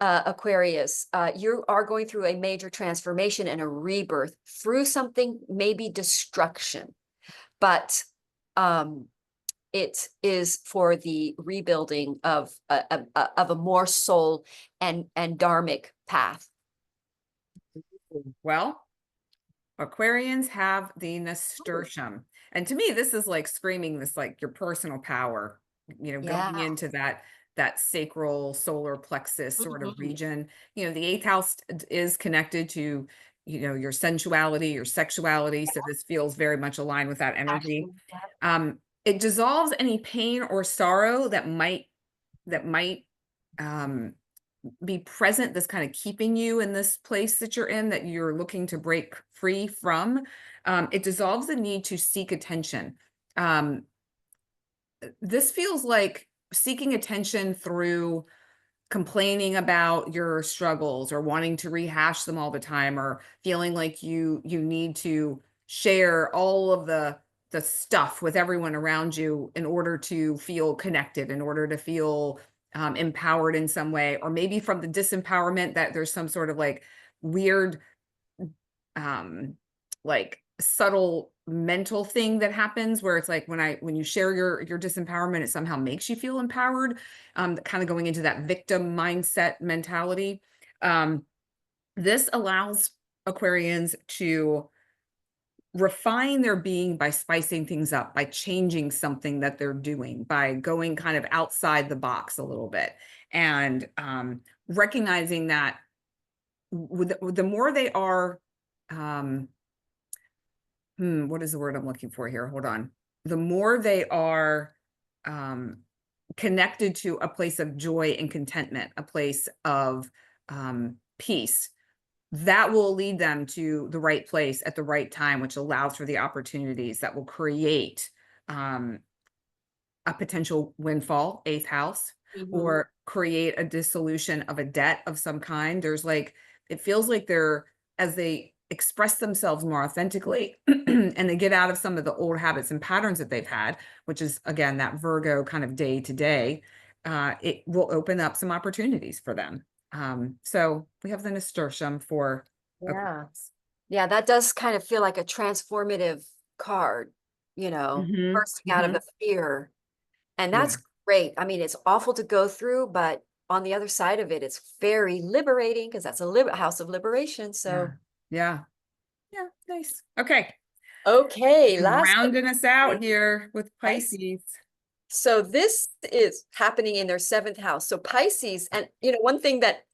Aquarius. You are going through a major transformation and a rebirth through something, maybe destruction, but it is for the rebuilding of a more soul and dharmic path. Well, Aquarians have the nasturtium. And to me, this is like screaming this, like your personal power, Yeah. going into that sacral solar plexus sort of Mhm. region. The eighth house is connected to, your sensuality, your sexuality. So this feels very much aligned with that energy. Passion. Yeah. It dissolves any pain or sorrow that might um be present, this kind of keeping you in this place that you're in, that you're looking to break free from. It dissolves the need to seek attention. Um, this feels like seeking attention through complaining about your struggles or wanting to rehash them all the time, or feeling like you need to share all of the stuff with everyone around you in order to feel connected, in order to feel empowered in some way, or maybe from the disempowerment that there's some sort of like weird um like subtle mental thing that happens where it's like when you share your disempowerment, it somehow makes you feel empowered, kind of going into that victim mindset mentality. This allows Aquarians to refine their being by spicing things up, by changing something that they're doing, by going kind of outside the box a little bit, and recognizing that with the more they are, um, what is the word I'm looking for here? Hold on. The more they are um, connected to a place of joy and contentment, a place of peace, that will lead them to the right place at the right time, which allows for the opportunities that will create um, a potential windfall, eighth house, Mhm. or create a dissolution of a debt of some kind. It feels like as they express themselves more authentically and they get out of some of the old habits and patterns that they've had, which is again that Virgo kind of day to day, it will open up some opportunities for them. So we have the nasturtium for Yeah. Aquarius. Yeah, that does kind of feel like a transformative card, bursting out of Hmm. a fear. And Yeah, that's great. I mean, it's awful to go through, but on the other side of it, it's very liberating because that's a house of liberation. yeah, So, yeah, yeah. Nice. Okay. okay, last but Rounding us not out least, here with Pisces. Pisces. So this is happening in their seventh house. So Pisces, and one thing that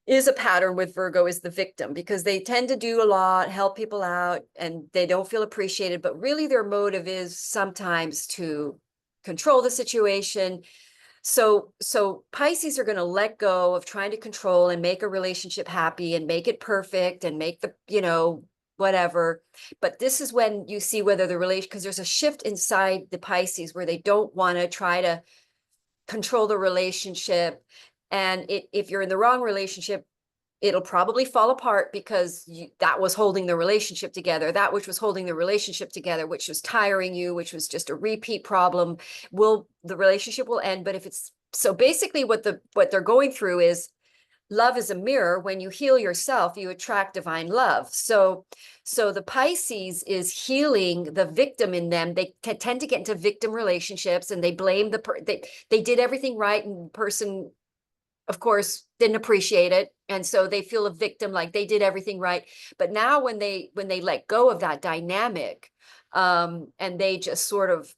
is a pattern with Virgo is the victim, because they tend to do a lot, help people out, and they don't feel appreciated, but really their motive is sometimes to control the situation. So Pisces are going to let go of trying to control and make a relationship happy and make it perfect and make the, whatever. But this is when you see whether the relation, because there's a shift inside the Pisces where they don't want to try to control the relationship. And if you're in the wrong relationship, it'll probably fall apart because that was holding the relationship together. That which was holding the relationship together, which was tiring you, which was just a repeat problem, the relationship will end. But if it's so basically what they're going through is love is a mirror. When you heal yourself, you attract divine love. So the Pisces is healing the victim in them. They tend to get into victim relationships and they blame they did everything right, and the person, of course, didn't appreciate it, and so they feel a victim, like they did everything right. But now when they let go of that dynamic, and they just sort of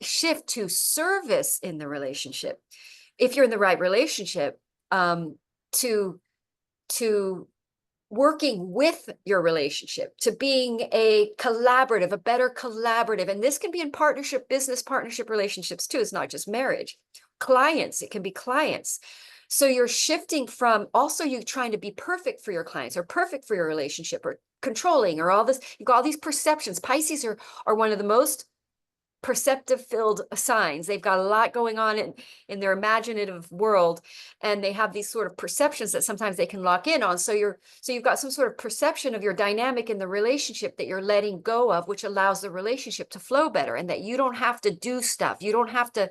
shift to service in the relationship. If you're in the right relationship, to working with your relationship, to being a better collaborative. And this can be in partnership, business partnership relationships too. It's not just marriage. Clients, it can be clients. So you're shifting from also you trying to be perfect for your clients or perfect for your relationship or controlling or all this. You've got all these perceptions. Pisces are one of the most perceptive filled signs. They've got a lot going on in their imaginative world, and they have these sort of perceptions that sometimes they can lock in on. So you've got some sort of perception of your dynamic in the relationship that you're letting go of, which allows the relationship to flow better, and that you don't have to do stuff. You don't have to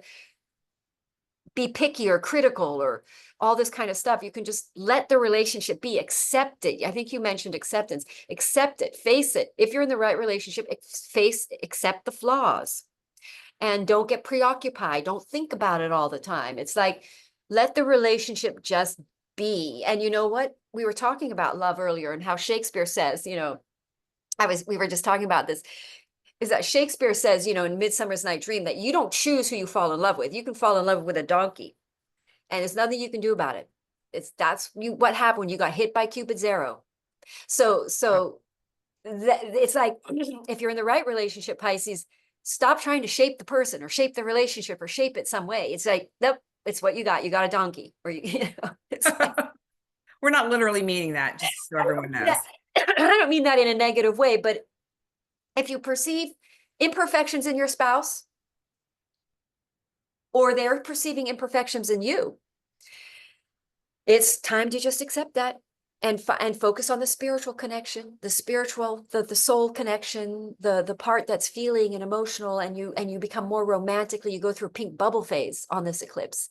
be picky or critical or all this kind of stuff. You can just let the relationship be, accept it. I think you mentioned acceptance. Accept it, face it. If you're in the right relationship, accept the flaws. And don't get preoccupied. Don't think about it all the time. It's like, let the relationship just be. And you know what? We were talking about love earlier and how Shakespeare says, we were just talking about this, is that Shakespeare says, in Midsummer's Night Dream, that you don't choose who you fall in love with. You can fall in love with a donkey, and there's nothing you can do about it. What happened when you got hit by Cupid's arrow. So it's like, if you're in the right relationship, Pisces, stop trying to shape the person or shape the relationship or shape it some way. It's like, nope, it's what you got. You got a donkey, or it's like, We're not literally meaning that, just so everyone knows. I don't mean that in a negative way, but if you perceive imperfections in your spouse, or they're perceiving imperfections in you, it's time to just accept that and focus on the spiritual connection, the soul connection, the part that's feeling and emotional, and you become more romantically, you go through a pink bubble phase on this eclipse.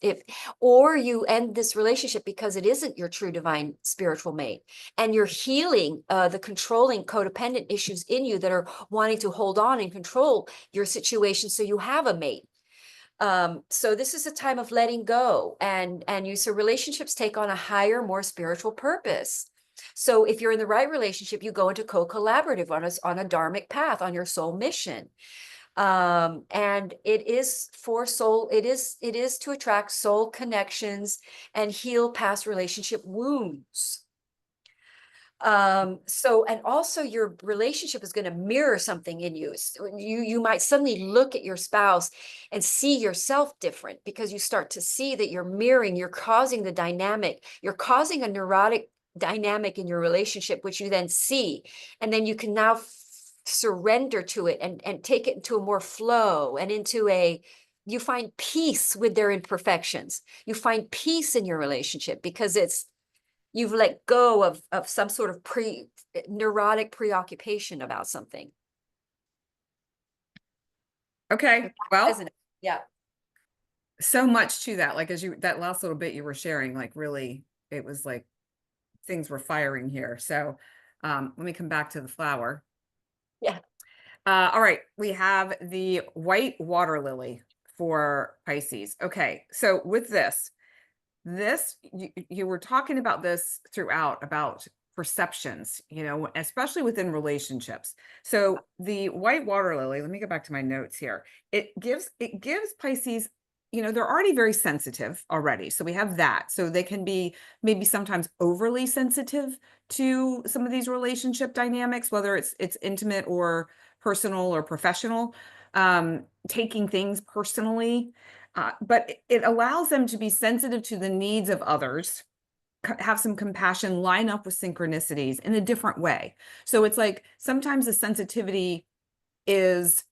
Or you end this relationship because it isn't your true divine spiritual mate, and you're healing the controlling codependent issues in you that are wanting to hold on and control your situation so you have a mate. So this is a time of letting go, and so relationships take on a higher, more spiritual purpose. So if you're in the right relationship, you go into co-collaborative on a dharmic path, on your soul mission. And it is for soul, it is to attract soul connections and heal past relationship wounds. And also your relationship is going to mirror something in you. You might suddenly look at your spouse and see yourself different, because you start to see that you're mirroring, you're causing a neurotic dynamic in your relationship, which you then see, and then you can now surrender to it and take it into a more flow and you find peace with their imperfections. You find peace in your relationship because you've let go of some sort of neurotic preoccupation about something. Okay. Well, isn't it? Yeah. so much to that. Like, that last little bit you were sharing, like, really, it was like things were firing here. So, let me come back to the flower. Yeah. All right. We have the white water lily for Pisces. Okay. So with this, you were talking about this throughout, about perceptions, especially within relationships. So the white water lily, let me go back to my notes here. It gives Pisces, they're already very sensitive already. So we have that. So they can be maybe sometimes overly sensitive to some of these relationship dynamics, whether it's intimate or personal or professional, taking things personally. But it allows them to be sensitive to the needs of others, have some compassion, line up with synchronicities in a different way. So it's like sometimes the sensitivity is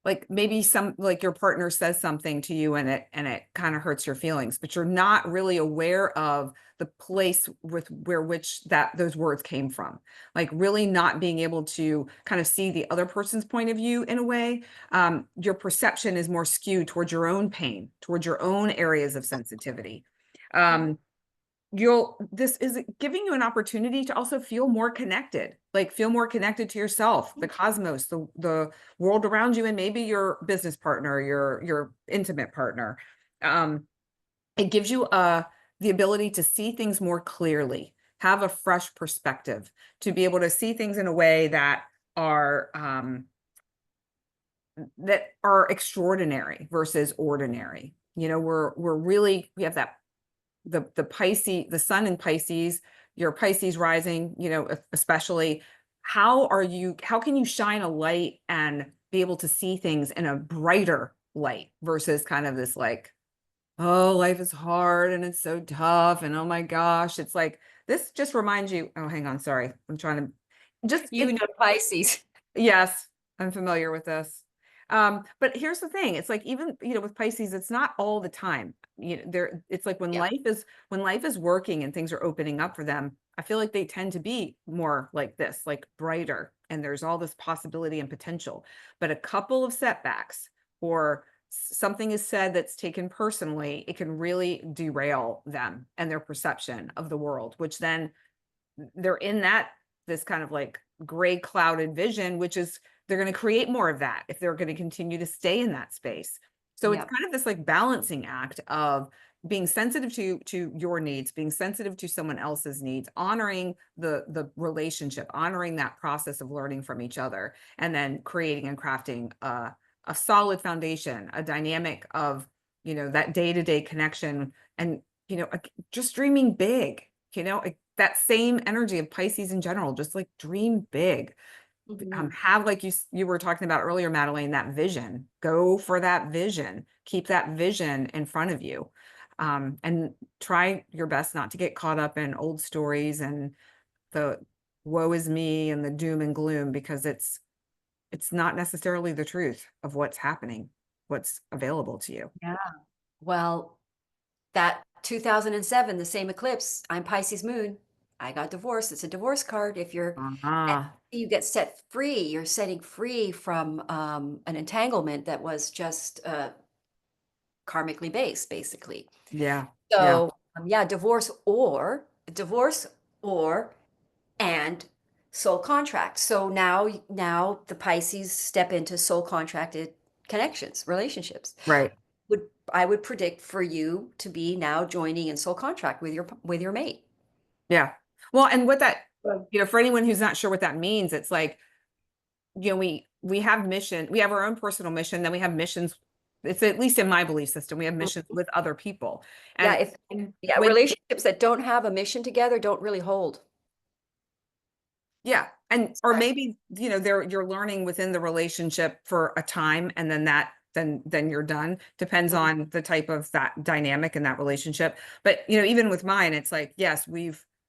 like maybe like your partner says something to you and it kind of hurts your feelings, but you're not really aware of the place which those words came from. Like really not being able to kind of see the other person's point of view in a way. Your perception is more skewed towards your own pain, towards your own areas of sensitivity. This is giving you an opportunity to also feel more connected, to yourself, the cosmos, the world around you, and maybe your business partner, your intimate partner. It gives you the ability to see things more clearly, have a fresh perspective, to be able to see things in a way that are that are extraordinary versus ordinary. We're really, we have that, the Pisces, the sun in Pisces, your Pisces rising, especially, how can you shine a light and be able to see things in a brighter light versus kind of this like, oh, life is hard and it's so tough and oh my gosh, it's like, this just reminds you, oh, hang on, sorry. I'm trying to just, You know Pisces. yes, I'm familiar with this. But here's the thing, it's like, even, with Pisces, it's not all the time. It's like when Yeah. life is working and things are opening up for them, I feel like they tend to be more like this, like brighter, and there's all this possibility and potential. But a couple of setbacks, or something is said that's taken personally, it can really derail them and their perception of the world, which then they're in this kind of like gray clouded vision, which is, they're going to create more of that if they're going to continue to stay in that space. So it's Yeah. kind of this like balancing act of being sensitive to your needs, being sensitive to someone else's needs, honoring the relationship, honoring that process of learning from each other, and then creating and crafting a solid foundation, a dynamic of, that day-to-day connection, and, just dreaming big, that same energy of Pisces in general, just like dream big. Mhm. Have, like you were talking about earlier, Madeline, that vision. Go for that vision. Keep that vision in front of you. And try your best not to get caught up in old stories and the woe is me and the doom and gloom, because it's not necessarily the truth of what's happening, what's available to you. Yeah. Well, that 2007, the same eclipse, I'm Pisces moon. I got divorced. It's a divorce card. If you're, and Uh-huh. you get set free, you're setting free from an entanglement that was just karmically based, basically. Yeah. Yeah. So, yeah, divorce or and soul contract. So now the Pisces step into soul contracted connections, relationships. Right. Would I would predict for you to be now joining in soul contract with your mate. Yeah. Well, and what that, Right. for anyone who's not sure what that means, it's like, we have mission, we have our own personal mission, then we have missions. It's, at least in my belief system, we have missions Mhm. with other people. Yeah, And if and yeah, when, relationships that don't have a mission together don't really hold. yeah, and or Right. maybe, you're learning within the relationship for a time, and then you're done. Depends Mhm. on the type of that dynamic in that relationship. But even with mine, it's like, yes,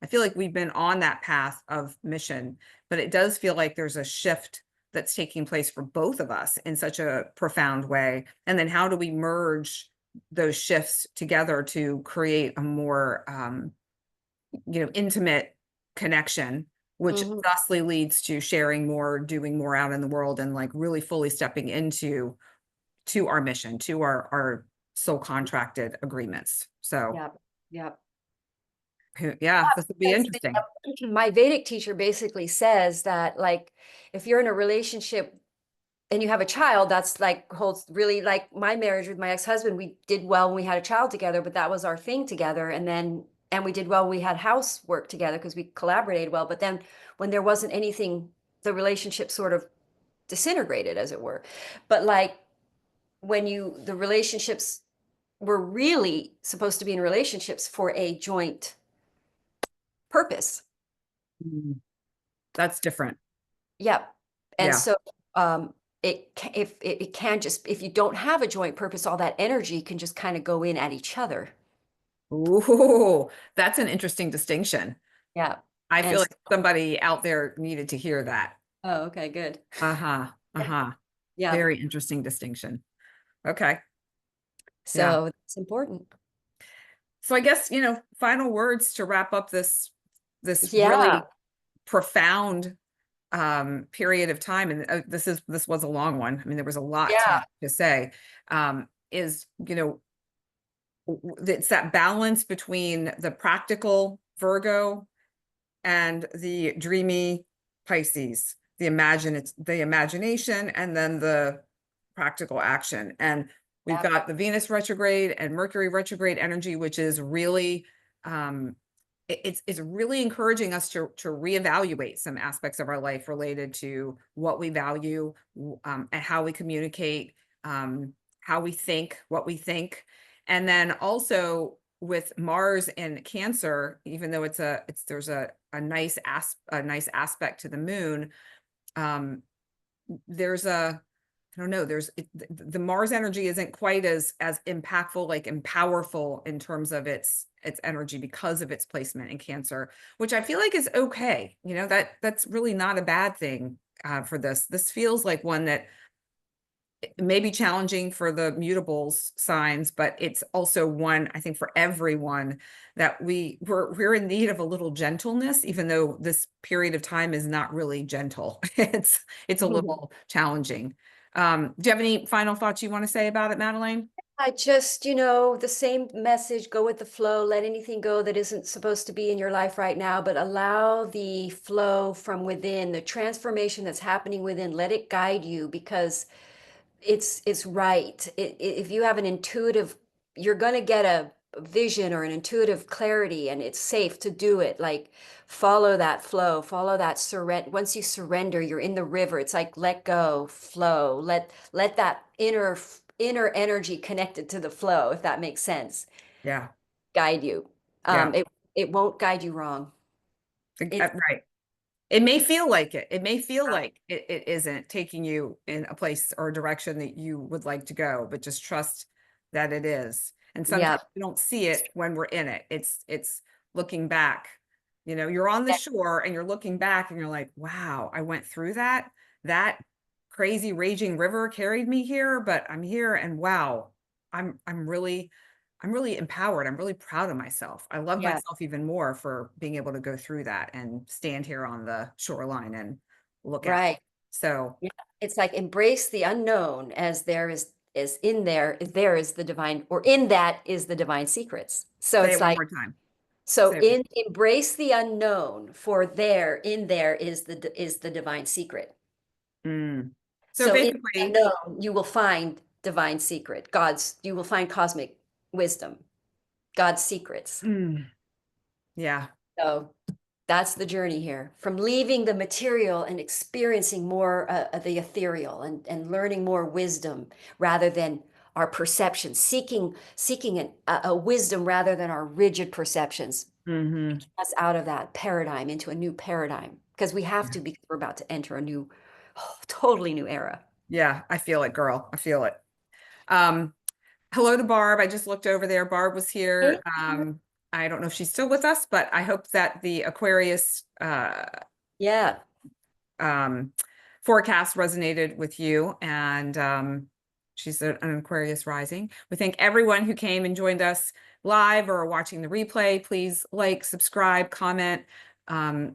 I feel like we've been on that path of mission, but it does feel like there's a shift that's taking place for both of us in such a profound way. And then how do we merge those shifts together to create a more intimate connection, which Mhm. thusly leads to sharing more, doing more out in the world, and like really fully stepping into our mission, to our soul contracted agreements. So Yep. Yep. yeah, this would be Because interesting. my Vedic teacher basically says that, like, if you're in a relationship and you have a child, that's like holds really, like my marriage with my ex-husband, we did well when we had a child together, but that was our thing together. And we did well when we had housework together because we collaborated well. But then when there wasn't anything, the relationship sort of disintegrated, as it were. But like when the relationships were really supposed to be in relationships for a joint purpose. Mm, that's different. Yep. And Yeah. so it can just, if you don't have a joint purpose, all that energy can just kind of go in at each other. Ooh, that's an interesting distinction. Yeah. I And feel so, like somebody out there needed to hear that. oh, okay, good. Uh-huh. Uh-huh. Yeah. Very interesting distinction. Okay. Yeah. So it's important. So I guess, final words to wrap up this Yeah. really profound period of time. And this was a long one. I mean, there was a lot Yeah. to say. Is, it's that balance between the practical Virgo and the dreamy Pisces, it's the imagination, and then the practical action. And we've Yep. got the Venus retrograde and Mercury retrograde energy, which is really, um, it's really encouraging us to reevaluate some aspects of our life related to what we value, and how we communicate, how we think, what we think. And then also with Mars and Cancer, even though there's a nice aspect to the moon, um, there's a I don't know, the Mars energy isn't quite as impactful, like, and powerful in terms of its energy because of its placement in Cancer, which I feel like is okay. You know, that's really not a bad thing for this. This feels like one that may be challenging for the mutables signs, but it's also one, I think, for everyone that we're in need of a little gentleness, even though this period of time is not really gentle. It's a little challenging. Do you have any final thoughts you want to say about it, Madeline? I just, the same message, go with the flow, let anything go that isn't supposed to be in your life right now, but allow the flow from within, the transformation that's happening within, let it guide you because it's right. If you have an intuitive, you're going to get a vision or an intuitive clarity, and it's safe to do it. Like follow that flow, follow that surrender. Once you surrender, you're in the river. It's like let go, flow. Let that inner energy connected to the flow, if that makes sense, Yeah, guide you. yeah, It won't guide you wrong. It's right. It may feel like it. It may feel uh, like it isn't taking you in a place or a direction that you would like to go, but just trust that it is. And sometimes yeah, we don't see it when we're in it. It's looking back. You know, you're on the shore and you're looking back and you're like, wow, I went through that. That crazy raging river carried me here, but I'm here and wow, I'm really empowered. I'm really proud of myself. I love yeah, myself even more for being able to go through that and stand here on the shoreline and look out. right. So Yeah, it's like embrace the unknown as there is the divine, or in that is the divine secrets. So say it's it one like, more time. so Say it. in embrace the unknown, for there is the divine secret. Mm. So So in the basically, unknown, you will find divine secret, you will find cosmic wisdom, God's secrets. mm, yeah. So that's the journey here, from leaving the material and experiencing more of the ethereal, and learning more wisdom rather than our perceptions, seeking a wisdom rather than our rigid perceptions. Hmm. Us out of that paradigm into a new paradigm, because we have to, because we're about to enter a new, totally new era. Yeah, I feel it, girl. I feel it. Um, Hello to Barb. I just looked over there. Barb was here. I don't know if she's still with us, but I hope that the Aquarius Yeah. um, forecast resonated with you. And she's an Aquarius rising. We thank everyone who came and joined us live or watching the replay. Please like, subscribe, comment.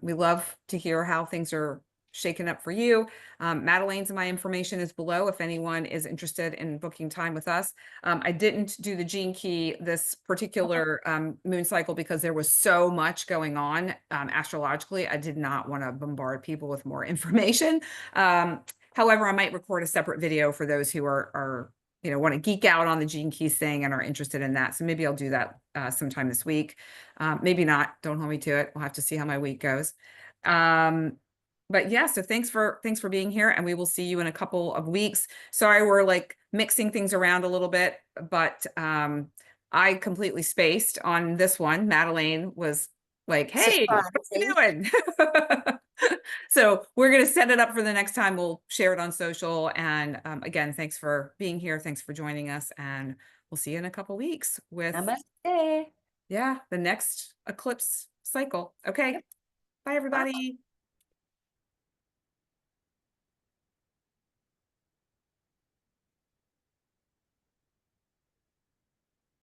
We love to hear how things are shaken up for you. Madeleine's and my information is below if anyone is interested in booking time with us. I didn't do the gene key this particular moon cycle because there was so much going on astrologically. I did not want to bombard people with more information. However, I might record a separate video for those who are want to geek out on the gene keys thing and are interested in that. So maybe I'll do that sometime this week. Maybe not. Don't hold me to it. We'll have to see how my week goes. But yeah, so thanks for being here, and we will see you in a couple of weeks. Sorry, we're like mixing things around a little bit, but I completely spaced on this one. Madeleine was like, "Hey, what are you Surprising. doing?" So we're gonna set it up for the next time. We'll share it on social. And again, thanks for being here. Thanks for joining us, and we'll see you in a couple weeks with Namaste. the next eclipse cycle. Okay, bye Bye. everybody.